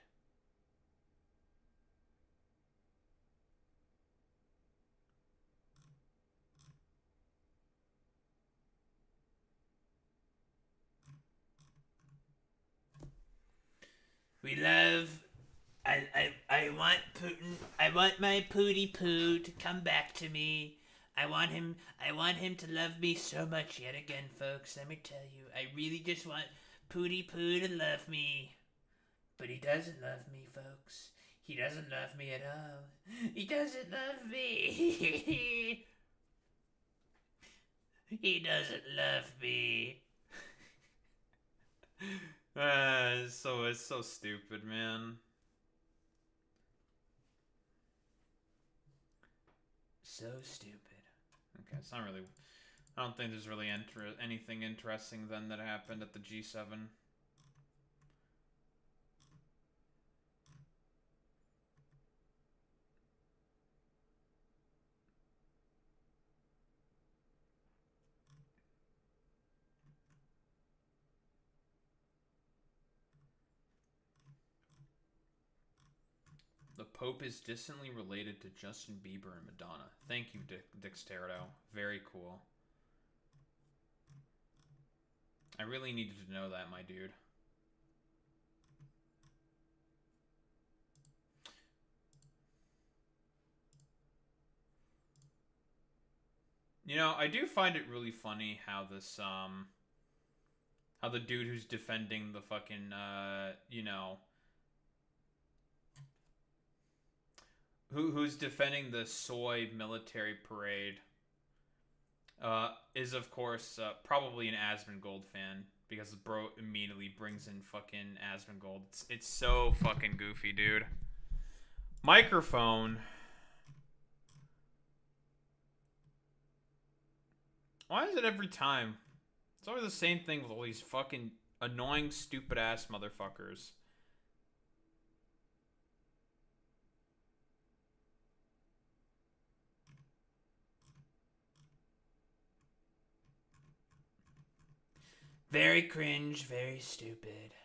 We love. I want Putin. I want my Pooty Poo to come back to me. I want him to love me so much yet again, folks. Let me tell you, I really just want Pooty Poo to love me. But he doesn't love me, folks. He doesn't love me at all. He doesn't love me. He doesn't love me. It's so stupid, man. So stupid. Okay, it's not really. I don't think there's really anything interesting then that happened at the G7. The Pope is distantly related to Justin Bieber and Madonna. Thank you, Dexterito. Very cool. I really needed to know that, my dude. You know, I do find it really funny how this, how the dude who's defending the fucking, you know, who's defending the soy military parade, is of course, probably an Asmongold fan, because the bro immediately brings in fucking Asmongold. It's so fucking goofy, dude. Microphone. Why is it every time? It's always the same thing with all these fucking annoying, stupid-ass motherfuckers. Very cringe, very stupid.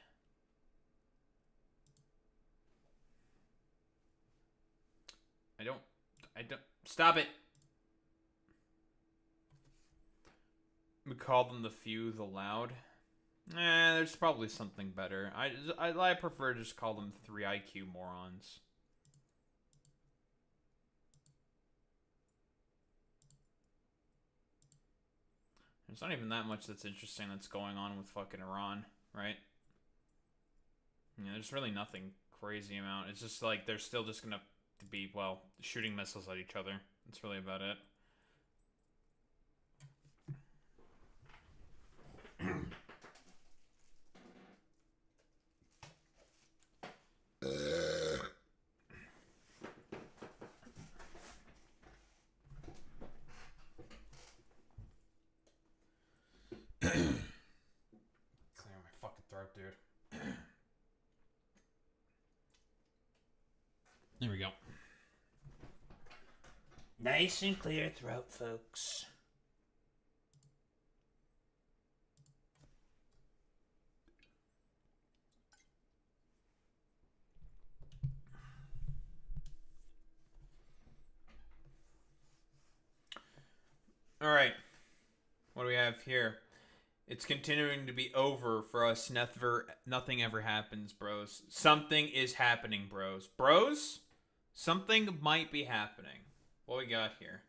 I don't, stop it! We call them the few, the loud. There's probably something better. I prefer to just call them 3 IQ morons. There's not even that much that's interesting that's going on with fucking Iran, right? Yeah, there's really nothing crazy amount. It's just like they're still just gonna be, well, shooting missiles at each other. That's really about it. There we go. Nice and clear throat, folks. All right. What do we have here? It's continuing to be over for us. Nothing ever happens, bros. Something is happening, bros. Bros? Something might be happening. What we got here?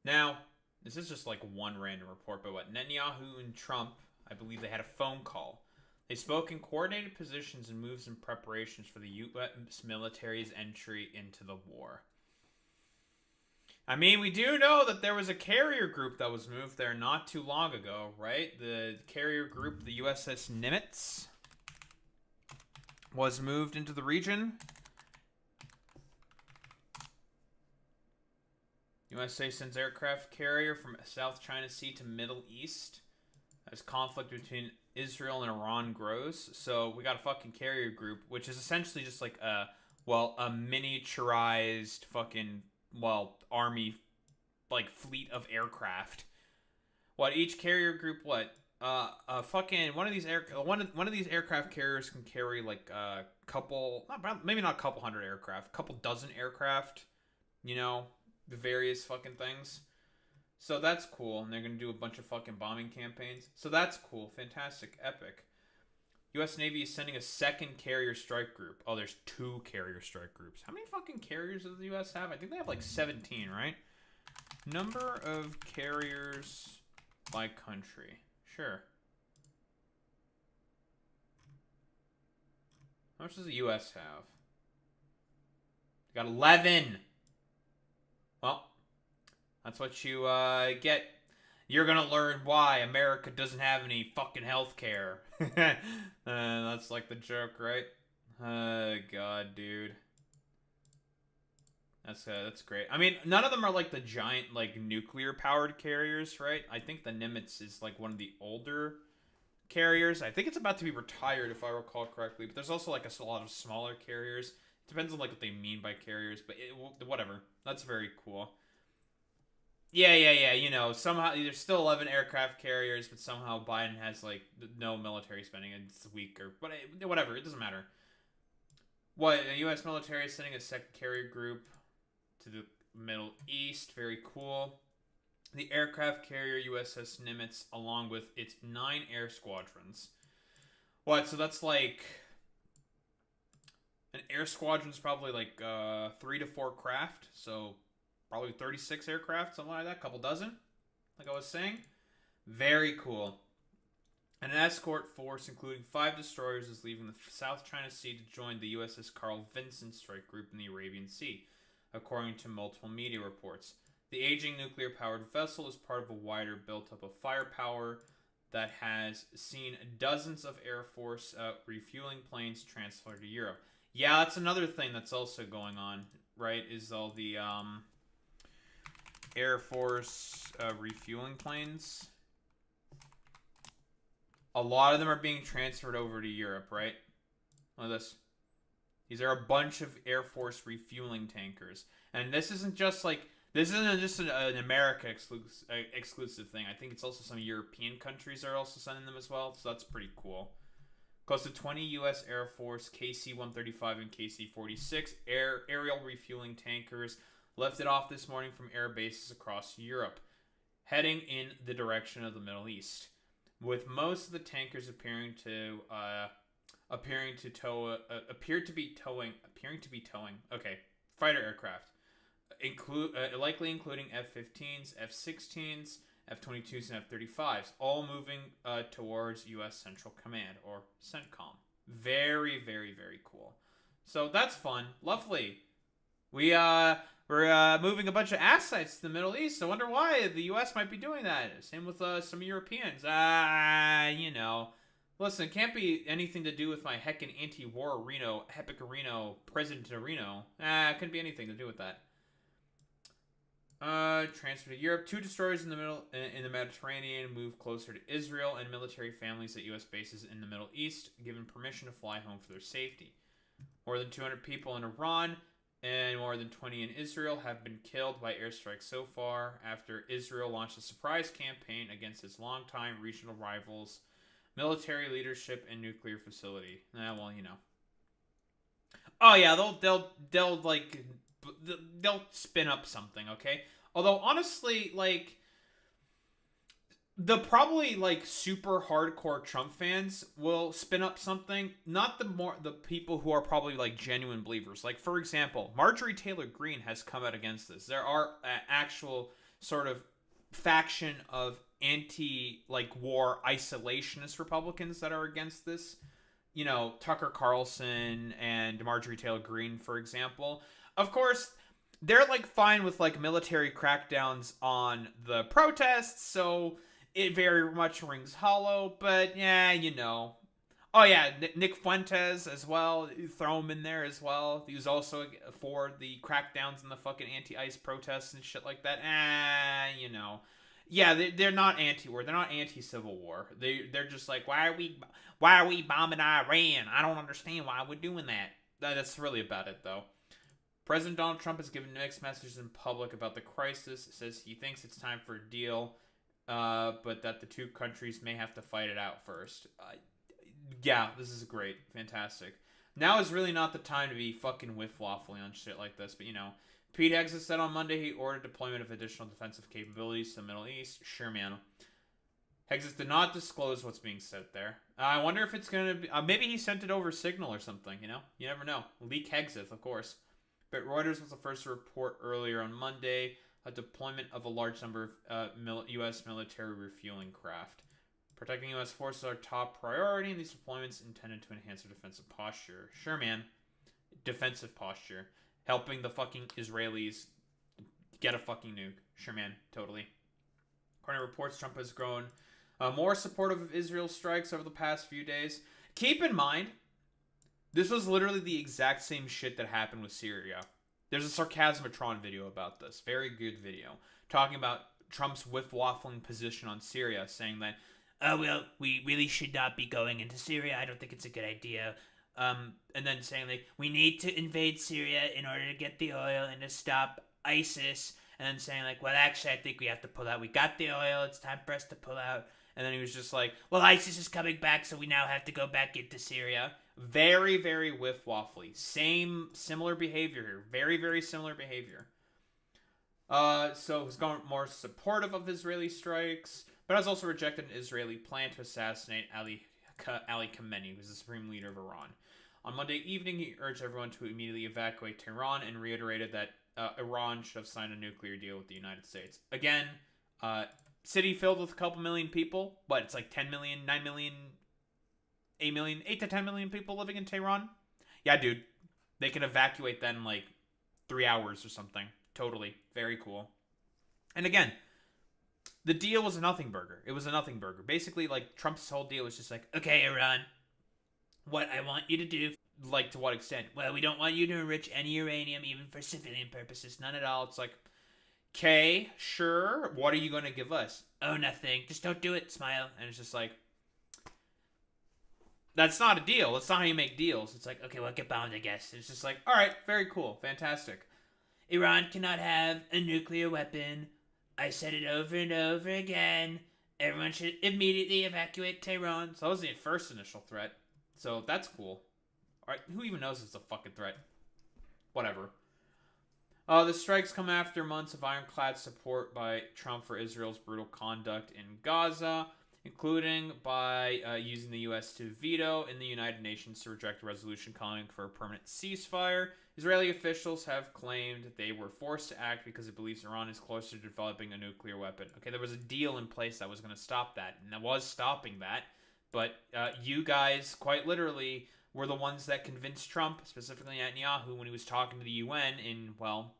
Now, this is just like one random report, but what? Netanyahu and Trump, I believe they had a phone call. They spoke in coordinated positions and moves and preparations for the U.S. military's entry into the war. I mean, we do know that there was a carrier group that was moved there not too long ago, right? The carrier group, the USS Nimitz, was moved into the region. USA sends aircraft carrier from South China Sea to Middle East as conflict between Israel and Iran grows. So we got a fucking carrier group, which is essentially just like a miniaturized fucking army, like, fleet of aircraft. What, each carrier group, one of these aircraft carriers can carry like a couple, maybe not a couple hundred aircraft, a couple dozen aircraft, you know, the various fucking things. So that's cool, and they're gonna do a bunch of fucking bombing campaigns. So that's cool, fantastic, epic. U.S. Navy is sending a second carrier strike group. Oh, there's 2 carrier strike groups. How many fucking carriers does the U.S. have? I think they have like 17, right? Number of carriers by country. Sure. How much does the U.S. have? They got 11. Well, that's what you get. You're gonna learn why America doesn't have any fucking health care. That's like the joke, right? God, dude. That's great. I mean, none of them are like the giant, like, nuclear-powered carriers, right? I think the Nimitz is like one of the older carriers. I think it's about to be retired, if I recall correctly. But there's also like a lot of smaller carriers. It depends on like what they mean by carriers, but whatever. That's very cool. Yeah. You know, somehow there's still 11 aircraft carriers, but somehow Biden has like no military spending. And it's weak or whatever. It doesn't matter. What, the U.S. military is sending a second carrier group to the Middle East. Very cool. The aircraft carrier USS Nimitz, along with its 9 air squadrons. What? So that's like an air squadron is probably like 3 to 4 craft. So probably 36 aircraft, something like that, couple dozen, like I was saying. Very cool. And an escort force, including 5 destroyers, is leaving the South China Sea to join the USS Carl Vinson strike group in the Arabian Sea, according to multiple media reports. The aging nuclear-powered vessel is part of a wider build-up of firepower that has seen dozens of Air Force refueling planes transferred to Europe. Yeah, that's another thing that's also going on, right, is all the Air Force refueling planes. A lot of them are being transferred over to Europe, right? Look at this. These are a bunch of Air Force refueling tankers. And this isn't just an America exclusive thing. I think it's also some European countries are also sending them as well. So that's pretty cool. Close to 20 U.S. Air Force KC-135 and KC-46 aerial refueling tankers lifted off this morning from air bases across Europe, heading in the direction of the Middle East, with most of the tankers appearing to be towing fighter aircraft, likely including F-15s, F-16s, F-22s, and F-35s, all moving towards U.S. Central Command, or CENTCOM. Very, very, very cool. So that's fun. Lovely. We're moving a bunch of assets to the Middle East. I wonder why the U.S. might be doing that. Same with some Europeans. You know. Listen, it can't be anything to do with my heckin' anti-war Reno president of Reno. It couldn't be anything to do with that. Transfer to Europe. 2 destroyers in the Mediterranean move closer to Israel, and military families at U.S. bases in the Middle East given permission to fly home for their safety. More than 200 people in Iran And more than 20 in Israel have been killed by airstrikes so far after Israel launched a surprise campaign against its longtime regional rivals, military leadership, and nuclear facility. Well, you know. Oh yeah, they'll spin up something, okay? Although honestly, like the probably like super hardcore Trump fans will spin up something, not the people who are probably like genuine believers. Like for example, Marjorie Taylor Greene has come out against this. There are actual sort of faction of anti like war isolationist Republicans that are against this. You know, Tucker Carlson and Marjorie Taylor Greene, for example. Of course, they're like fine with like military crackdowns on the protests, so it very much rings hollow, but yeah, you know. Oh yeah, Nick Fuentes as well. Throw him in there as well. He was also for the crackdowns and the fucking anti-ICE protests and shit like that. You know. Yeah, they're not anti-war. They're not anti-civil war. They're just like, why are we bombing Iran? I don't understand why we're doing that. That's really about it though. President Donald Trump has given mixed messages in public about the crisis. Says he thinks it's time for a deal, but that the two countries may have to fight it out first. Yeah, this is great. Fantastic. Now is really not the time to be fucking whiff-waffling on shit like this, but you know. Pete Hegseth said on Monday he ordered deployment of additional defensive capabilities to the Middle East. Sure, man. Hegseth did not disclose what's being said there. I wonder if it's going to be... maybe he sent it over Signal or something, you know? You never know. Leak Hegseth, of course. But Reuters was the first to report earlier on Monday a deployment of a large number of U.S. military refueling craft. Protecting U.S. forces are top priority, and these deployments intended to enhance their defensive posture. Sure, man. Defensive posture. Helping the fucking Israelis get a fucking nuke. Sure, man. Totally. According to reports, Trump has grown more supportive of Israel strikes over the past few days. Keep in mind, this was literally the exact same shit that happened with Syria. There's a Sarcasmatron video about this. Very good video. Talking about Trump's whiff-waffling position on Syria, saying that, oh, well, we really should not be going into Syria. I don't think it's a good idea. and then saying like, We need to invade Syria in order to get the oil and to stop ISIS. And then saying like, well, actually, I think we have to pull out. We got the oil. It's time for us to pull out. And then he was just like, well, ISIS is coming back, so we now have to go back into Syria. Very, very whiff-waffly. Similar behavior here. Very, very similar behavior. So he's gone more supportive of Israeli strikes, but has also rejected an Israeli plan to assassinate Ali Khamenei, who's the supreme leader of Iran. On Monday evening, he urged everyone to immediately evacuate Tehran and reiterated that Iran should have signed a nuclear deal with the United States. Again, city filled with a couple million people, but it's like 10 million, 9 million, 8 million, 8 to 10 million people living in Tehran. Yeah, dude. They can evacuate that in like 3 hours or something. Totally. Very cool. And again, the deal was a nothing burger. It was a nothing burger. Basically, like, Trump's whole deal was just like, okay, Iran, what I want you to do... Like, to what extent? Well, we don't want you to enrich any uranium, even for civilian purposes. None at all. It's like, okay, sure. What are you going to give us? Oh, nothing. Just don't do it. Smile. And it's just like, that's not a deal. That's not how you make deals. It's like, okay, well, get bombed, I guess. It's just like, all right, very cool. Fantastic. Iran cannot have a nuclear weapon. I said it over and over again. Everyone should immediately evacuate Tehran. So that was the first initial threat. So that's cool. All right, who even knows it's a fucking threat? Whatever. The strikes come after months of ironclad support by Trump for Israel's brutal conduct in Gaza, including by using the U.S. to veto in the United Nations to reject a resolution calling for a permanent ceasefire. Israeli officials have claimed they were forced to act because it believes Iran is closer to developing a nuclear weapon. Okay, there was a deal in place that was going to stop that, and that was stopping that. But you guys, quite literally, were the ones that convinced Trump, specifically Netanyahu, when he was talking to the UN in, well,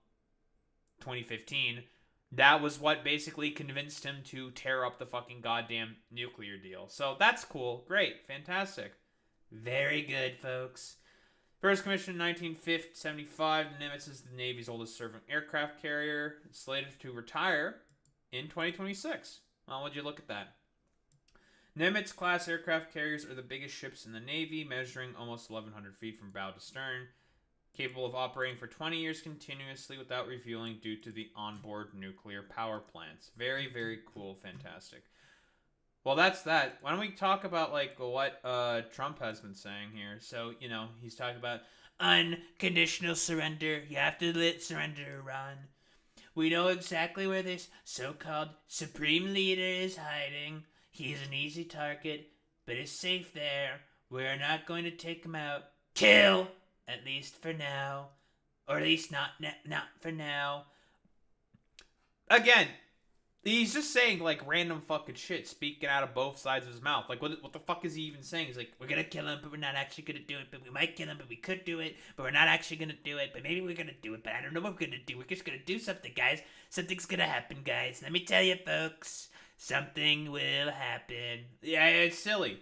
2015. That was what basically convinced him to tear up the fucking goddamn nuclear deal. So that's cool. Great. Fantastic. Very good, folks. First commissioned in 1975, the Nimitz is the Navy's oldest serving aircraft carrier. It's slated to retire in 2026. Well, would you look at that? Nimitz-class aircraft carriers are the biggest ships in the Navy, measuring almost 1,100 feet from bow to stern. capable of operating for 20 years continuously without refueling due to the onboard nuclear power plants. Very, very cool. Fantastic. Well, that's that. Why don't we talk about, like, what Trump has been saying here? So, you know, he's talking about unconditional surrender. You have to let surrender Iran. We know exactly where this so-called supreme leader is hiding. He is an easy target, but is safe there. We're not going to take him out. Kill! At least for now. Or at least not for now. again, he's just saying, like, random fucking shit, speaking out of both sides of his mouth. Like, what the fuck is he even saying? He's like, We're gonna kill him, but we're not actually gonna do it. But we might kill him, but we could do it. But we're not actually gonna do it. But maybe we're gonna do it. But I don't know what we're gonna do. We're just gonna do something, guys. Something's gonna happen, guys. Let me tell you, folks. Something will happen. yeah, it's silly.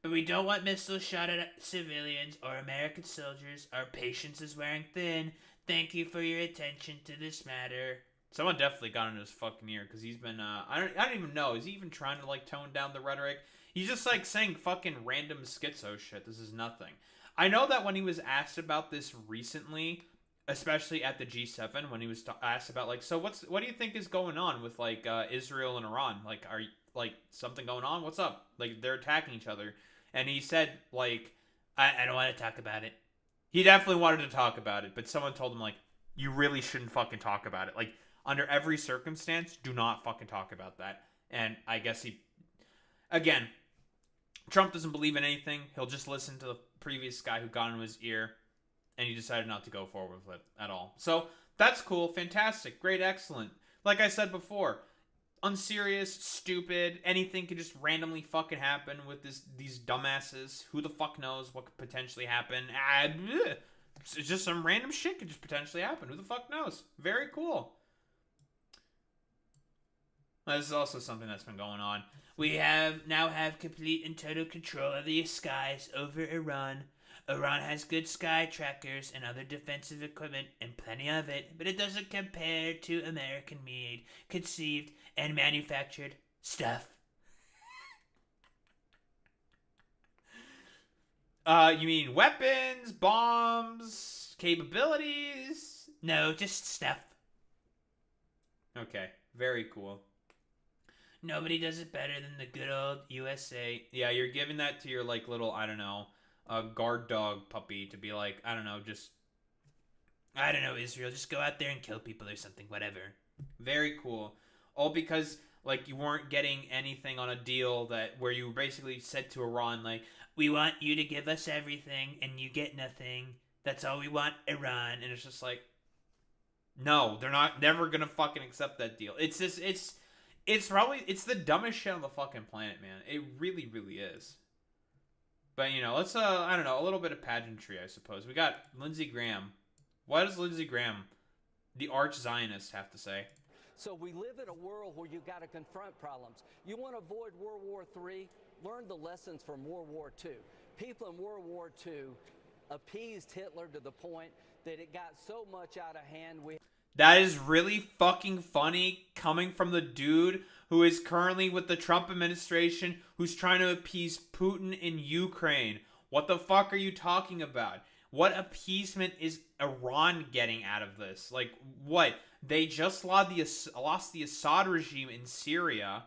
But we don't want missiles shot at civilians or American soldiers. Our patience is wearing thin. Thank you for your attention to this matter. Someone definitely got in his fucking ear, because he's been, I don't even know. Is he even trying to, like, tone down the rhetoric? He's just, like, saying fucking random schizo shit. This is nothing. I know that when he was asked about this recently, especially at the G7, when he was asked about, like, so what do you think is going on with, like, Israel and Iran? Like, are you, like, something going on? What's up? Like, they're attacking each other. And he said, like, I don't want to talk about it. he definitely wanted to talk about it, but someone told him, like, you really shouldn't fucking talk about it. Like, under every circumstance, do not fucking talk about that. And I guess again, Trump doesn't believe in anything. He'll just listen to the previous guy who got into his ear, and he decided not to go forward with it at all. So, that's cool, fantastic, great, excellent. Like I said before, unserious, stupid, anything could just randomly fucking happen with these dumbasses. Who the fuck knows what could potentially happen? It's just some random shit could just potentially happen. Who the fuck knows? Very cool. This is also something that's been going on. We now have complete and total control of the skies over Iran. Iran has good sky trackers and other defensive equipment, and plenty of it, but it doesn't compare to American-made, conceived, and manufactured stuff. You mean weapons, bombs, capabilities? No, just stuff. Okay, very cool. Nobody does it better than the good old USA. Yeah, you're giving that to your, like, little, I don't know, guard dog puppy to be like, I don't know, Israel, just go out there and kill people or something, whatever. Very cool. All because, like, you weren't getting anything on a deal where you basically said to Iran, like, we want you to give us everything and you get nothing. That's all we want, Iran. And it's just like, no, they're never gonna fucking accept that deal. It's just, it's the dumbest shit on the fucking planet, man. It really, really is. But, you know, let's, I don't know, a little bit of pageantry, I suppose. We got Lindsey Graham. What does Lindsey Graham, the arch-Zionist, have to say? So we live in a world where you've got to confront problems. You want to avoid World War III? Learn the lessons from World War II. People in World War II appeased Hitler to the point that it got so much out of hand. That is really fucking funny coming from the dude who is currently with the Trump administration who's trying to appease Putin in Ukraine. What the fuck are you talking about? What appeasement is Iran getting out of this? Like, what? They just lost the Assad regime in Syria,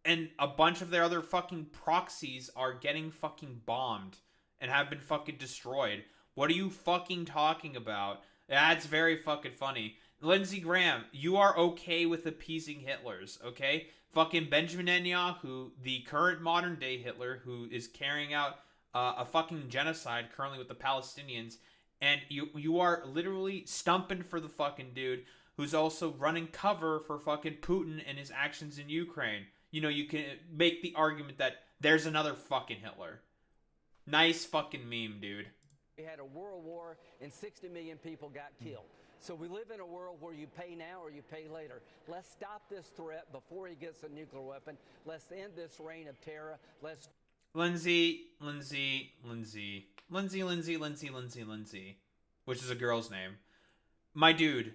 and a bunch of their other fucking proxies are getting fucking bombed and have been fucking destroyed. What are you fucking talking about? That's very fucking funny. Lindsey Graham, you are okay with appeasing Hitlers, okay? Fucking Benjamin Netanyahu, the current modern day Hitler, who is carrying out a fucking genocide currently with the Palestinians, and you are literally stumping for the fucking dude who's also running cover for fucking Putin and his actions in Ukraine. You know, you can make the argument that there's another fucking Hitler. Nice fucking meme, dude. We had a world war and 60 million people got killed. So we live in a world where you pay now or you pay later. Let's stop this threat before he gets a nuclear weapon. Let's end this reign of terror. Let's... Lindsay, which is a girl's name. My dude,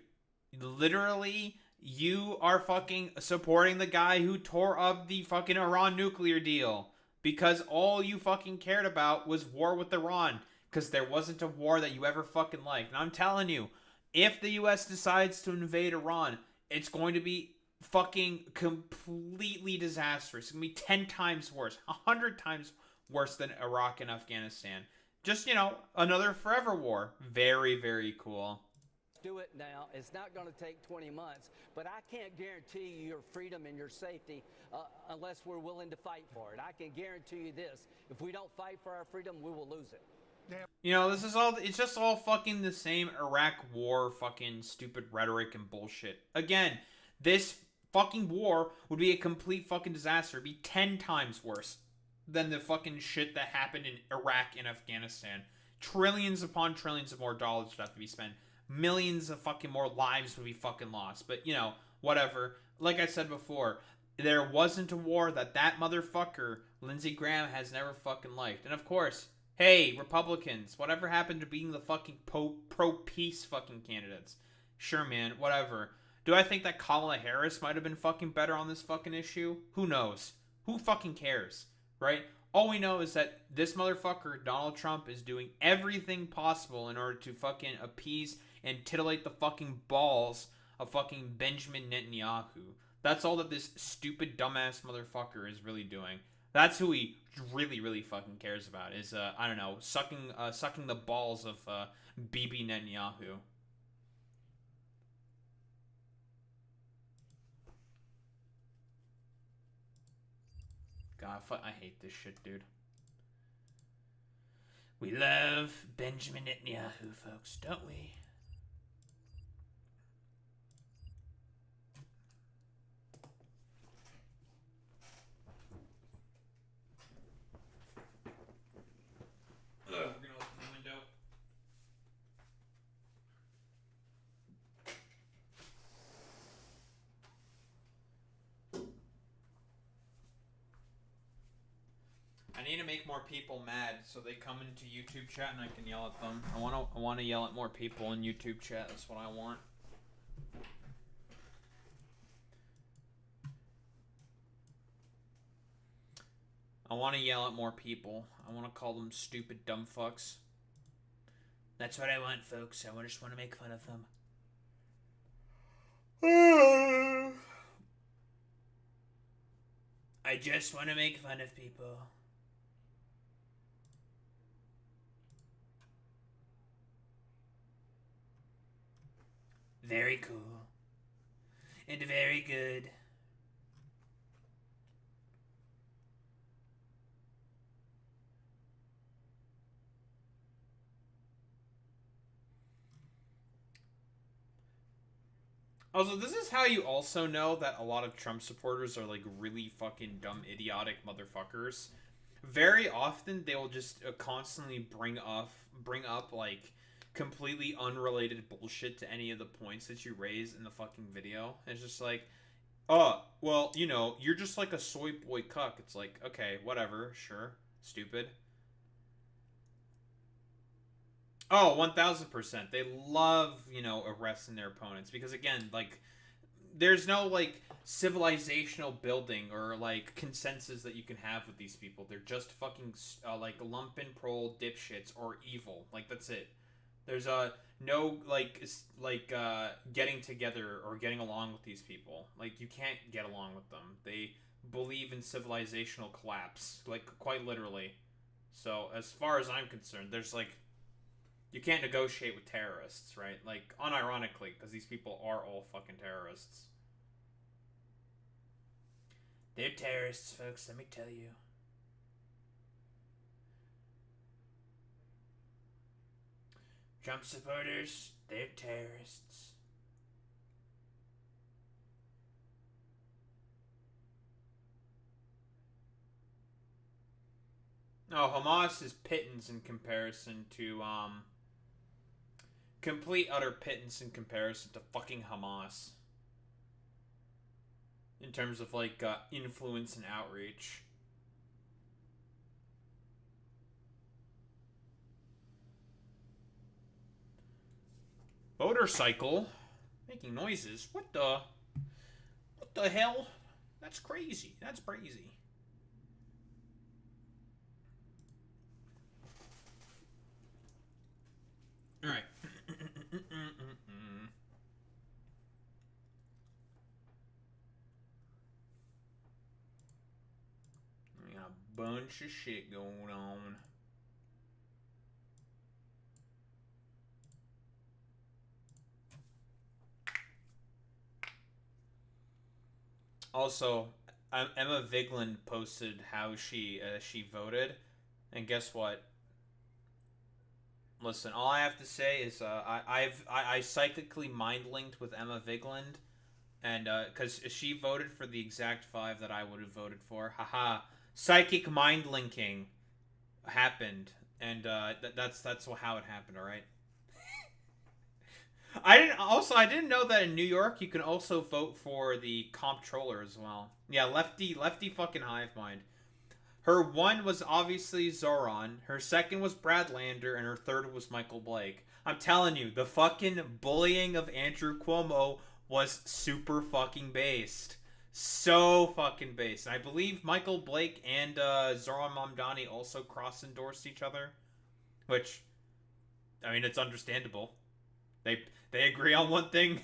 literally, you are fucking supporting the guy who tore up the fucking Iran nuclear deal because all you fucking cared about was war with Iran. because there wasn't a war that you ever fucking liked. And I'm telling you, if the US decides to invade Iran, it's going to be fucking completely disastrous. It's going to be 10 times worse, 100 times worse than Iraq and Afghanistan. Just, you know, another forever war. Very, very cool. Do it now. It's not going to take 20 months, but I can't guarantee you your freedom and your safety unless we're willing to fight for it. I can guarantee you this. If we don't fight for our freedom, we will lose it. You know, this is all, it's just all fucking the same Iraq war fucking stupid rhetoric and bullshit. Again, this fucking war would be a complete fucking disaster. It'd be 10 times worse than the fucking shit that happened in Iraq and Afghanistan. Trillions upon trillions of more dollars would have to be spent. Millions of fucking more lives would be fucking lost. But, you know, whatever. Like I said before, there wasn't a war that motherfucker, Lindsey Graham, has never fucking liked. And of course, hey, Republicans, whatever happened to being the fucking pro-peace fucking candidates? Sure, man, whatever. Do I think that Kamala Harris might have been fucking better on this fucking issue? Who knows? Who fucking cares, right? All we know is that this motherfucker, Donald Trump, is doing everything possible in order to fucking appease and titillate the fucking balls of fucking Benjamin Netanyahu. That's all that this stupid, dumbass motherfucker is really doing. That's who he really, really fucking cares about, is, I don't know, sucking the balls of, Bibi Netanyahu. God, I hate this shit, dude. We love Benjamin Netanyahu, folks, don't we? We're gonna open the window. I need to make more people mad so they come into YouTube chat and I can yell at them. I want to yell at more people in YouTube chat. That's what I want. I want to yell at more people. I want to call them stupid dumb fucks. That's what I want, folks. I just want to make fun of them. I just want to make fun of people. Very cool. And very good. Also, this is how you also know that a lot of Trump supporters are like really fucking dumb, idiotic motherfuckers. Very often, they will just constantly bring up like completely unrelated bullshit to any of the points that you raise in the fucking video. It's just like, oh, well, you know, you're just like a soy boy cuck. It's like, okay, whatever, sure, stupid. Oh, 1000%. They love, you know, arresting their opponents because, again, like, there's no, like, civilizational building or, like, consensus that you can have with these people. They're just fucking, like, lumpen prole dipshits or evil. Like, that's it. There's, no, getting together or getting along with these people. Like, you can't get along with them. They believe in civilizational collapse, like, quite literally. So, as far as I'm concerned, there's, like, you can't negotiate with terrorists, right? Like, unironically, because these people are all fucking terrorists. They're terrorists, folks, let me tell you. Trump supporters, they're terrorists. No, Hamas is pittance in comparison to, complete utter pittance in comparison to fucking Hamas. In terms of, like, influence and outreach. Motorcycle? Making noises? What the hell? That's crazy. That's crazy. All right. We got a bunch of shit going on. Also, Emma Vigeland posted how she voted, and guess what? Listen, all I have to say is I psychically mind linked with Emma Vigeland, and because she voted for the exact 5 that I would have voted for. Haha, psychic mind linking happened, and that's how it happened. All right. I didn't know that in New York you can also vote for the comptroller as well. Yeah, lefty fucking hive mind. Her 1 was obviously Zoran, her 2nd was Brad Lander, and her 3rd was Michael Blake. I'm telling you, the fucking bullying of Andrew Cuomo was super fucking based. So fucking based. And I believe Michael Blake and Zoran Mamdani also cross-endorsed each other. Which, I mean, it's understandable. They agree on one thing,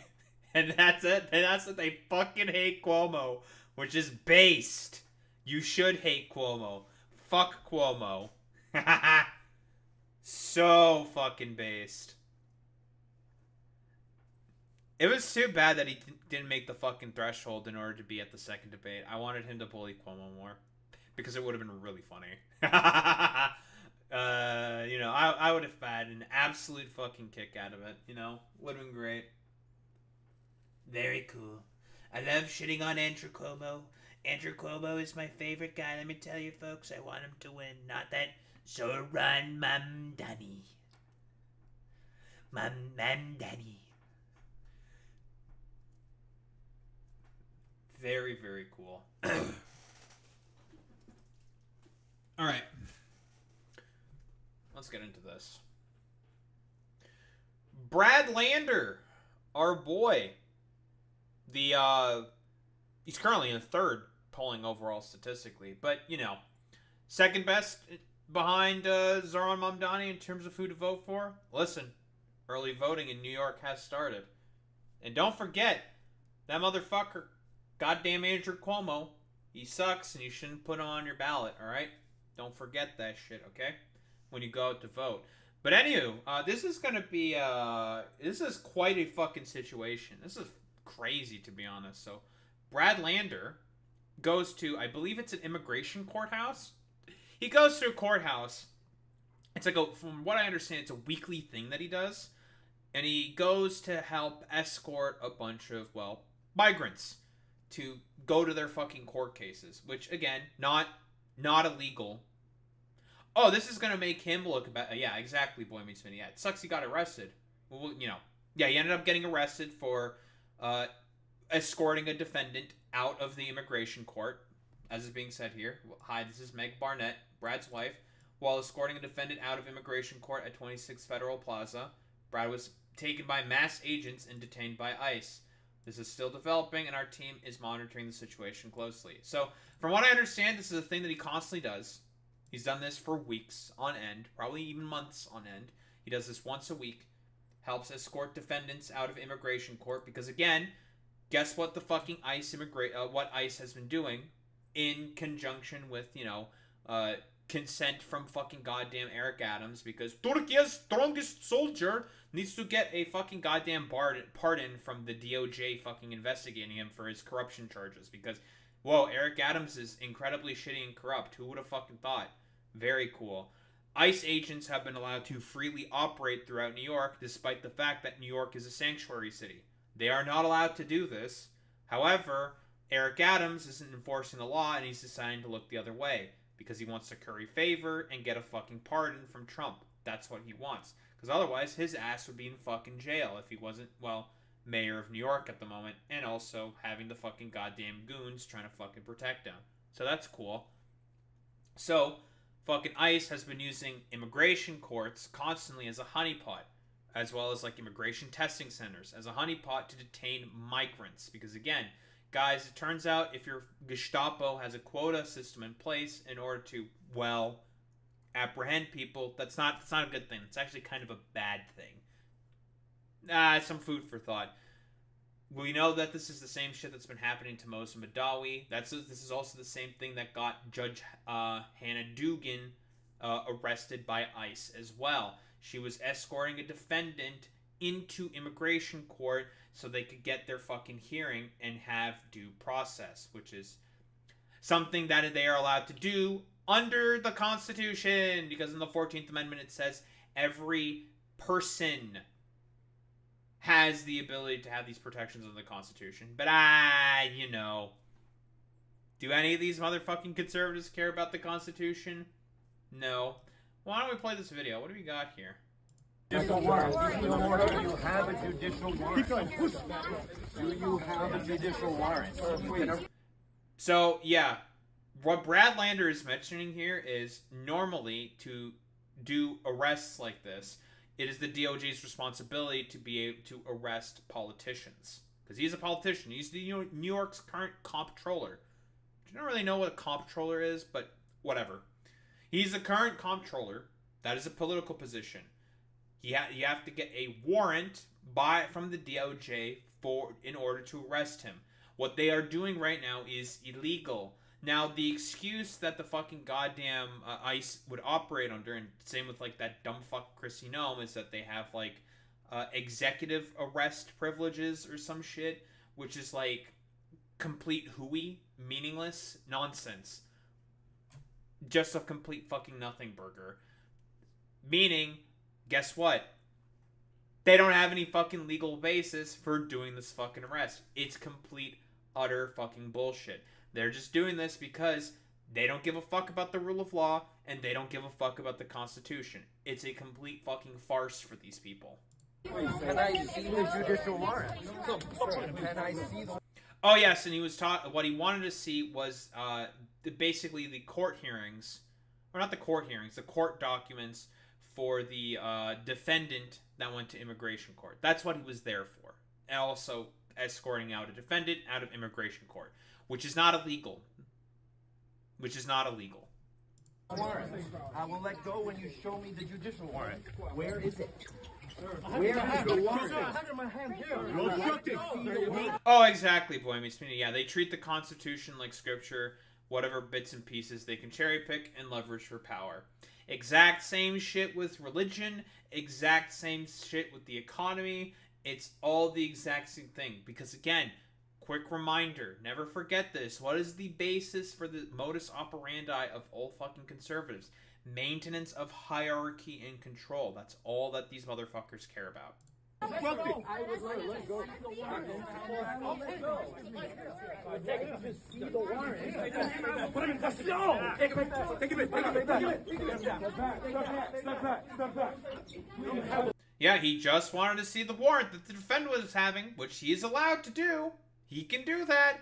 and that's it. And that's that they fucking hate Cuomo, which is based. You should hate Cuomo. Fuck Cuomo. So fucking based. It was too bad that he didn't make the fucking threshold in order to be at the second debate. I wanted him to bully Cuomo more, because it would have been really funny. You know, I would have had an absolute fucking kick out of it. You know, would have been great. Very cool. I love shitting on Andrew Cuomo. Andrew Cuomo is my favorite guy. Let me tell you, folks, I want him to win. Not that Zoran Mamdani. Mamdani. Very, very cool. All right. Let's get into this. Brad Lander, our boy. He's currently in 3rd polling overall statistically, but you know, 2nd best behind Zoran Mamdani in terms of who to vote for. Listen, early voting in New York has started, and don't forget that motherfucker, goddamn Andrew Cuomo. He sucks, and you shouldn't put him on your ballot. All right, don't forget that shit, okay? When you go out to vote. But anywho, this is gonna be this is quite a fucking situation. This is crazy, to be honest. So, Brad Lander goes to, I believe it's an immigration courthouse. He goes to a courthouse. It's like from what I understand, it's a weekly thing that he does, and he goes to help escort a bunch of migrants to go to their fucking court cases, which again, not illegal. Oh, this is gonna make him look bad. Yeah, exactly, Boy Meets Minnie. Yeah, it sucks he got arrested. Well, you know, yeah, he ended up getting arrested for escorting a defendant out of the immigration court, as is being said here. Hi, this is Meg Barnett, Brad's wife. While escorting a defendant out of immigration court at 26 Federal Plaza, Brad was taken by mass agents and detained by ICE. This is still developing, and our team is monitoring the situation closely. So, from what I understand, this is a thing that he constantly does. He's done this for weeks on end, probably even months on end. He does this once a week. Helps escort defendants out of immigration court because, again, guess what the fucking ICE what ICE has been doing in conjunction with, you know, consent from fucking goddamn Eric Adams, because Turkey's strongest soldier needs to get a fucking goddamn pardon from the DOJ fucking investigating him for his corruption charges, because, whoa, Eric Adams is incredibly shitty and corrupt. Who would have fucking thought? Very cool. ICE agents have been allowed to freely operate throughout New York, despite the fact that New York is a sanctuary city. They are not allowed to do this. However, Eric Adams isn't enforcing the law, and he's deciding to look the other way, because he wants to curry favor and get a fucking pardon from Trump. That's what he wants. Because otherwise, his ass would be in fucking jail if he wasn't, well, mayor of New York at the moment, and also having the fucking goddamn goons trying to fucking protect him. So that's cool. So, fucking ICE has been using immigration courts constantly as a honeypot, as well as like immigration testing centers as a honeypot to detain migrants. Because again, guys, it turns out if your Gestapo has a quota system in place in order to, well, apprehend people, that's not a good thing. It's actually kind of a bad thing. some food for thought. We know that this is the same shit that's been happening to Moses Madawi. This is also the same thing that got Judge Hannah Dugan arrested by ICE as well. She was escorting a defendant into immigration court so they could get their fucking hearing and have due process, which is something that they are allowed to do under the Constitution, because in the 14th Amendment it says every person has the ability to have these protections of the Constitution. But you know, do any of these motherfucking conservatives care about the Constitution? No. Why don't we play this video? What do we got here? Judicial warrant. Do you have a judicial warrant? Do you have a judicial warrant? So, yeah. What Brad Lander is mentioning here is normally to do arrests like this, it is the DOJ's responsibility to be able to arrest politicians. Because he's a politician. He's the New York's current comptroller. I don't really know what a comptroller is, but whatever. He's the current comptroller. That is a political position. You have to get a warrant from the DOJ in order to arrest him. What they are doing right now is illegal. Now, the excuse that the fucking goddamn ICE would operate under, and same with, like, that dumb fuck Chrissy Nome, is that they have, like, executive arrest privileges or some shit, which is, like, complete hooey, meaningless nonsense. Just a complete fucking nothing burger. Meaning, guess what? They don't have any fucking legal basis for doing this fucking arrest. It's complete, utter fucking bullshit. They're just doing this because they don't give a fuck about the rule of law and they don't give a fuck about the Constitution. It's a complete fucking farce for these people. Can I see the judicial warrant? Can I see the... Oh yes, and he was what he wanted to see was basically the court hearings, or not the court hearings, the court documents for the defendant that went to immigration court. That's what he was there for. And also escorting out a defendant out of immigration court. Which is not illegal. Warrant. I will let go when you show me the judicial warrant. Where is it? Where is the warrant? Oh, exactly, Boy Meets Community. Yeah, they treat the Constitution like scripture. Whatever bits and pieces they can cherry pick and leverage for power. Exact same shit with religion. Exact same shit with the economy. It's all the exact same thing. Because again, quick reminder, never forget this. What is the basis for the modus operandi of all fucking conservatives? Maintenance of hierarchy and control. That's all that these motherfuckers care about. Yeah, he just wanted to see the warrant that the defendant was having, which he is allowed to do. He can do that.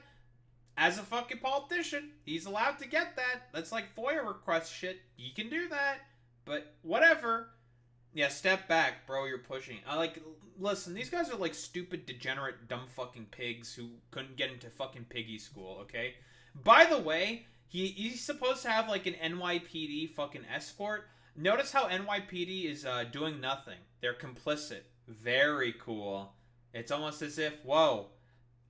As a fucking politician, he's allowed to get that. That's like FOIA request shit. He can do that. But whatever. Yeah, step back, bro. You're pushing. Listen, these guys are like stupid, degenerate, dumb fucking pigs who couldn't get into fucking piggy school, okay? By the way, he's supposed to have like an NYPD fucking escort. Notice how NYPD is doing nothing. They're complicit. Very cool. It's almost as if, whoa.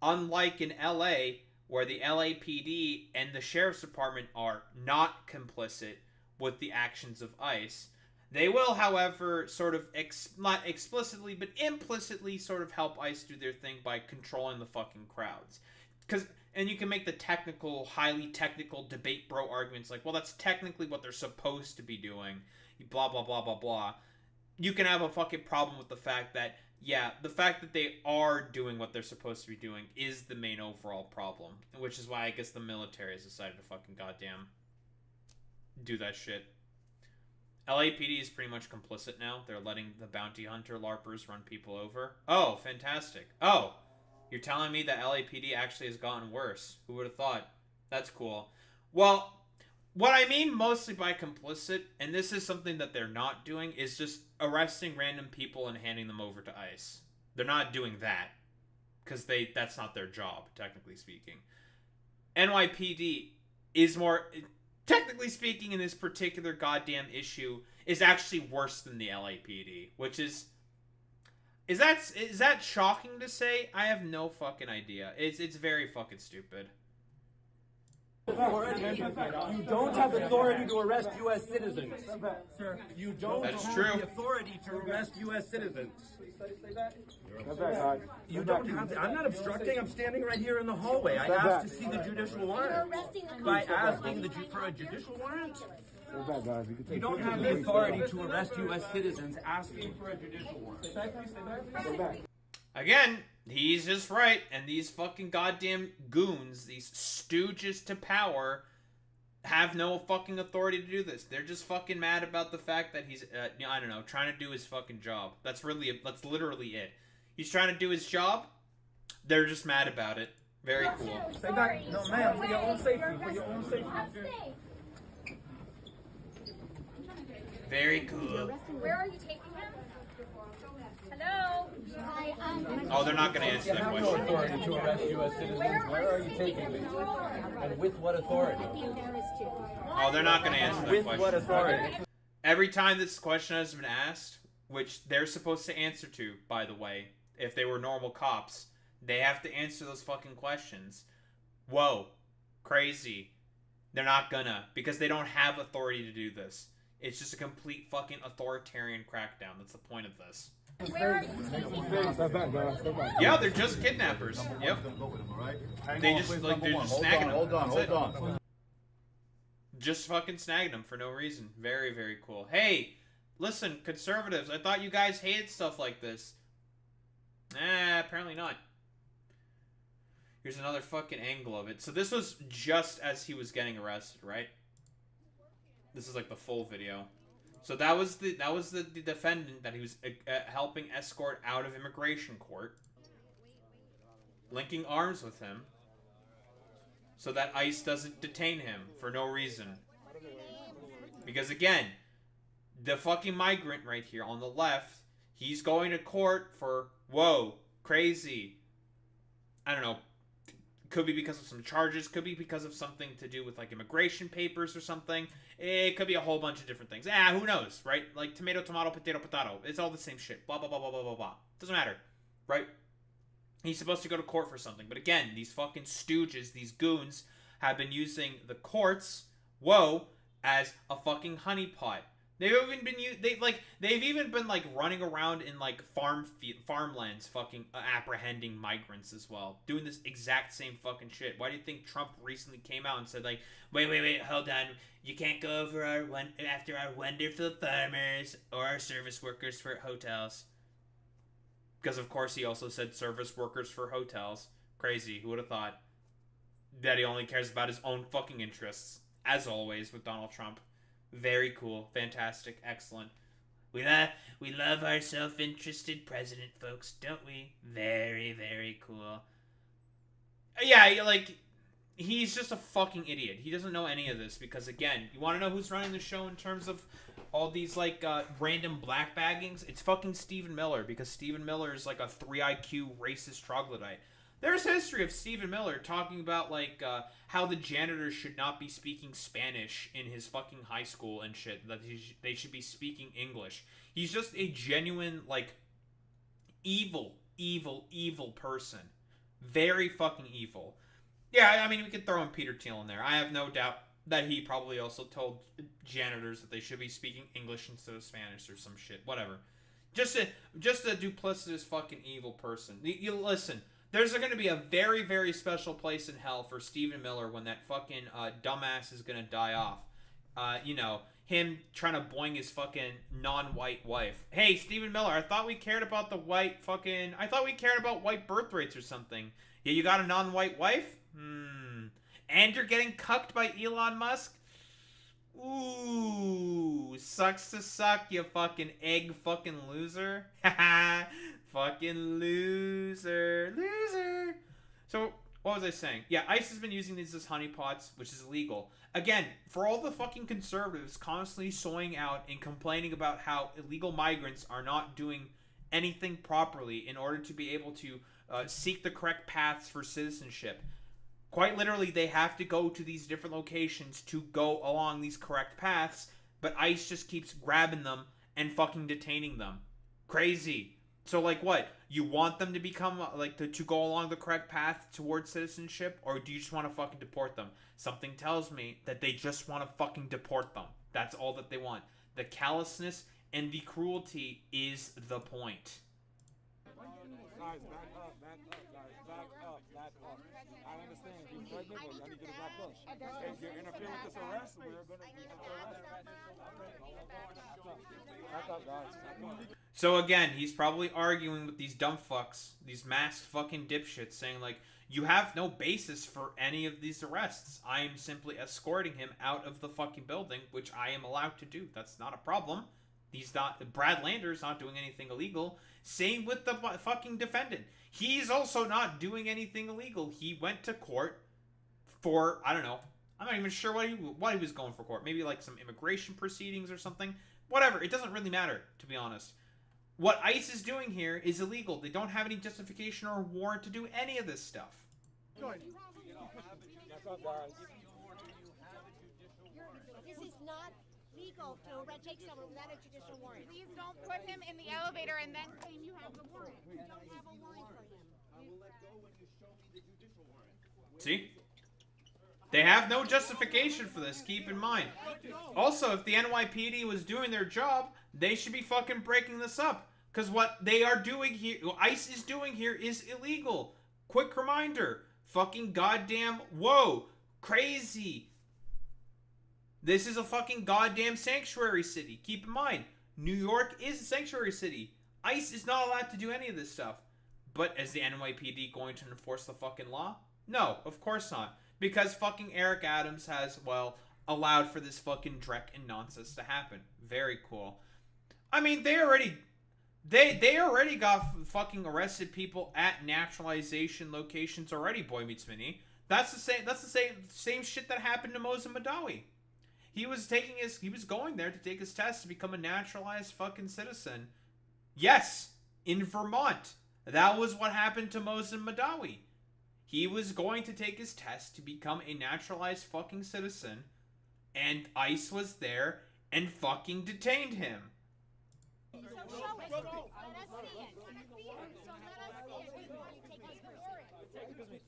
Unlike in LA, where the LAPD and the Sheriff's Department are not complicit with the actions of ICE, they will, however, sort of, not explicitly, but implicitly sort of help ICE do their thing by controlling the fucking crowds. And you can make the technical, highly technical debate bro arguments like, well, that's technically what they're supposed to be doing, blah, blah, blah, blah, blah. You can have a fucking problem with the fact that, yeah, the fact that they are doing what they're supposed to be doing is the main overall problem. Which is why I guess the military has decided to fucking goddamn do that shit. LAPD is pretty much complicit now. They're letting the bounty hunter LARPers run people over. Oh, fantastic. Oh, you're telling me that LAPD actually has gotten worse. Who would have thought? That's cool. Well, what I mean mostly by complicit, and this is something that they're not doing, is just arresting random people and handing them over to ICE. They're not doing that. Because that's not their job, technically speaking. NYPD is more, technically speaking, in this particular goddamn issue, is actually worse than the LAPD. Which is Is that shocking to say? I have no fucking idea. It's very fucking stupid. You don't have authority to arrest U.S. citizens. Sir, you don't That's have true. the authority to arrest U.S. citizens. You don't have the, I'm not obstructing. I'm standing right here in the hallway. I asked to see the judicial warrant. By asking for a judicial warrant, you don't have the authority to arrest U.S. citizens asking for a judicial warrant. Again, he's just right, and these fucking goddamn goons, these stooges to power, have no fucking authority to do this. They're just fucking mad about the fact that he's, I don't know, trying to do his fucking job. That's literally it. He's trying to do his job. They're just mad about it. Very cool. Stay back. No, ma'am, for your own safety. For your own safety. Very cool. Where are you taking him? Hello? Oh, they're not going to answer that question. Authority to arrest U.S. citizens. Where are you taking me? And with what authority? Oh, they're not going to answer that With what question. authority? Every time this question has been asked, which they're supposed to answer to, by the way, if they were normal cops, they have to answer those fucking questions. Whoa. Crazy. They're not gonna, because they don't have authority to do this. It's just a complete fucking authoritarian crackdown. That's the point of this. Where are you taking him? Yeah, they're just kidnappers. Yep. They just, like, they're just snagging them. Hold on, That's hold it. on. Just fucking snagging them for no reason. Very, very cool. Hey, listen, conservatives, I thought you guys hated stuff like this. Apparently not. Here's another fucking angle of it. So this was just as he was getting arrested, right? This is like the full video. So that was the defendant that he was helping escort out of immigration court, linking arms with him, so that ICE doesn't detain him for no reason. Because again, the fucking migrant right here on the left, he's going to court for, whoa, crazy. I don't know. Could be because of some charges. Could be because of something to do with, like, immigration papers or something. It could be a whole bunch of different things. Who knows, right? Like, tomato, tomato, potato, potato. It's all the same shit. Blah, blah, blah, blah, blah, blah, blah. Doesn't matter, right? He's supposed to go to court for something. But again, these fucking stooges, these goons, have been using the courts, whoa, as a fucking honeypot. They've even been like running around in like farmlands, fucking apprehending migrants as well, doing this exact same fucking shit. Why do you think Trump recently came out and said like, wait, hold on, you can't go over after our wonderful farmers or our service workers for hotels? Because of course he also said service workers for hotels. Crazy. Who would have thought that he only cares about his own fucking interests? As always with Donald Trump. Very cool. Fantastic. Excellent. We love our self-interested president, folks, don't we? Very, very cool. Yeah, like, he's just a fucking idiot. He doesn't know any of this because, again, you want to know who's running the show in terms of all these, like, random black baggings? It's fucking Stephen Miller, because Stephen Miller is, like, a 3 IQ racist troglodyte. There's history of Stephen Miller talking about, like, how the janitors should not be speaking Spanish in his fucking high school and shit. That they should be speaking English. He's just a genuine, like, evil person. Very fucking evil. Yeah, I mean, we could throw in Peter Thiel in there. I have no doubt that he probably also told janitors that they should be speaking English instead of Spanish or some shit. Whatever. Just a duplicitous fucking evil person. You listen. There's going to be a very, very special place in hell for Stephen Miller when that fucking dumbass is going to die off. You know, him trying to boing his fucking non-white wife. Hey, Stephen Miller, I thought we cared about the white fucking... I thought we cared about white birth rates or something. Yeah, you got a non-white wife? And you're getting cucked by Elon Musk? Ooh, sucks to suck, you fucking egg fucking loser. Haha. Fucking loser. So, what was I saying? Yeah, ICE has been using these as honeypots, which is illegal. Again, for all the fucking conservatives constantly soying out and complaining about how illegal migrants are not doing anything properly in order to be able to seek the correct paths for citizenship. Quite literally, they have to go to these different locations to go along these correct paths, but ICE just keeps grabbing them and fucking detaining them. Crazy. So, like, what? You want them to become, like, to go along the correct path towards citizenship? Or do you just want to fucking deport them? Something tells me that they just want to fucking deport them. That's all that they want. The callousness and the cruelty is the point. Guys, back up, guys. Back up. I understand. If you're pregnant, well, I need you to back up. If you're interfering with this arrest, we're going to back up, guys. So again, he's probably arguing with these dumb fucks, these masked fucking dipshits, saying like, you have no basis for any of these arrests. I am simply escorting him out of the fucking building, which I am allowed to do. That's not a problem. Brad Lander's not doing anything illegal. Same with the fucking defendant. He's also not doing anything illegal. He went to court for, I don't know, I'm not even sure what he was going for court. Maybe like some immigration proceedings or something. Whatever, it doesn't really matter, to be honest. What ICE is doing here is illegal. They don't have any justification or warrant to do any of this stuff. This is not legal to take someone without a judicial warrant. Please don't put him in the elevator and then claim you have the warrant. You don't have a warrant for him. I will let go when you show me the judicial warrant. See? They have no justification for this, keep in mind. Also, if the NYPD was doing their job, they should be fucking breaking this up. Because what they are doing here, what ICE is doing here is illegal. Quick reminder. Fucking goddamn, whoa, crazy. This is a fucking goddamn sanctuary city. Keep in mind, New York is a sanctuary city. ICE is not allowed to do any of this stuff. But is the NYPD going to enforce the fucking law? No, of course not. Because fucking Eric Adams has, well, allowed for this fucking dreck and nonsense to happen. Very cool. I mean, they already got fucking arrested people at naturalization locations already, Boy Meets Mini. That's the same shit that happened to Moza Madawi. He was going there to take his test to become a naturalized fucking citizen. Yes, in Vermont. That was what happened to Moza Madawi. He was going to take his test to become a naturalized fucking citizen, and ICE was there and fucking detained him. So show it. Let us see it. So let us see it before you take his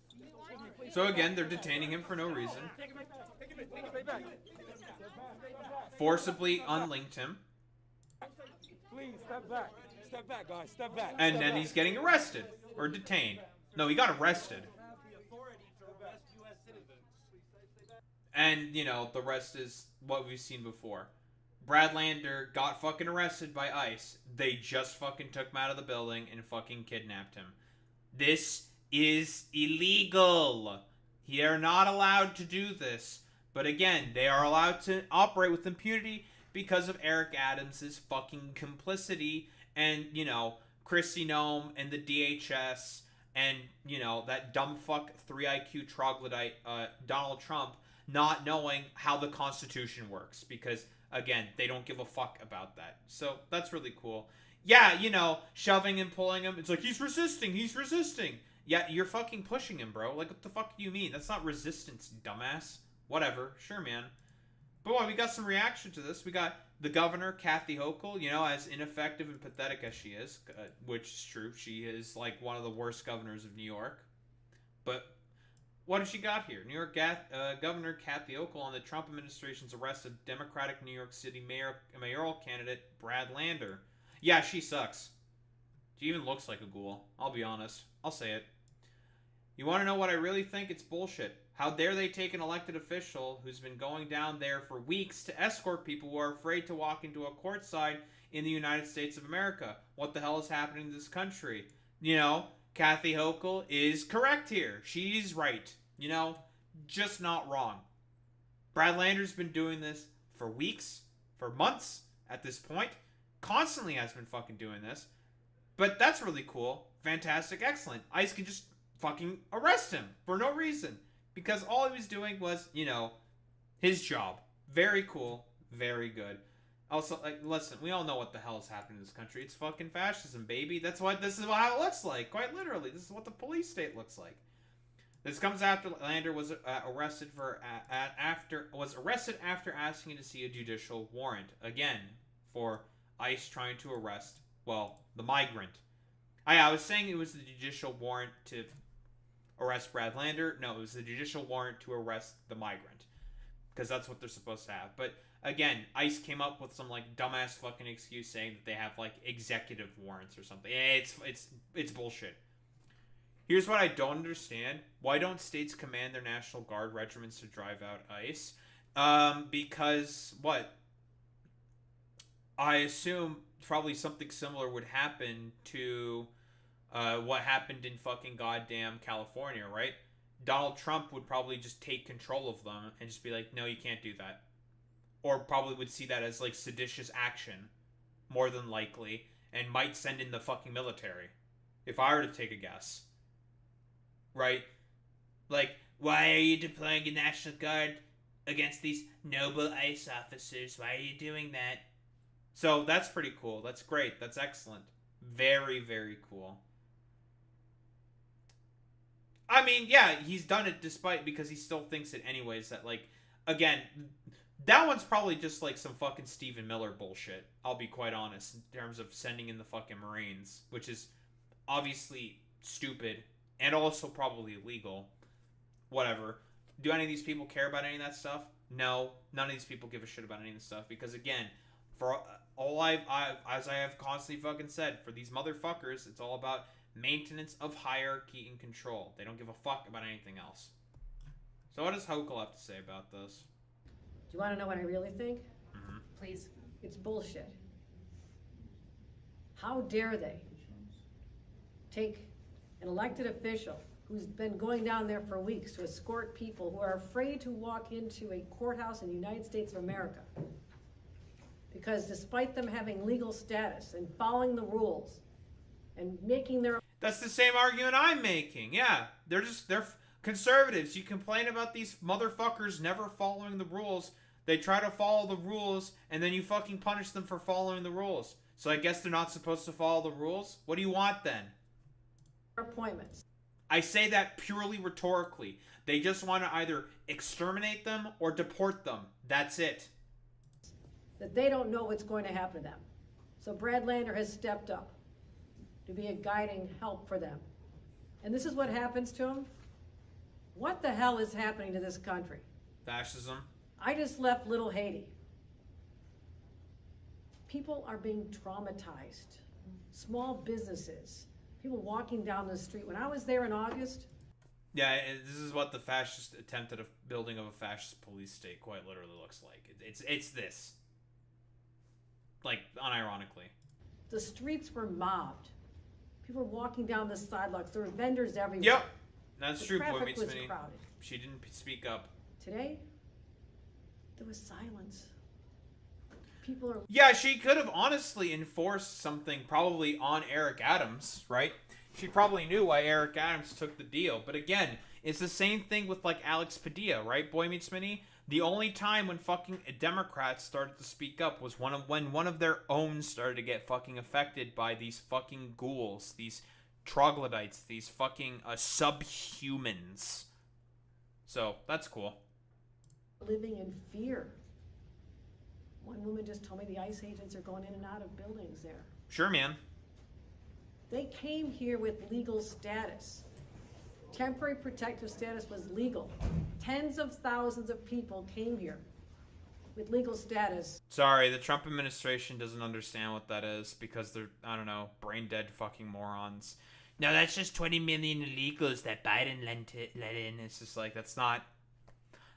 warrant. So again, they're detaining him for no reason. Forcibly unlinked him. Please, step back. Step back, guys. Step back. And then he's getting arrested. Or detained. No, he got arrested. And, you know, the rest is what we've seen before. Brad Lander got fucking arrested by ICE. They just fucking took him out of the building and fucking kidnapped him. This is illegal. They are not allowed to do this. But again, they are allowed to operate with impunity because of Eric Adams' fucking complicity and, you know, Kristi Noem and the DHS and, you know, that dumb fuck 3 IQ troglodyte, Donald Trump, not knowing how the Constitution works. Because, again, they don't give a fuck about that. So, that's really cool. Yeah, you know, shoving and pulling him. It's like, he's resisting. Yeah, you're fucking pushing him, bro. Like, what the fuck do you mean? That's not resistance, dumbass. Whatever. Sure, man. But well, we got some reaction to this. We got the governor, Kathy Hochul, you know, as ineffective and pathetic as she is, which is true. She is, like, one of the worst governors of New York. But what has she got here? New York Governor Kathy Hochul on the Trump administration's arrest of Democratic New York City mayoral candidate Brad Lander. Yeah, she sucks. She even looks like a ghoul. I'll be honest. I'll say it. You want to know what I really think? It's bullshit. How dare they take an elected official who's been going down there for weeks to escort people who are afraid to walk into a courtside in the United States of America? What the hell is happening in this country? You know, Kathy Hochul is correct here. She's right. You know, just not wrong. Brad Lander's been doing this for weeks, for months at this point. Constantly has been fucking doing this. But that's really cool. Fantastic. Excellent. ICE can just fucking arrest him for no reason. Because all he was doing was, you know, his job. Very cool. Very good. Also, like, listen, we all know what the hell is happening in this country. It's fucking fascism, baby. This is how it looks like. Quite literally. This is what the police state looks like. This comes after Lander was arrested after asking to see a judicial warrant. Again, for ICE trying to arrest, well, the migrant. I was saying it was the judicial warrant to arrest Brad Lander. No, it was the judicial warrant to arrest the migrant. Because that's what they're supposed to have. But again, ICE came up with some like dumbass fucking excuse saying that they have like executive warrants or something. It's bullshit. Here's what I don't understand. Why don't states command their National Guard regiments to drive out ICE? Because what? I assume probably something similar would happen to what happened in fucking goddamn California, right? Donald Trump would probably just take control of them and just be like, no, you can't do that. Or probably would see that as like seditious action, more than likely, and might send in the fucking military, if I were to take a guess. Right? Like, Why are you deploying a National Guard against these noble ICE officers? Why are you doing that? So that's pretty cool. That's great. That's excellent. Very, very cool. I mean, yeah, he's done it because he still thinks it anyways that, like, again, that one's probably just like some fucking Stephen Miller bullshit, I'll be quite honest, in terms of sending in the fucking Marines, which is obviously stupid and also probably illegal. Whatever. Do any of these people care about any of that stuff? No. None of these people give a shit about any of this stuff because, again, for all as I have constantly fucking said, for these motherfuckers, it's all about maintenance of hierarchy and control. They don't give a fuck about anything else. So what does Hokel have to say about this? Do you want to know what I really think? Mm-hmm. Please. It's bullshit. How dare they take an elected official who's been going down there for weeks to escort people who are afraid to walk into a courthouse in the United States of America, because despite them having legal status and following the rules and making their... That's the same argument I'm making. Yeah, they're conservatives. You complain about these motherfuckers never following the rules. They try to follow the rules, and then you fucking punish them for following the rules. So I guess they're not supposed to follow the rules? What do you want then? Appointments. I say that purely rhetorically. They just want to either exterminate them or deport them. That's it. That they don't know what's going to happen to them. So Brad Lander has stepped up to be a guiding help for them. And this is what happens to him. What the hell is happening to this country? Fascism. I just left Little Haiti. People are being traumatized. Small businesses. People walking down the street. When I was there in August... Yeah, this is what the fascist attempt at a building of a fascist police state quite literally looks like. It's this. Like, unironically. The streets were mobbed. People were walking down the sidewalks. There were vendors everywhere. Yep. That's the true, Boy traffic Meets was Minnie. crowded. She didn't speak up. Today, there was silence. People are... Yeah, she could have honestly enforced something probably on Eric Adams, right? She probably knew why Eric Adams took the deal. But again, it's the same thing with like Alex Padilla, right? Boy Meets Minnie. The only time when fucking Democrats started to speak up was when one of their own started to get fucking affected by these fucking ghouls, these troglodytes, these fucking subhumans. So, that's cool. Living in fear. One woman just told me the ICE agents are going in and out of buildings there. Sure, man. They came here with legal status. Temporary protective status was legal. Tens of thousands of people came here with legal status. Sorry, the Trump administration doesn't understand what that is because they're, I don't know, brain dead fucking morons. No, that's just 20 million illegals that Biden let in. It's just like, that's not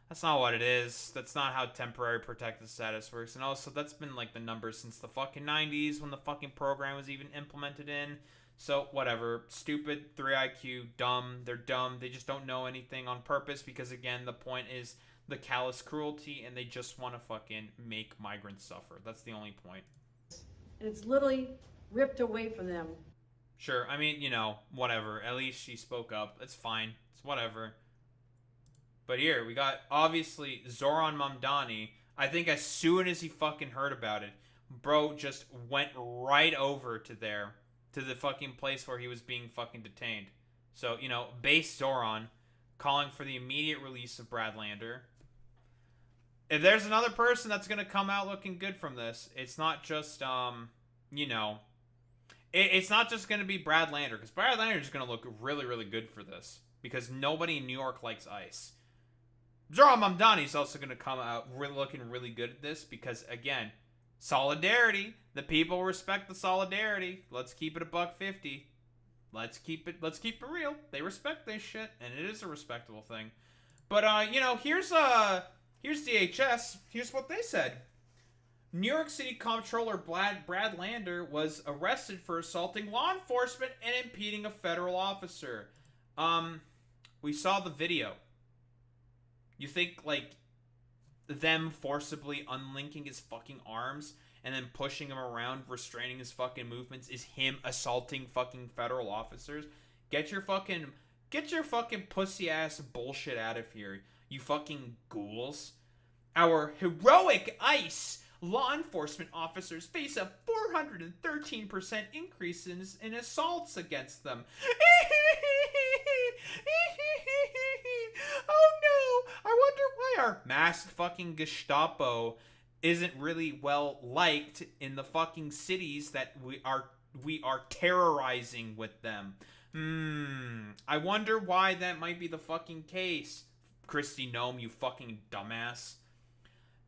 what it is. That's not how temporary protective status works. And also, that's been like the numbers since the fucking 90s when the fucking program was even implemented in. So, whatever. Stupid, 3 IQ, dumb. They're dumb. They just don't know anything on purpose because, again, the point is the callous cruelty and they just want to fucking make migrants suffer. That's the only point. And it's literally ripped away from them. Sure. I mean, you know, whatever. At least she spoke up. It's fine. It's whatever. But here, we got, obviously, Zoran Mamdani. I think as soon as he fucking heard about it, bro just went right over to there. To the fucking place where he was being fucking detained. So, you know, base Zoran calling for the immediate release of Brad Lander. If there's another person that's going to come out looking good from this, it's not just, you know, It's not just going to be Brad Lander, because Brad Lander is going to look really, really good for this, because nobody in New York likes ICE. Zohran Mamdani's also going to come out looking really good at this, because, again, solidarity. The people respect the solidarity. Let's keep it $1.50. Let's keep it real. They respect this shit, and it is a respectable thing. But, you know, here's DHS. Here's what they said. New York City Comptroller Brad Lander was arrested for assaulting law enforcement and impeding a federal officer. We saw the video. You think, like, them forcibly unlinking his fucking arms and then pushing him around, restraining his fucking movements, is him assaulting fucking federal officers? Get your fucking pussy ass bullshit out of here, you fucking ghouls. Our heroic ICE law enforcement officers face a 413% increase in assaults against them. Oh no! I wonder why our masked fucking Gestapo isn't really well liked in the fucking cities that we are terrorizing with them. I wonder why that might be the fucking case. Kristi Noem, you fucking dumbass.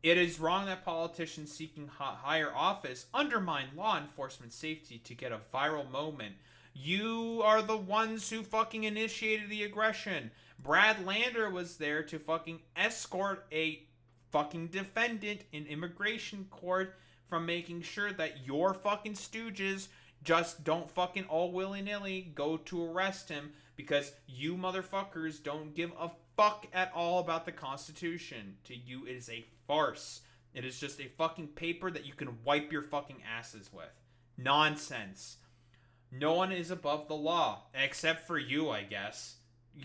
It is wrong that politicians seeking higher office undermine law enforcement safety to get a viral moment. You are the ones who fucking initiated the aggression. Brad Lander was there to fucking escort a fucking defendant in immigration court from making sure that your fucking stooges just don't fucking all willy-nilly go to arrest him, because you motherfuckers don't give a fuck at all about the Constitution. To you, it is a farce. It is just a fucking paper that you can wipe your fucking asses with. Nonsense. No one is above the law, except for you, I guess.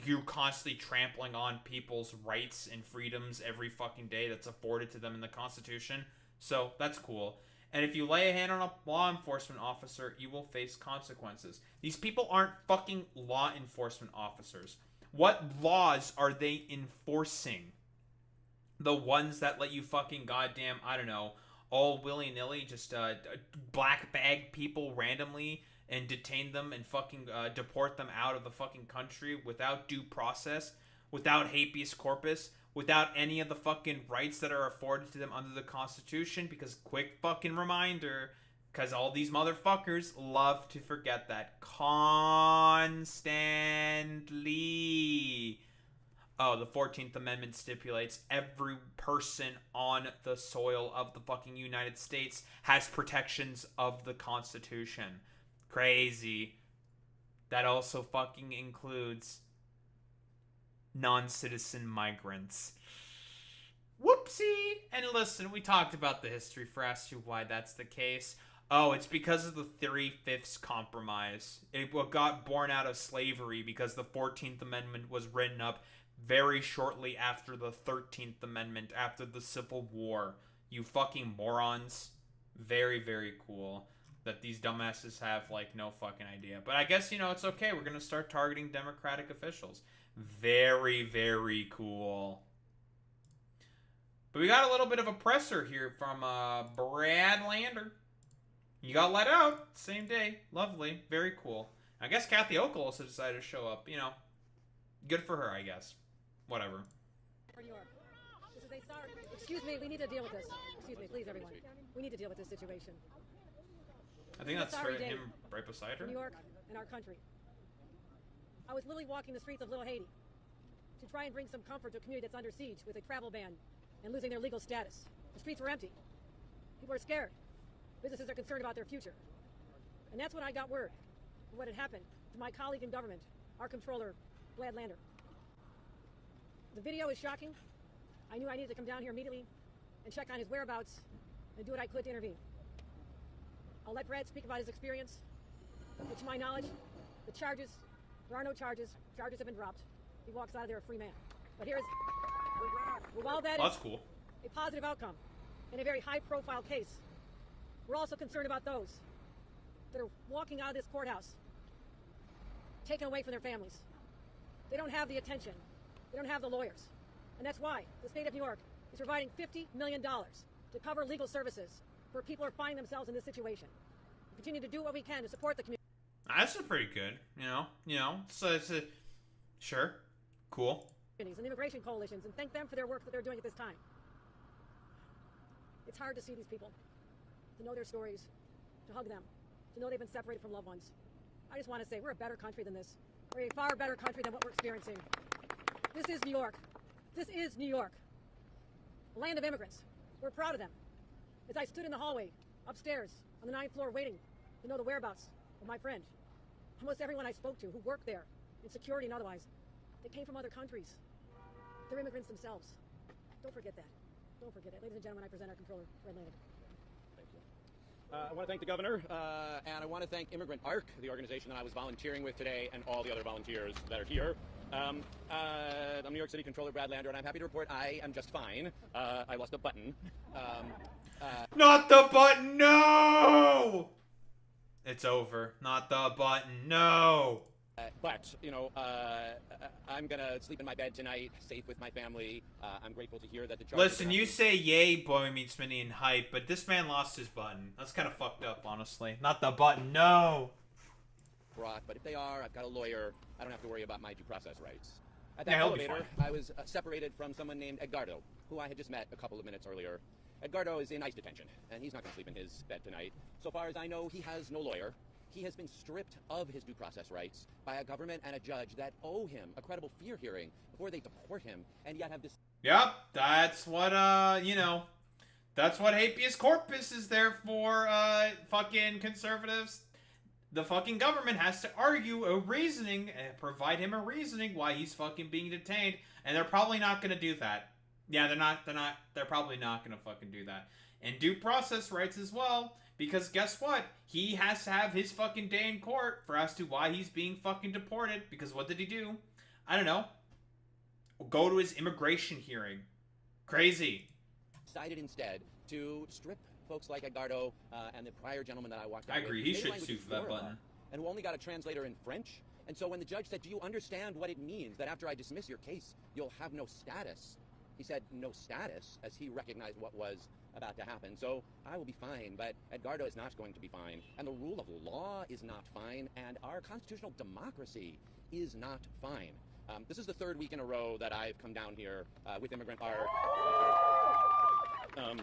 You constantly trampling on people's rights and freedoms every fucking day that's afforded to them in the Constitution. So, that's cool. And if you lay a hand on a law enforcement officer, you will face consequences. These people aren't fucking law enforcement officers. What laws are they enforcing? The ones that let you fucking goddamn, I don't know, all willy-nilly just black bag people randomly and detain them and fucking deport them out of the fucking country without due process, without habeas corpus, without any of the fucking rights that are afforded to them under the Constitution? Because, quick fucking reminder, because all these motherfuckers love to forget that constantly. Oh, the 14th Amendment stipulates every person on the soil of the fucking United States has protections of the Constitution. Crazy. That also fucking includes non-citizen migrants. Whoopsie! And listen, we talked about the history for as to why that's the case. Oh, it's because of the 3/5 compromise. It got born out of slavery because the 14th Amendment was written up very shortly after the 13th Amendment, after the Civil War. You fucking morons. Very, very cool that these dumbasses have, like, no fucking idea. But I guess, you know, it's okay. We're gonna start targeting Democratic officials. Very, very cool. But we got a little bit of a presser here from Brad Lander. You got let out same day. Lovely. Very cool. I guess Kathy Hochul also decided to show up. You know, good for her, I guess. Whatever. Excuse me, we need to deal with this. Excuse me, please, everyone. We need to deal with this situation. I think that's him right beside her. New York and our country. I was literally walking the streets of Little Haiti to try and bring some comfort to a community that's under siege with a travel ban and losing their legal status. The streets were empty. People are scared. Businesses are concerned about their future. And that's when I got word of what had happened to my colleague in government, our controller, Brad Lander. The video is shocking. I knew I needed to come down here immediately and check on his whereabouts and do what I could to intervene. I'll let Brad speak about his experience. But to my knowledge, there are no charges. Charges have been dropped. He walks out of there a free man. But here's, while that is cool. A positive outcome in a very high-profile case, we're also concerned about those that are walking out of this courthouse, taken away from their families. They don't have the attention. They don't have the lawyers. And that's why the state of New York is providing $50 million to cover legal services for people who are finding themselves in this situation. Continue to do what we can to support the community. That's pretty good, So it's a sure, cool. And immigration coalitions, and thank them for their work that they're doing at this time. It's hard to see these people, to know their stories, to hug them, to know they've been separated from loved ones. I just want to say we're a better country than this. We're a far better country than what we're experiencing. This is New York. This is New York. A land of immigrants. We're proud of them. As I stood in the hallway, upstairs, on the 9th floor, waiting to know the whereabouts of my friend, almost everyone I spoke to who worked there, in security and otherwise, they came from other countries. They're immigrants themselves. Don't forget that. Don't forget it. Ladies and gentlemen, I present our controller, Red Lantern. Thank you. I want to thank the governor, and I want to thank Immigrant ARC, the organization that I was volunteering with today, and all the other volunteers that are here. I'm New York City Controller Brad Lander, and I'm happy to report I am just fine. I lost a button. Not the button, no! It's over. Not the button, no! But, I'm gonna sleep in my bed tonight, safe with my family. I'm grateful to hear that the charges... Listen, you say yay, Boy Meets Minnie and hype, but this man lost his button. That's kind of fucked up, honestly. Not the button, no! But if they are, I've got a lawyer. I don't have to worry about my due process rights. At Yeah, that he'll be elevator, fine. I was separated from someone named Edgardo, who I had just met a couple of minutes earlier. Edgardo is in ICE detention, and he's not going to sleep in his bed tonight. So far as I know, he has no lawyer. He has been stripped of his due process rights by a government and a judge that owe him a credible fear hearing before they deport him, and yet have this... Yep, that's what, that's what habeas corpus is there for, fucking conservatives. The fucking government has to argue a reasoning and provide him a reasoning why he's fucking being detained, and they're probably not gonna do that. Yeah, they're probably not gonna fucking do that. And due process rights as well, because guess what? He has to have his fucking day in court for as to why he's being fucking deported, because what did he do? I don't know. Go to his immigration hearing. Crazy. Decided instead to strip folks like Edgardo and the prior gentleman that I walked out I agree, with, he who made should language sue for that Yoruba, button. And who only got a translator in French. And so when the judge said, do you understand what it means that after I dismiss your case, you'll have no status? He said no status, as he recognized what was about to happen. So I will be fine, but Edgardo is not going to be fine. And the rule of law is not fine, and our constitutional democracy is not fine. This is the third week in a row that I've come down here with Immigrant ARC.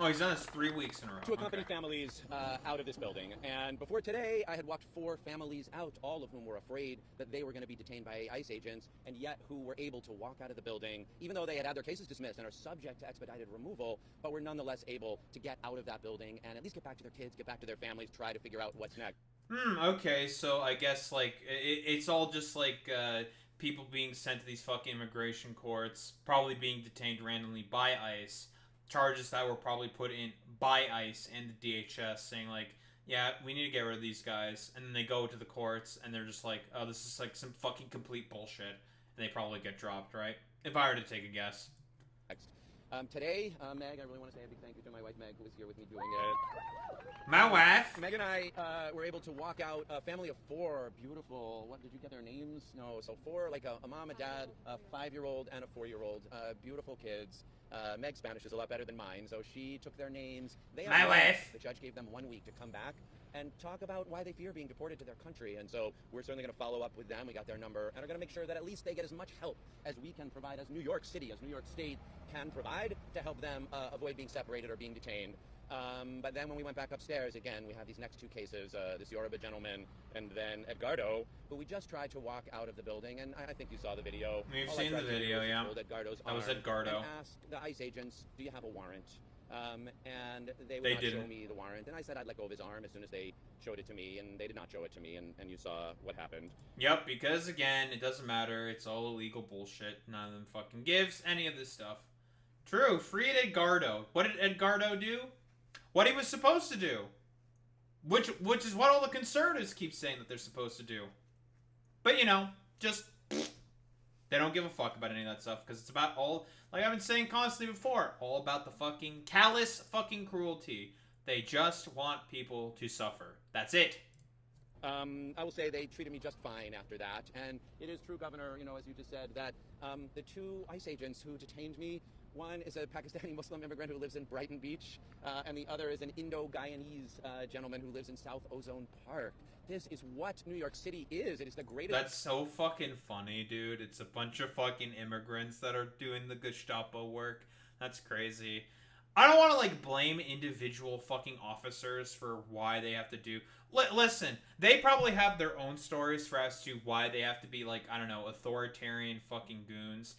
Oh, he's done this 3 weeks in a row. To accompany families out of this building. And before today, I had walked 4 families out, all of whom were afraid that they were going to be detained by ICE agents, and yet who were able to walk out of the building, even though they had their cases dismissed and are subject to expedited removal, but were nonetheless able to get out of that building and at least get back to their kids, get back to their families, try to figure out what's next. Okay, so I guess, like, it's all just, like, people being sent to these fucking immigration courts, probably being detained randomly by ICE, charges that were probably put in by ICE and the DHS saying, like, yeah, we need to get rid of these guys, and then they go to the courts, and they're just like, oh, this is, like, some fucking complete bullshit, and they probably get dropped, right? If I were to take a guess. Today, Meg, I really want to say a big thank you to my wife, Meg, who was here with me doing it. My wife? Meg and I were able to walk out a family of 4 beautiful, what, did you get their names? No, so 4, like a mom, a dad, a 5-year-old, and a 4-year-old, beautiful kids. Meg's Spanish is a lot better than mine, so she took their names. My wife. The judge gave them 1 week to come back and talk about why they fear being deported to their country. And so we're certainly going to follow up with them. We got their number, and are going to make sure that at least they get as much help as we can provide, as New York City, as New York State can provide to help them avoid being separated or being detained. But then when we went back upstairs, again, we have these next 2 cases, this Yoruba gentleman and then Edgardo, who we just tried to walk out of the building, and I think you saw the video. We've All seen the video, yeah. Edgardo's That was arm Edgardo. and asked the ICE agents, do you have a warrant? And they would not show me the warrant, and I said I'd let go of his arm as soon as they showed it to me, and they did not show it to me, and you saw what happened. Yep, because again, it doesn't matter, it's all illegal bullshit, none of them fucking gives any of this stuff. True, freed Edgardo. What did Edgardo do? What he was supposed to do. Which is what all the conservatives keep saying that they're supposed to do. But, you know, just... They don't give a fuck about any of that stuff, because it's about all... Like I've been saying constantly before, all about the fucking callous fucking cruelty. They just want people to suffer. That's it. I will say they treated me just fine after that, and it is true, Governor, you know, as you just said, that the 2 ICE agents who detained me One is a Pakistani Muslim immigrant who lives in Brighton Beach, and the other is an Indo-Guyanese gentleman who lives in South Ozone Park. This is what New York City is. It is the greatest... That's so fucking funny, dude. It's a bunch of fucking immigrants that are doing the Gestapo work. That's crazy. I don't want to, like, blame individual fucking officers for why they have to do... Listen, they probably have their own stories for as to why they have to be, like, I don't know, authoritarian fucking goons.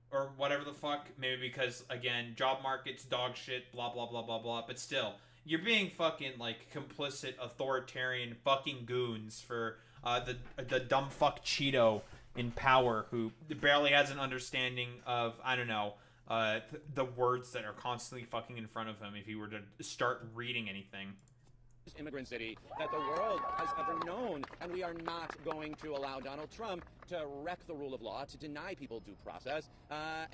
Or whatever the fuck. Maybe because, again, job markets, dog shit, blah, blah, blah, blah, blah. But still, you're being fucking, like, complicit authoritarian fucking goons for the dumb fuck Cheeto in power who barely has an understanding of, I don't know, the words that are constantly fucking in front of him if he were to start reading anything. Immigrant city that the world has ever known, and we are not going to allow Donald Trump to wreck the rule of law, to deny people due process,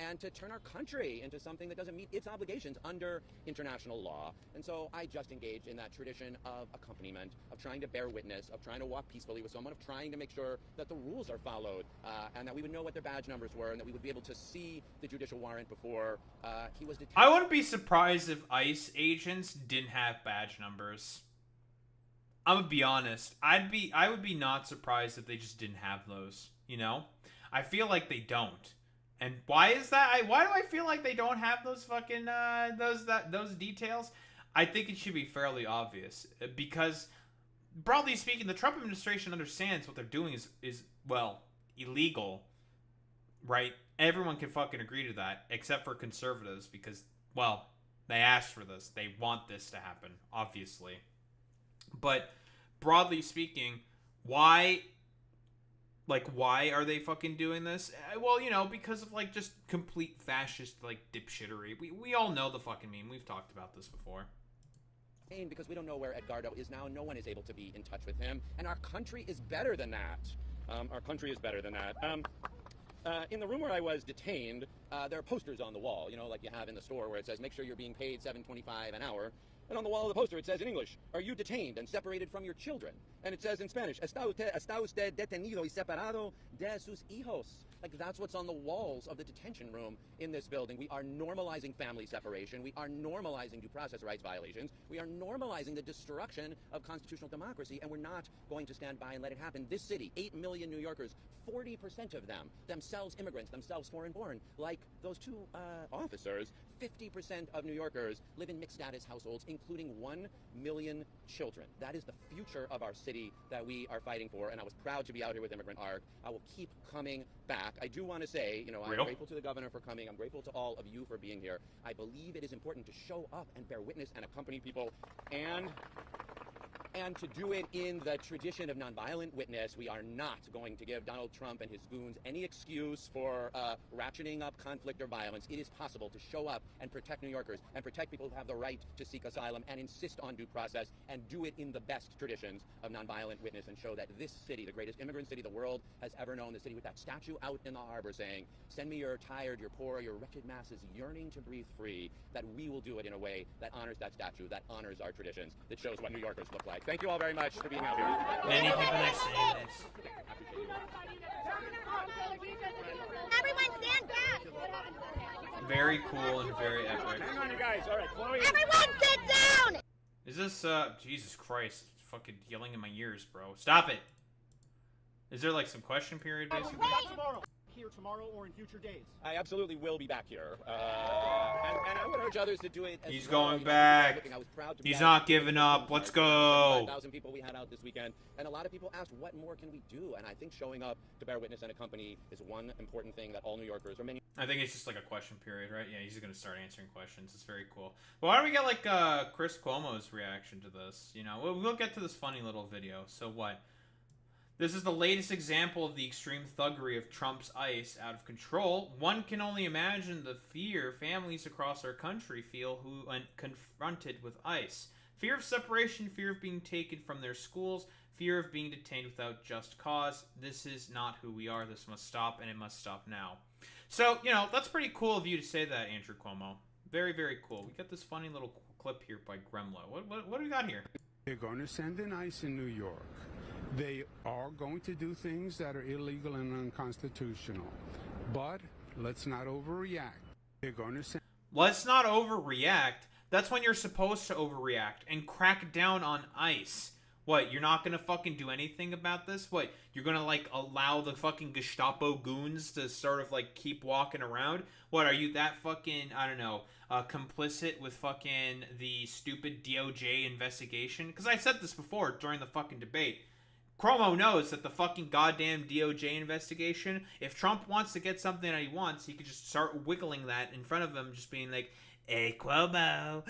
and to turn our country into something that doesn't meet its obligations under international law. And so I just engaged in that tradition of accompaniment, of trying to bear witness, of trying to walk peacefully with someone, of trying to make sure that the rules are followed, and that we would know what their badge numbers were, and that we would be able to see the judicial warrant before he was detained. I wouldn't be surprised if ICE agents didn't have badge numbers. I'm gonna be honest. I would be not surprised if they just didn't have those. You know, I feel like they don't. And why is that? Why do I feel like they don't have those fucking those details? I think it should be fairly obvious because, broadly speaking, the Trump administration understands what they're doing is well illegal, right? Everyone can fucking agree to that, except for conservatives because, well, they asked for this. They want this to happen, obviously. But broadly speaking, why are they fucking doing this? Well, you know, because of, like, just complete fascist, like, dipshittery. We all know the fucking meme. We've talked about this before. Because we don't know where Edgardo is now, and no one is able to be in touch with him. And our country is better than that. Our country is better than that. In the room where I was detained, there are posters on the wall, you know, like you have in the store where it says, make sure you're being paid $7.25 an hour. And on the wall of the poster, it says in English, are you detained and separated from your children? And it says in Spanish, está usted detenido y separado de sus hijos. Like, that's what's on the walls of the detention room in this building. We are normalizing family separation. We are normalizing due process rights violations. We are normalizing the destruction of constitutional democracy, and we're not going to stand by and let it happen. This city, 8 million New Yorkers, 40% of them, themselves immigrants, themselves foreign-born, like those two officers. 50% of New Yorkers live in mixed-status households, including 1 million children. That is the future of our city that we are fighting for, and I was proud to be out here with Immigrant ARC. I will keep coming back. I do want to say, you know, I'm grateful to the governor for coming. I'm grateful to all of you for being here. I believe it is important to show up and bear witness and accompany people, and to do it in the tradition of nonviolent witness. We are not going to give Donald Trump and his goons any excuse for ratcheting up conflict or violence. It is possible to show up and protect New Yorkers and protect people who have the right to seek asylum and insist on due process, and do it in the best traditions of nonviolent witness, and show that this city, the greatest immigrant city the world has ever known, the city with that statue out in the harbor saying, send me your tired, your poor, your wretched masses yearning to breathe free, that we will do it in a way that honors that statue, that honors our traditions, that shows what New Yorkers look like. Thank you all very much for being out here. Many people are saying this. Everyone stand back! Very cool and very epic. Hang on, you guys. All right, Chloe. Everyone sit down! Is this, Jesus Christ, fucking yelling in my ears, bro. Stop it! Is there, like, some question period, basically? Tomorrow. Here tomorrow or in future days. I absolutely will be back here. And I would urge others to do it as He's well. going back. I was proud to He's be not giving up. Let's go. 5,000 people we had out this weekend. And a lot of people asked, what more can we do? And I think showing up to bear witness and accompany is one important thing that all New Yorkers, or many... I think it's just like a question period, right? Yeah, he's just gonna start answering questions. It's very cool. Well, why don't we get, like, Chris Cuomo's reaction to this? You know, we'll get to this funny little video. So what? This is the latest example of the extreme thuggery of Trump's ICE out of control. One can only imagine the fear families across our country feel who are confronted with ICE. Fear of separation, fear of being taken from their schools, fear of being detained without just cause. This is not who we are. This must stop, and it must stop now. So, you know, that's pretty cool of you to say that, Andrew Cuomo. Very, very cool. We got this funny little clip here by Gremlo. What do we got here? They're going to send in ICE in New York. They are going to do things that are illegal and unconstitutional. But let's not overreact. They're going to send... let's not overreact. That's when you're supposed to overreact and crack down on ICE. What, you're not gonna fucking do anything about this? What, you're gonna, like, allow the fucking Gestapo goons to sort of, like, keep walking around? What, are you that fucking, I don't know, complicit with fucking the stupid DOJ investigation? Because I said this before during the fucking debate. Cuomo knows that the fucking goddamn DOJ investigation, if Trump wants to get something that he wants, he could just start wiggling that in front of him, just being like, Hey, Cuomo,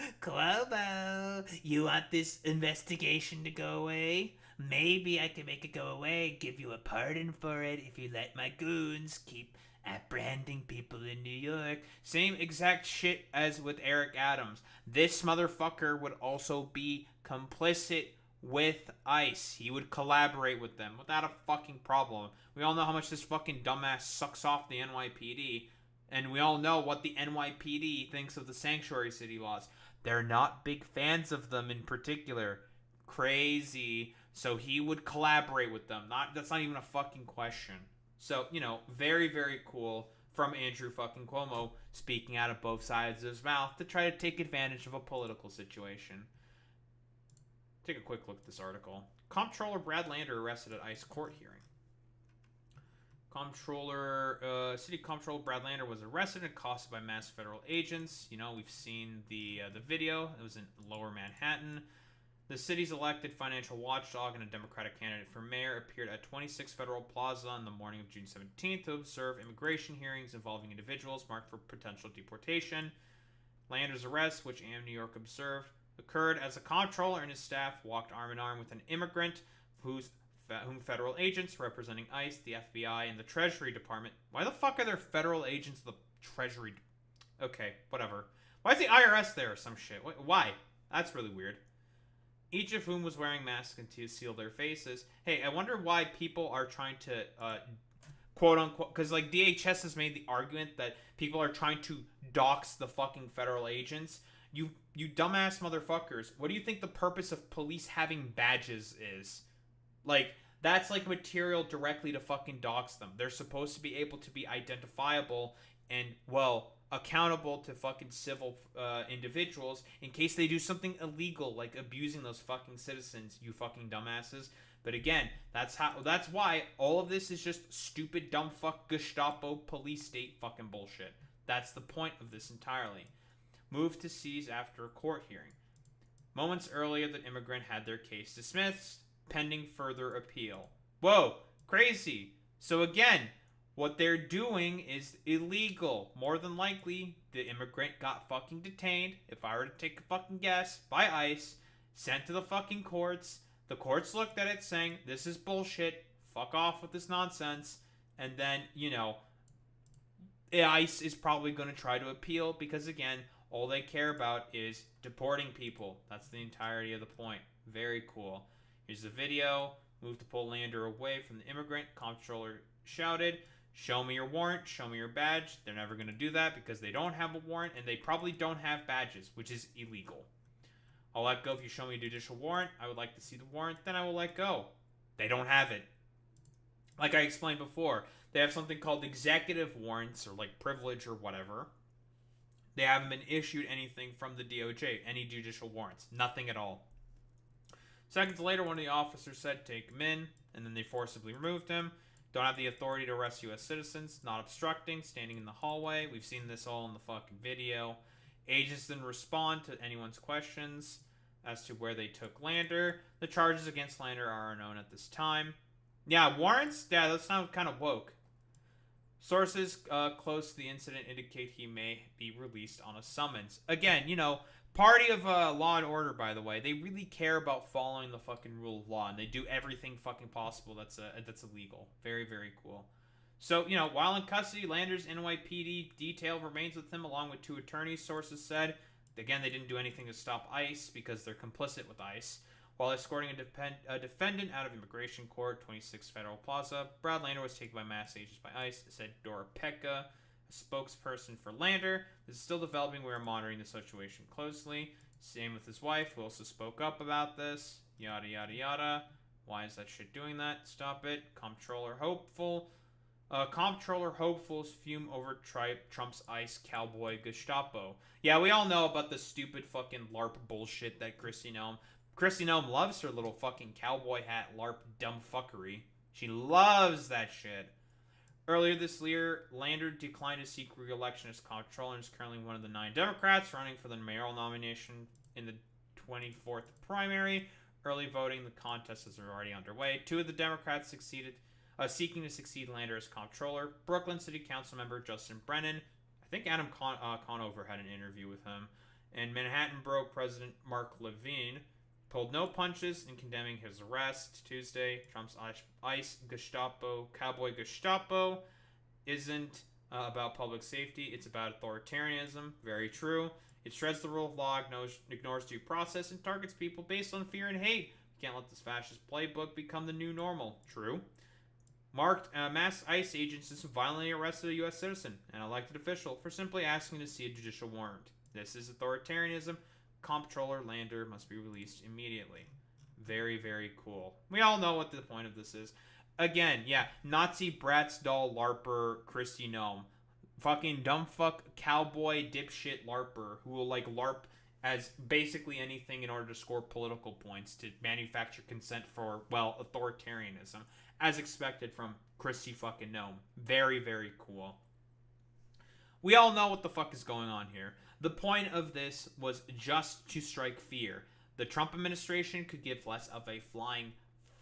you want this investigation to go away? Maybe I can make it go away, give you a pardon for it if you let my goons keep apprehending people in New York. Same exact shit as with Eric Adams. This motherfucker would also be complicit with ICE. He would collaborate with them without a fucking problem. We all know how much this fucking dumbass sucks off the NYPD. And we all know what the NYPD thinks of the sanctuary city laws. They're not big fans of them in particular. Crazy. So he would collaborate with them. That's not even a fucking question. So, you know, very, very cool from Andrew fucking Cuomo speaking out of both sides of his mouth to try to take advantage of a political situation. Take a quick look at this article. Comptroller Brad Lander arrested at ICE court hearing. City Comptroller Brad Lander was arrested and accosted by masked federal agents. You know, we've seen the video. It was in Lower Manhattan. The city's elected financial watchdog and a Democratic candidate for mayor appeared at 26 Federal Plaza on the morning of June 17th to observe immigration hearings involving individuals marked for potential deportation. Lander's arrest, which AM New York observed, occurred as a comptroller and his staff walked arm in arm with an immigrant whom federal agents representing ICE, the FBI, and the Treasury Department. Why the fuck are there federal agents of the Treasury? Okay, whatever. Why is the IRS there or some shit? Why? That's really weird. Each of whom was wearing masks to conceal their faces. Hey, I wonder why people are trying to, quote unquote, because like DHS has made the argument that people are trying to dox the fucking federal agents. You dumbass motherfuckers. What do you think the purpose of police having badges is? Like, that's like material directly to fucking dox them. They're supposed to be able to be identifiable and, well, accountable to fucking civil individuals in case they do something illegal, like abusing those fucking citizens, you fucking dumbasses. But again, that's why all of this is just stupid, dumb fuck Gestapo police state fucking bullshit. That's the point of this entirely. Moved to seize after a court hearing. Moments earlier, the immigrant had their case dismissed, pending further appeal. Whoa, crazy. So again, what they're doing is illegal. More than likely, the immigrant got fucking detained, if I were to take a fucking guess, by ICE, sent to the fucking courts. The courts looked at it saying, this is bullshit, fuck off with this nonsense. And then, you know, ICE is probably going to try to appeal because, again, all they care about is deporting people. That's the entirety of the point. Very cool. Here's the video. Moved to pull Lander away from the immigrant. Comptroller shouted, show me your warrant, show me your badge. They're never going to do that because they don't have a warrant and they probably don't have badges, which is illegal. I'll let go if you show me a judicial warrant. I would like to see the warrant, then I will let go. They don't have it. Like I explained before, they have something called executive warrants or like privilege or whatever. They haven't been issued anything from the DOJ, any judicial warrants, nothing at all. Seconds later, one of the officers said, take him in, and then they forcibly removed him. Don't have the authority to arrest U.S. citizens, not obstructing, standing in the hallway. We've seen this all in the fucking video. Agents didn't respond to anyone's questions as to where they took Lander. The charges against Lander are unknown at this time. Yeah, warrants? Yeah, that sounds kind of woke. Sources close to the incident indicate he may be released on a summons. Again, you know, party of law and order, by the way. They really care about following the fucking rule of law, and they do everything fucking possible that's illegal. Very, very cool. So, you know, while in custody, Lander's NYPD detail remains with him along with 2 attorneys, sources said. Again, they didn't do anything to stop ICE because they're complicit with ICE. While escorting a defendant out of immigration court, 26 Federal Plaza, Brad Lander was taken by mass agents by ICE, said Dora Pekka, a spokesperson for Lander. This is still developing. We are monitoring the situation closely. Same with his wife, who also spoke up about this. Yada, yada, yada. Why is that shit doing that? Stop it. Comptroller hopeful. Comptroller hopefuls fume over Trump's ICE cowboy Gestapo. Yeah, we all know about the stupid fucking LARP bullshit that Kristi Noem. Kristi Noem loves her little fucking cowboy hat LARP dumb fuckery. She loves that shit. Earlier this year, Lander declined to seek re-election as comptroller and is currently one of the 9 Democrats running for the mayoral nomination in the 24th primary. Early voting, the contest is already underway. 2 of the Democrats seeking to succeed Lander as comptroller. Brooklyn City Council member Justin Brennan. I think Adam Conover had an interview with him. And Manhattan Borough President Mark Levine pulled no punches in condemning his arrest Tuesday. Trump's ICE Gestapo, cowboy Gestapo, isn't about public safety. It's about authoritarianism. Very true. It shreds the rule of law, ignores due process, and targets people based on fear and hate. You can't let this fascist playbook become the new normal. True. Mass ICE agents just violently arrested a U.S. citizen, an elected official, for simply asking to see a judicial warrant. This is authoritarianism. Comptroller Lander must be released immediately. Very, very cool. We all know what the point of this is. Again, yeah, Nazi Bratz doll LARPer Kristi Noem. Fucking dumbfuck cowboy dipshit LARPer who will like LARP as basically anything in order to score political points to manufacture consent for, well, authoritarianism. As expected from Kristi fucking Noem. Very, very cool. We all know what the fuck is going on here. The point of this was just to strike fear. The Trump administration could give less of a flying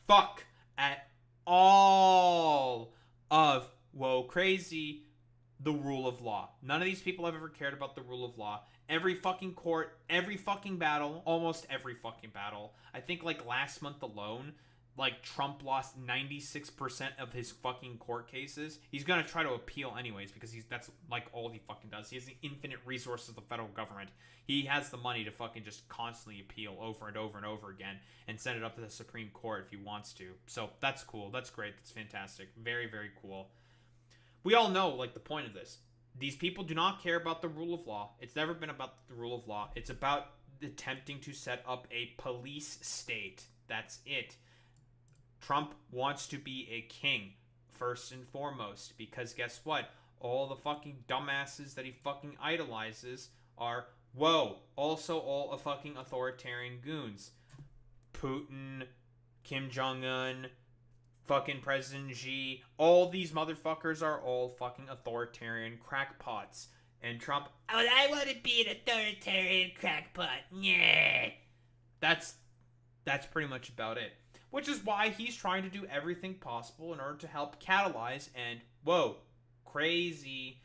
fuck at all of, whoa, crazy, the rule of law. None of these people have ever cared about the rule of law. Every fucking court, every fucking battle, almost every fucking battle. I think like last month alone, like Trump lost 96% of his fucking court cases. He's gonna try to appeal anyways because that's like all he fucking does. He has the infinite resources of the federal government. He has the money to fucking just constantly appeal over and over and over again and send it up to the Supreme Court if he wants to. So that's cool. That's great. That's fantastic. Very, very cool. We all know like the point of this. These people do not care about the rule of law. It's never been about the rule of law. It's about attempting to set up a police state. That's it. Trump wants to be a king, first and foremost, because guess what? All the fucking dumbasses that he fucking idolizes are, whoa, also all a fucking authoritarian goons. Putin, Kim Jong-un, fucking President Xi, all these motherfuckers are all fucking authoritarian crackpots. And Trump, oh, I want to be an authoritarian crackpot. Yeah. That's pretty much about it. Which is why he's trying to do everything possible in order to help catalyze and, whoa, crazy,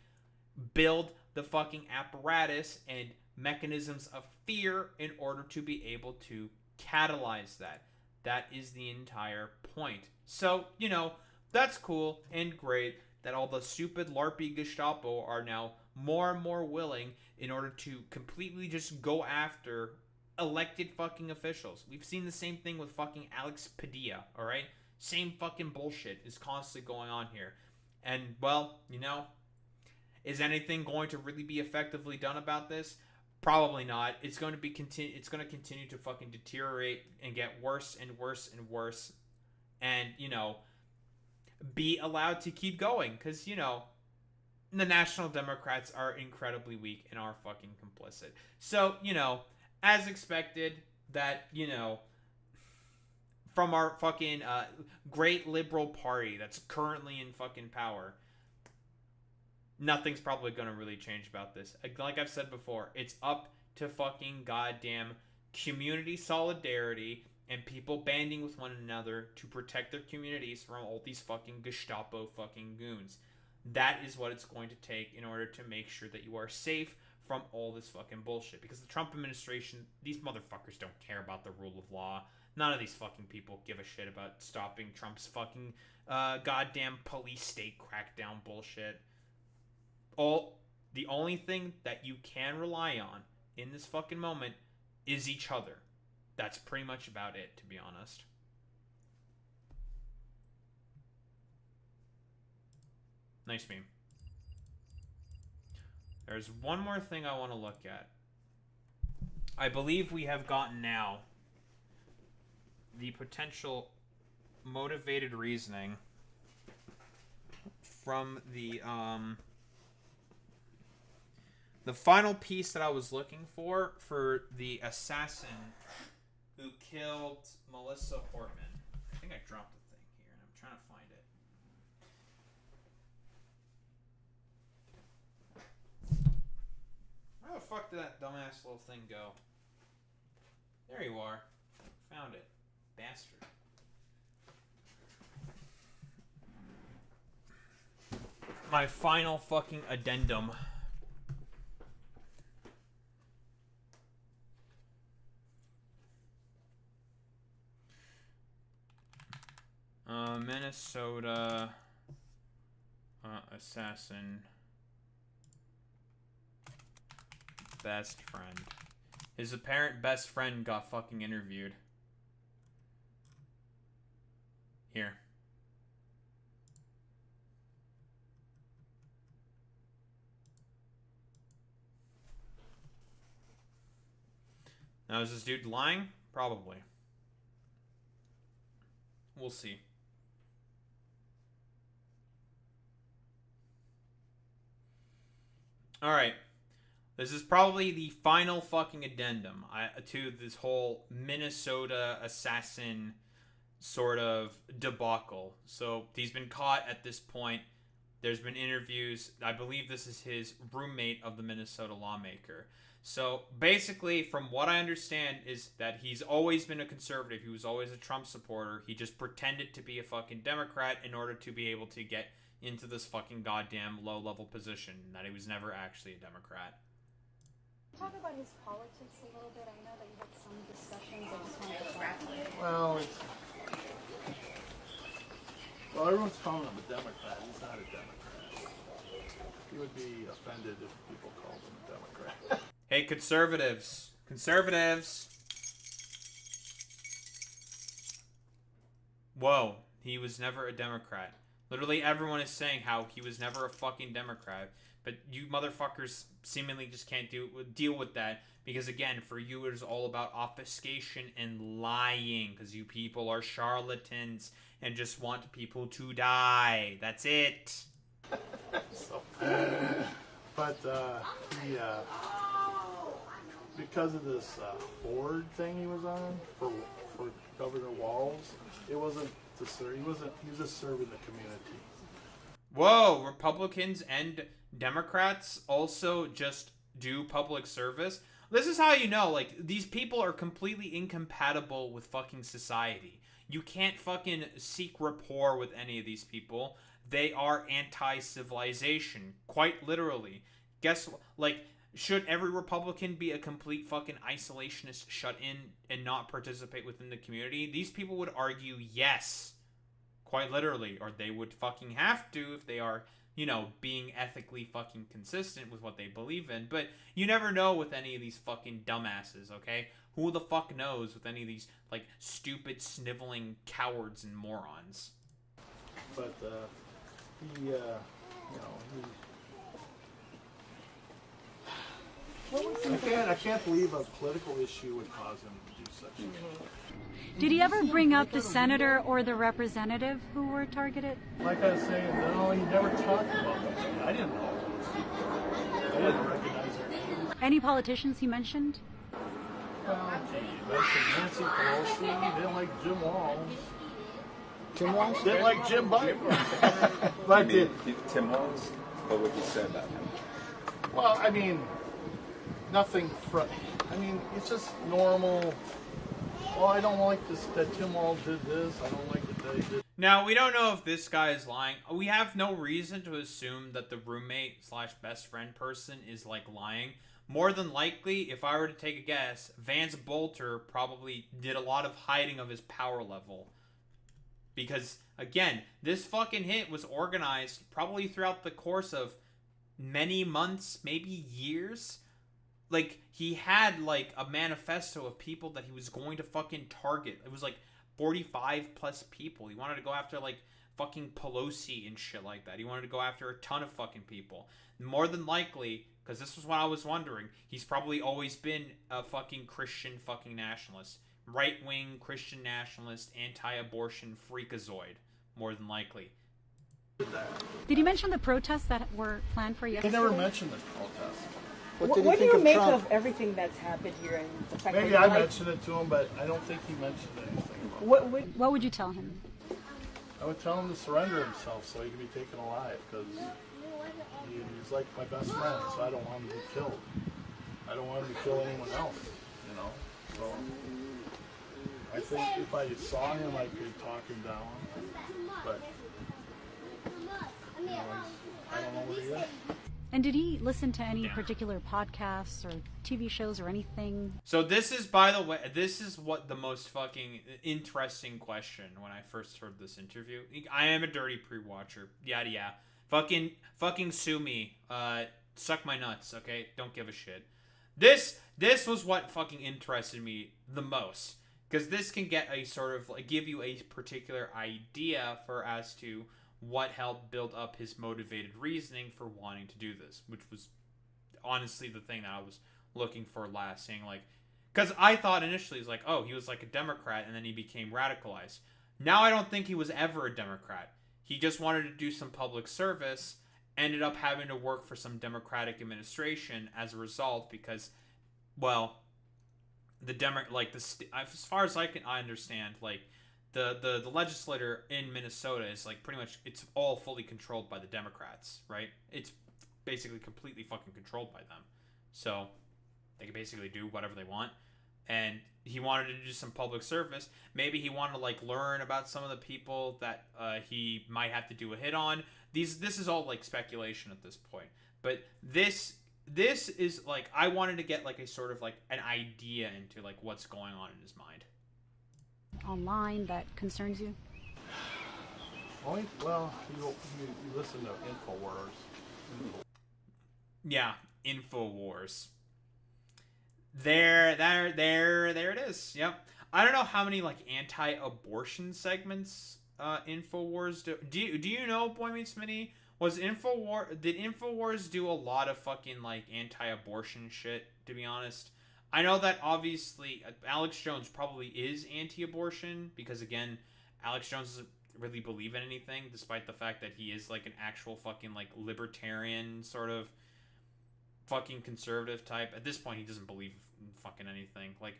build the fucking apparatus and mechanisms of fear in order to be able to catalyze that. That is the entire point. So, you know, that's cool and great that all the stupid LARPy Gestapo are now more and more willing in order to completely just go after elected fucking officials. We've seen the same thing with fucking Alex Padilla, alright? Same fucking bullshit is constantly going on here. And, well, you know, is anything going to really be effectively done about this? Probably not. It's going to continue to fucking deteriorate and get worse and worse and worse. And, you know, be allowed to keep going. Because, you know, the National Democrats are incredibly weak and are fucking complicit. So, you know, as expected, that, you know, from our fucking great liberal party that's currently in fucking power, nothing's probably going to really change about this. Like I've said before, it's up to fucking goddamn community solidarity and people banding with one another to protect their communities from all these fucking Gestapo fucking goons. That is what it's going to take in order to make sure that you are safe from all this fucking bullshit. Because the Trump administration, these motherfuckers don't care about the rule of law. None of these fucking people give a shit about stopping Trump's fucking goddamn police state crackdown bullshit. The only thing that you can rely on in this fucking moment is each other. That's pretty much about it, to be honest. Nice meme. There's one more thing I want to look at. I believe we have gotten now the potential motivated reasoning from the final piece that I was looking for the assassin who killed Melissa Hortman. I think I dropped the thing here, and I'm trying to find it. Where the fuck did that dumbass little thing go? There you are. Found it. Bastard. My final fucking addendum. Minnesota assassin best friend. His apparent best friend got fucking interviewed. Here. Now, is this dude lying? Probably. We'll see. Alright. This is probably the final fucking addendum to this whole Minnesota assassin sort of debacle. So, he's been caught at this point. There's been interviews. I believe this is his roommate of the Minnesota lawmaker. So, basically, from what I understand is that he's always been a conservative. He was always a Trump supporter. He just pretended to be a fucking Democrat in order to be able to get into this fucking goddamn low-level position. That he was never actually a Democrat. Talk about his politics a little bit. I know that you had some discussions. I just wanted to clarify. Well, everyone's calling him a Democrat. He's not a Democrat. He would be offended if people called him a Democrat. Hey, conservatives. Conservatives. Whoa. He was never a Democrat. Literally everyone is saying how he was never a fucking Democrat. But you motherfuckers seemingly just can't deal with that. Because again, for you it is all about obfuscation and lying. Because you people are charlatans and just want people to die. That's it. Because of this board thing he was on for Governor Walz, it wasn't to serve. He was just serving the community. Whoa, Republicans and Democrats also just do public service? This is how you know, like, these people are completely incompatible with fucking society. You can't fucking seek rapport with any of these people. They are anti-civilization, quite literally. Guess, like, should every Republican be a complete fucking isolationist, shut in, and not participate within the community? These people would argue yes, quite literally, or they would fucking have to if they are, you know, being ethically fucking consistent with what they believe in. But you never know with any of these fucking dumbasses, okay? Who the fuck knows with any of these, like, stupid, sniveling cowards and morons? But, I can't believe a political issue would cause him to do such a thing. Did he ever bring up the senator or the representative who were targeted? Like I was saying, no, he never talked about them. I didn't know. I didn't recognize her name. Any politicians he mentioned? Well, he mentioned Nancy Pelosi. He didn't like Jim Walz. Tim Walz? Didn't like Jim Biden. But Tim Walz? What would you say about him? Well, I mean, nothing. It's just normal. Well, I don't like this that Tim Walz did this. I don't like that they did. Now, we don't know if this guy is lying. We have no reason to assume that the roommate / best friend person is, like, lying. More than likely, if I were to take a guess, Vance Bolter probably did a lot of hiding of his power level. Because, again, this fucking hit was organized probably throughout the course of many months, maybe years. Like, he had, like, a manifesto of people that he was going to fucking target. It was, like, 45 plus people. He wanted to go after, like, fucking Pelosi and shit like that. He wanted to go after a ton of fucking people. More than likely, because this was what I was wondering, he's probably always been a fucking Christian fucking nationalist. Right-wing Christian nationalist, anti-abortion freakazoid. More than likely. Did he mention the protests that were planned for He yesterday? never mentioned the protest. What do you make of everything that's happened here and the fact Maybe that I mentioned it to him, but I don't think he mentioned anything about it. What would you tell him? I would tell him to surrender himself so he can be taken alive, because he's like my best friend, so I don't want him to be killed. I don't want him to kill anyone else, you know? So I think if I saw him, I could talk him down, but you know, I don't know where he is. And did he listen to any particular podcasts or TV shows or anything? So this is, by the way, this is what the most fucking interesting question when I first heard this interview. I am a dirty pre-watcher. Yada yada. Fucking sue me. Suck my nuts, okay? Don't give a shit. This was what fucking interested me the most. Because this can get a sort of, like, give you a particular idea for as to what helped build up his motivated reasoning for wanting to do this, which was honestly the thing that I was looking for last, saying like, because I thought initially it's like, oh, he was like a Democrat and then he became radicalized. Now I don't think he was ever a Democrat. He just wanted to do some public service, ended up having to work for some Democratic administration as a result because, well, as far as I understand, like, the legislator in Minnesota is like pretty much, it's all fully controlled by the Democrats, right? It's basically completely fucking controlled by them. So they can basically do whatever they want. And he wanted to do some public service. Maybe he wanted to like learn about some of the people that he might have to do a hit on. This is all like speculation at this point. But this is like, I wanted to get like a sort of like an idea into like what's going on in his mind. Online that concerns you? Well, you listen to InfoWars. Yeah, InfoWars. There it is. Yep. I don't know how many like anti-abortion segments InfoWars do. Do you know, Boy Meets Mini? Did InfoWars do a lot of fucking like anti-abortion shit, to be honest? I know that obviously Alex Jones probably is anti-abortion because, again, Alex Jones doesn't really believe in anything, despite the fact that he is like an actual fucking like libertarian sort of fucking conservative type. At this point, he doesn't believe in fucking anything. Like,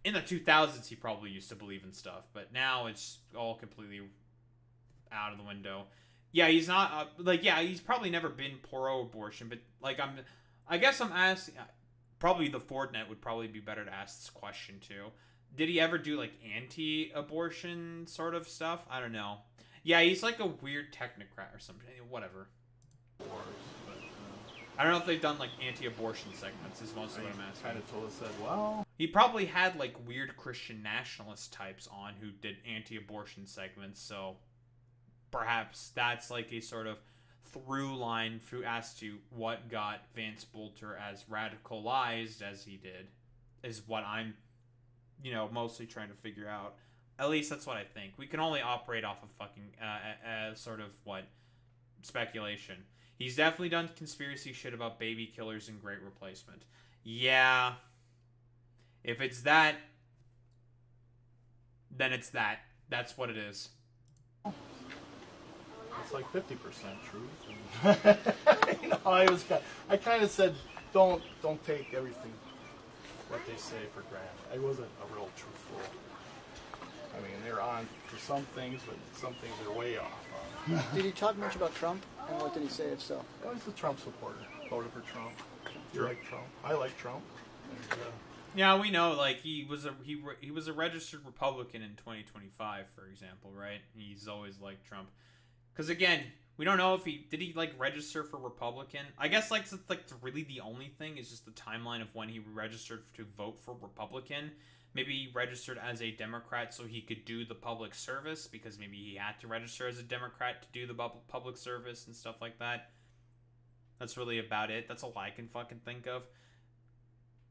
in the 2000s, he probably used to believe in stuff, but now it's all completely out of the window. Yeah, he's not, he's probably never been pro-abortion, but, like, I guess I'm asking, probably the Fordnet would probably be better to ask this question to. Did he ever do, like, anti-abortion sort of stuff? I don't know. Yeah, he's like a weird technocrat or something. Whatever. I don't know if they've done, like, anti-abortion segments, is mostly what I'm asking. Kind of told us that, well... He probably had, like, weird Christian nationalist types on who did anti-abortion segments, so perhaps that's, like, a sort of through line through as to what got Vance Bolter as radicalized as he did, is what I'm, mostly trying to figure out. At least that's what I think. We can only operate off of fucking, sort of, speculation. He's definitely done conspiracy shit about baby killers and Great Replacement. Yeah. If it's that, then it's that. That's what it is. It's like 50% truth. I kind of said, don't take everything what they say for granted. I wasn't a real truthful. I mean, they're on for some things, but some things they're way off on. Did he talk much about Trump, and what did he say if so? I was a Trump supporter. Voted for Trump. You like Trump? I like Trump. And, yeah, we know. Like he was a registered Republican in 2025, for example, right? He's always liked Trump. Because again, we don't know if did he like register for Republican. I guess like really the only thing is just the timeline of when he registered to vote for Republican. Maybe he registered as a Democrat so he could do the public service, because maybe he had to register as a Democrat to do the public service and stuff like that. That's really about it. That's all I can fucking think of.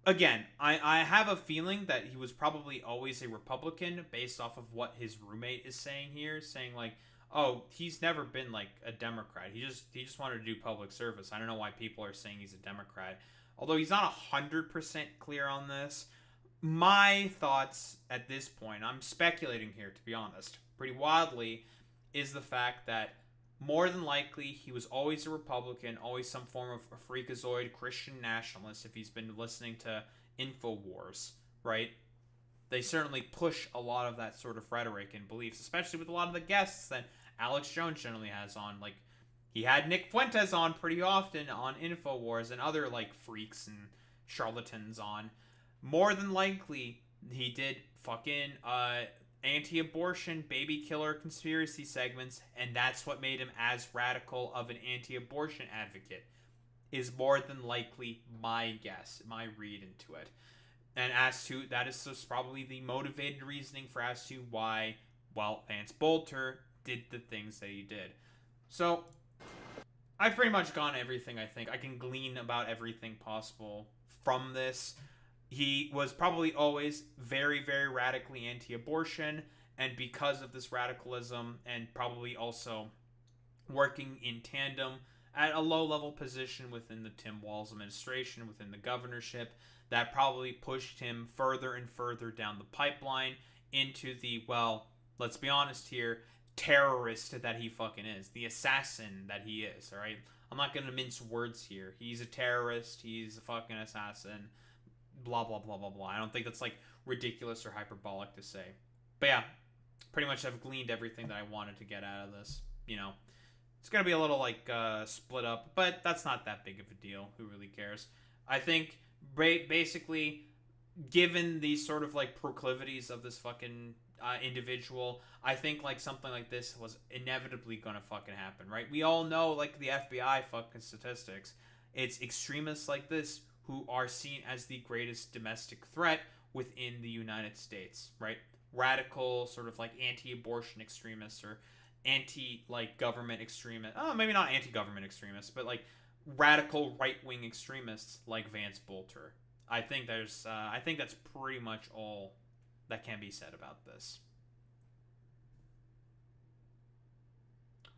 Again, I have a feeling that he was probably always a Republican based off of what his roommate is saying here, saying like, oh, he's never been like a Democrat. He just wanted to do public service. I don't know why people are saying he's a Democrat. Although he's not 100% clear on this. My thoughts at this point, I'm speculating here to be honest, pretty wildly, is the fact that more than likely, he was always a Republican, always some form of a freakazoid Christian nationalist if he's been listening to InfoWars, right? They certainly push a lot of that sort of rhetoric and beliefs, especially with a lot of the guests that Alex Jones generally has on. Like, he had Nick Fuentes on pretty often on InfoWars and other, like, freaks and charlatans on. More than likely, he did fucking anti-abortion, baby killer conspiracy segments, and that's what made him as radical of an anti-abortion advocate, is more than likely my guess, my read into it. And as to, that is just probably the motivated reasoning for as to why, well, Vance Bolter did the things that he did. So, I've pretty much gone everything I think. I can glean about everything possible from this. He was probably always very, very radically anti-abortion, and because of this radicalism, and probably also working in tandem at a low-level position within the Tim Walz administration, within the governorship, that probably pushed him further and further down the pipeline into the, well, let's be honest here, terrorist that he fucking is. The assassin that he is, alright? I'm not gonna mince words here. He's a terrorist, he's a fucking assassin, blah, blah, blah, blah, blah. I don't think that's, like, ridiculous or hyperbolic to say. But yeah, pretty much I've gleaned everything that I wanted to get out of this, you know. It's gonna be a little, like, split up, but that's not that big of a deal. Who really cares? I think, basically, given these sort of, like, proclivities of this fucking individual, I think, like, something like this was inevitably gonna fucking happen, right? We all know, like, the FBI fucking statistics. It's extremists like this who are seen as the greatest domestic threat within the United States, right? Radical, sort of, like, anti-abortion extremists or anti, like, government extremists. Oh, maybe not anti-government extremists, but, like, radical right-wing extremists like Vance Bolter. I think that's pretty much all that can be said about this.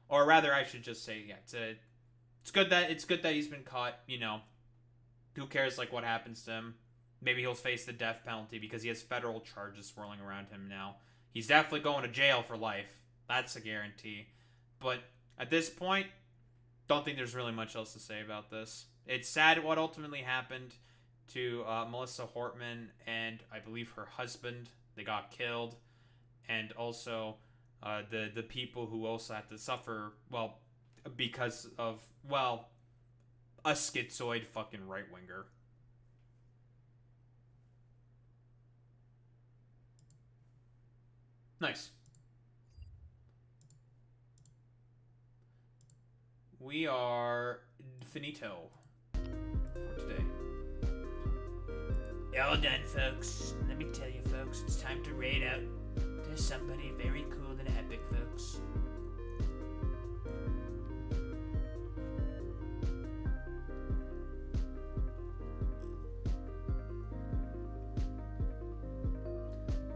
Or rather, I should just say, yeah, it's good that he's been caught, you know. Who cares, like, what happens to him? Maybe he'll face the death penalty because he has federal charges swirling around him now. He's definitely going to jail for life. That's a guarantee. But at this point, don't think there's really much else to say about this. It's sad what ultimately happened to Melissa Hortman and I believe her husband. They got killed. And also the people who also had to suffer, well, because of, well, a schizoid fucking right-winger. Nice. We are finito for today. All done, folks. Let me tell you, folks, it's time to raid out to somebody very cool and epic, folks.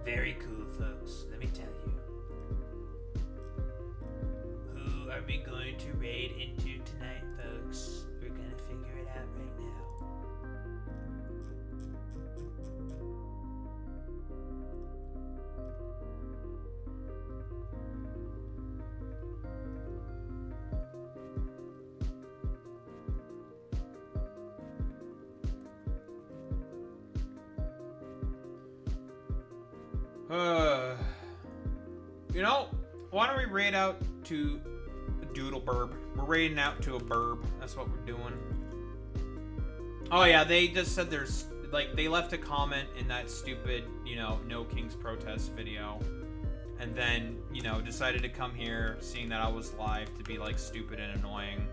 Very cool, folks. Let me tell you. Who are we going to raid into tonight, folks? We're gonna figure it out right now. You know, why don't we raid out to a doodle burb? We're raiding out to a burb. That's what we're doing. Oh yeah, they just said there's, like, they left a comment in that stupid, you know, No Kings Protest video. And then, you know, decided to come here, seeing that I was live, to be, like, stupid and annoying.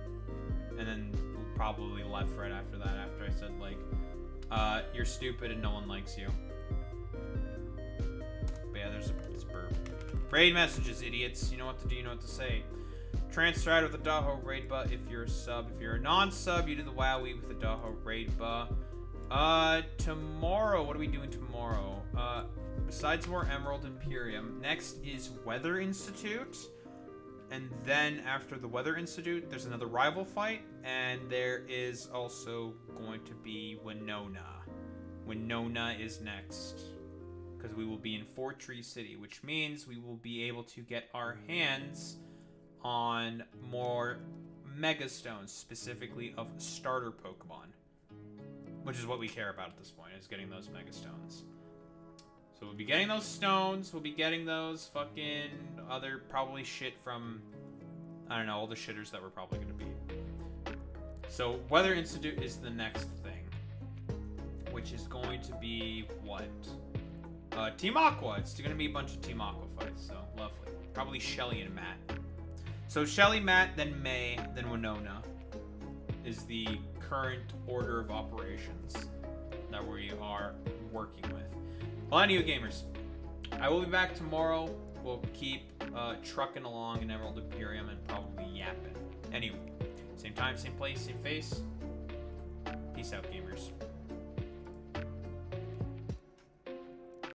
And then probably left right after that, after I said, like, you're stupid and no one likes you. But yeah, there's this burb. Raid messages, idiots. You know what to do, you know what to say. Transstride with the Daho raid ba if you're a sub. If you're a non-sub, you do the Wowie with the Daho raid ba. Tomorrow, what are we doing tomorrow? Besides more Emerald Imperium, next is Weather Institute. And then after the Weather Institute, there's another rival fight. And there is also going to be Winona. Winona is next. Because we will be in Fort Tree City, which means we will be able to get our hands on more Mega Stones, specifically of starter Pokemon. Which is what we care about at this point, is getting those Mega Stones. So we'll be getting those stones, we'll be getting those fucking other probably shit from, I don't know, all the shitters that we're probably going to beat. So Weather Institute is the next thing, which is going to be what? Team Aqua. It's going to be a bunch of Team Aqua fights, so lovely. Probably Shelly and Matt. So Shelly, Matt, then May, then Winona is the current order of operations that we are working with. Well, anyway, gamers, I will be back tomorrow. We'll keep trucking along in Emerald Imperium and probably yapping. Anyway, same time, same place, same face. Peace out, gamers.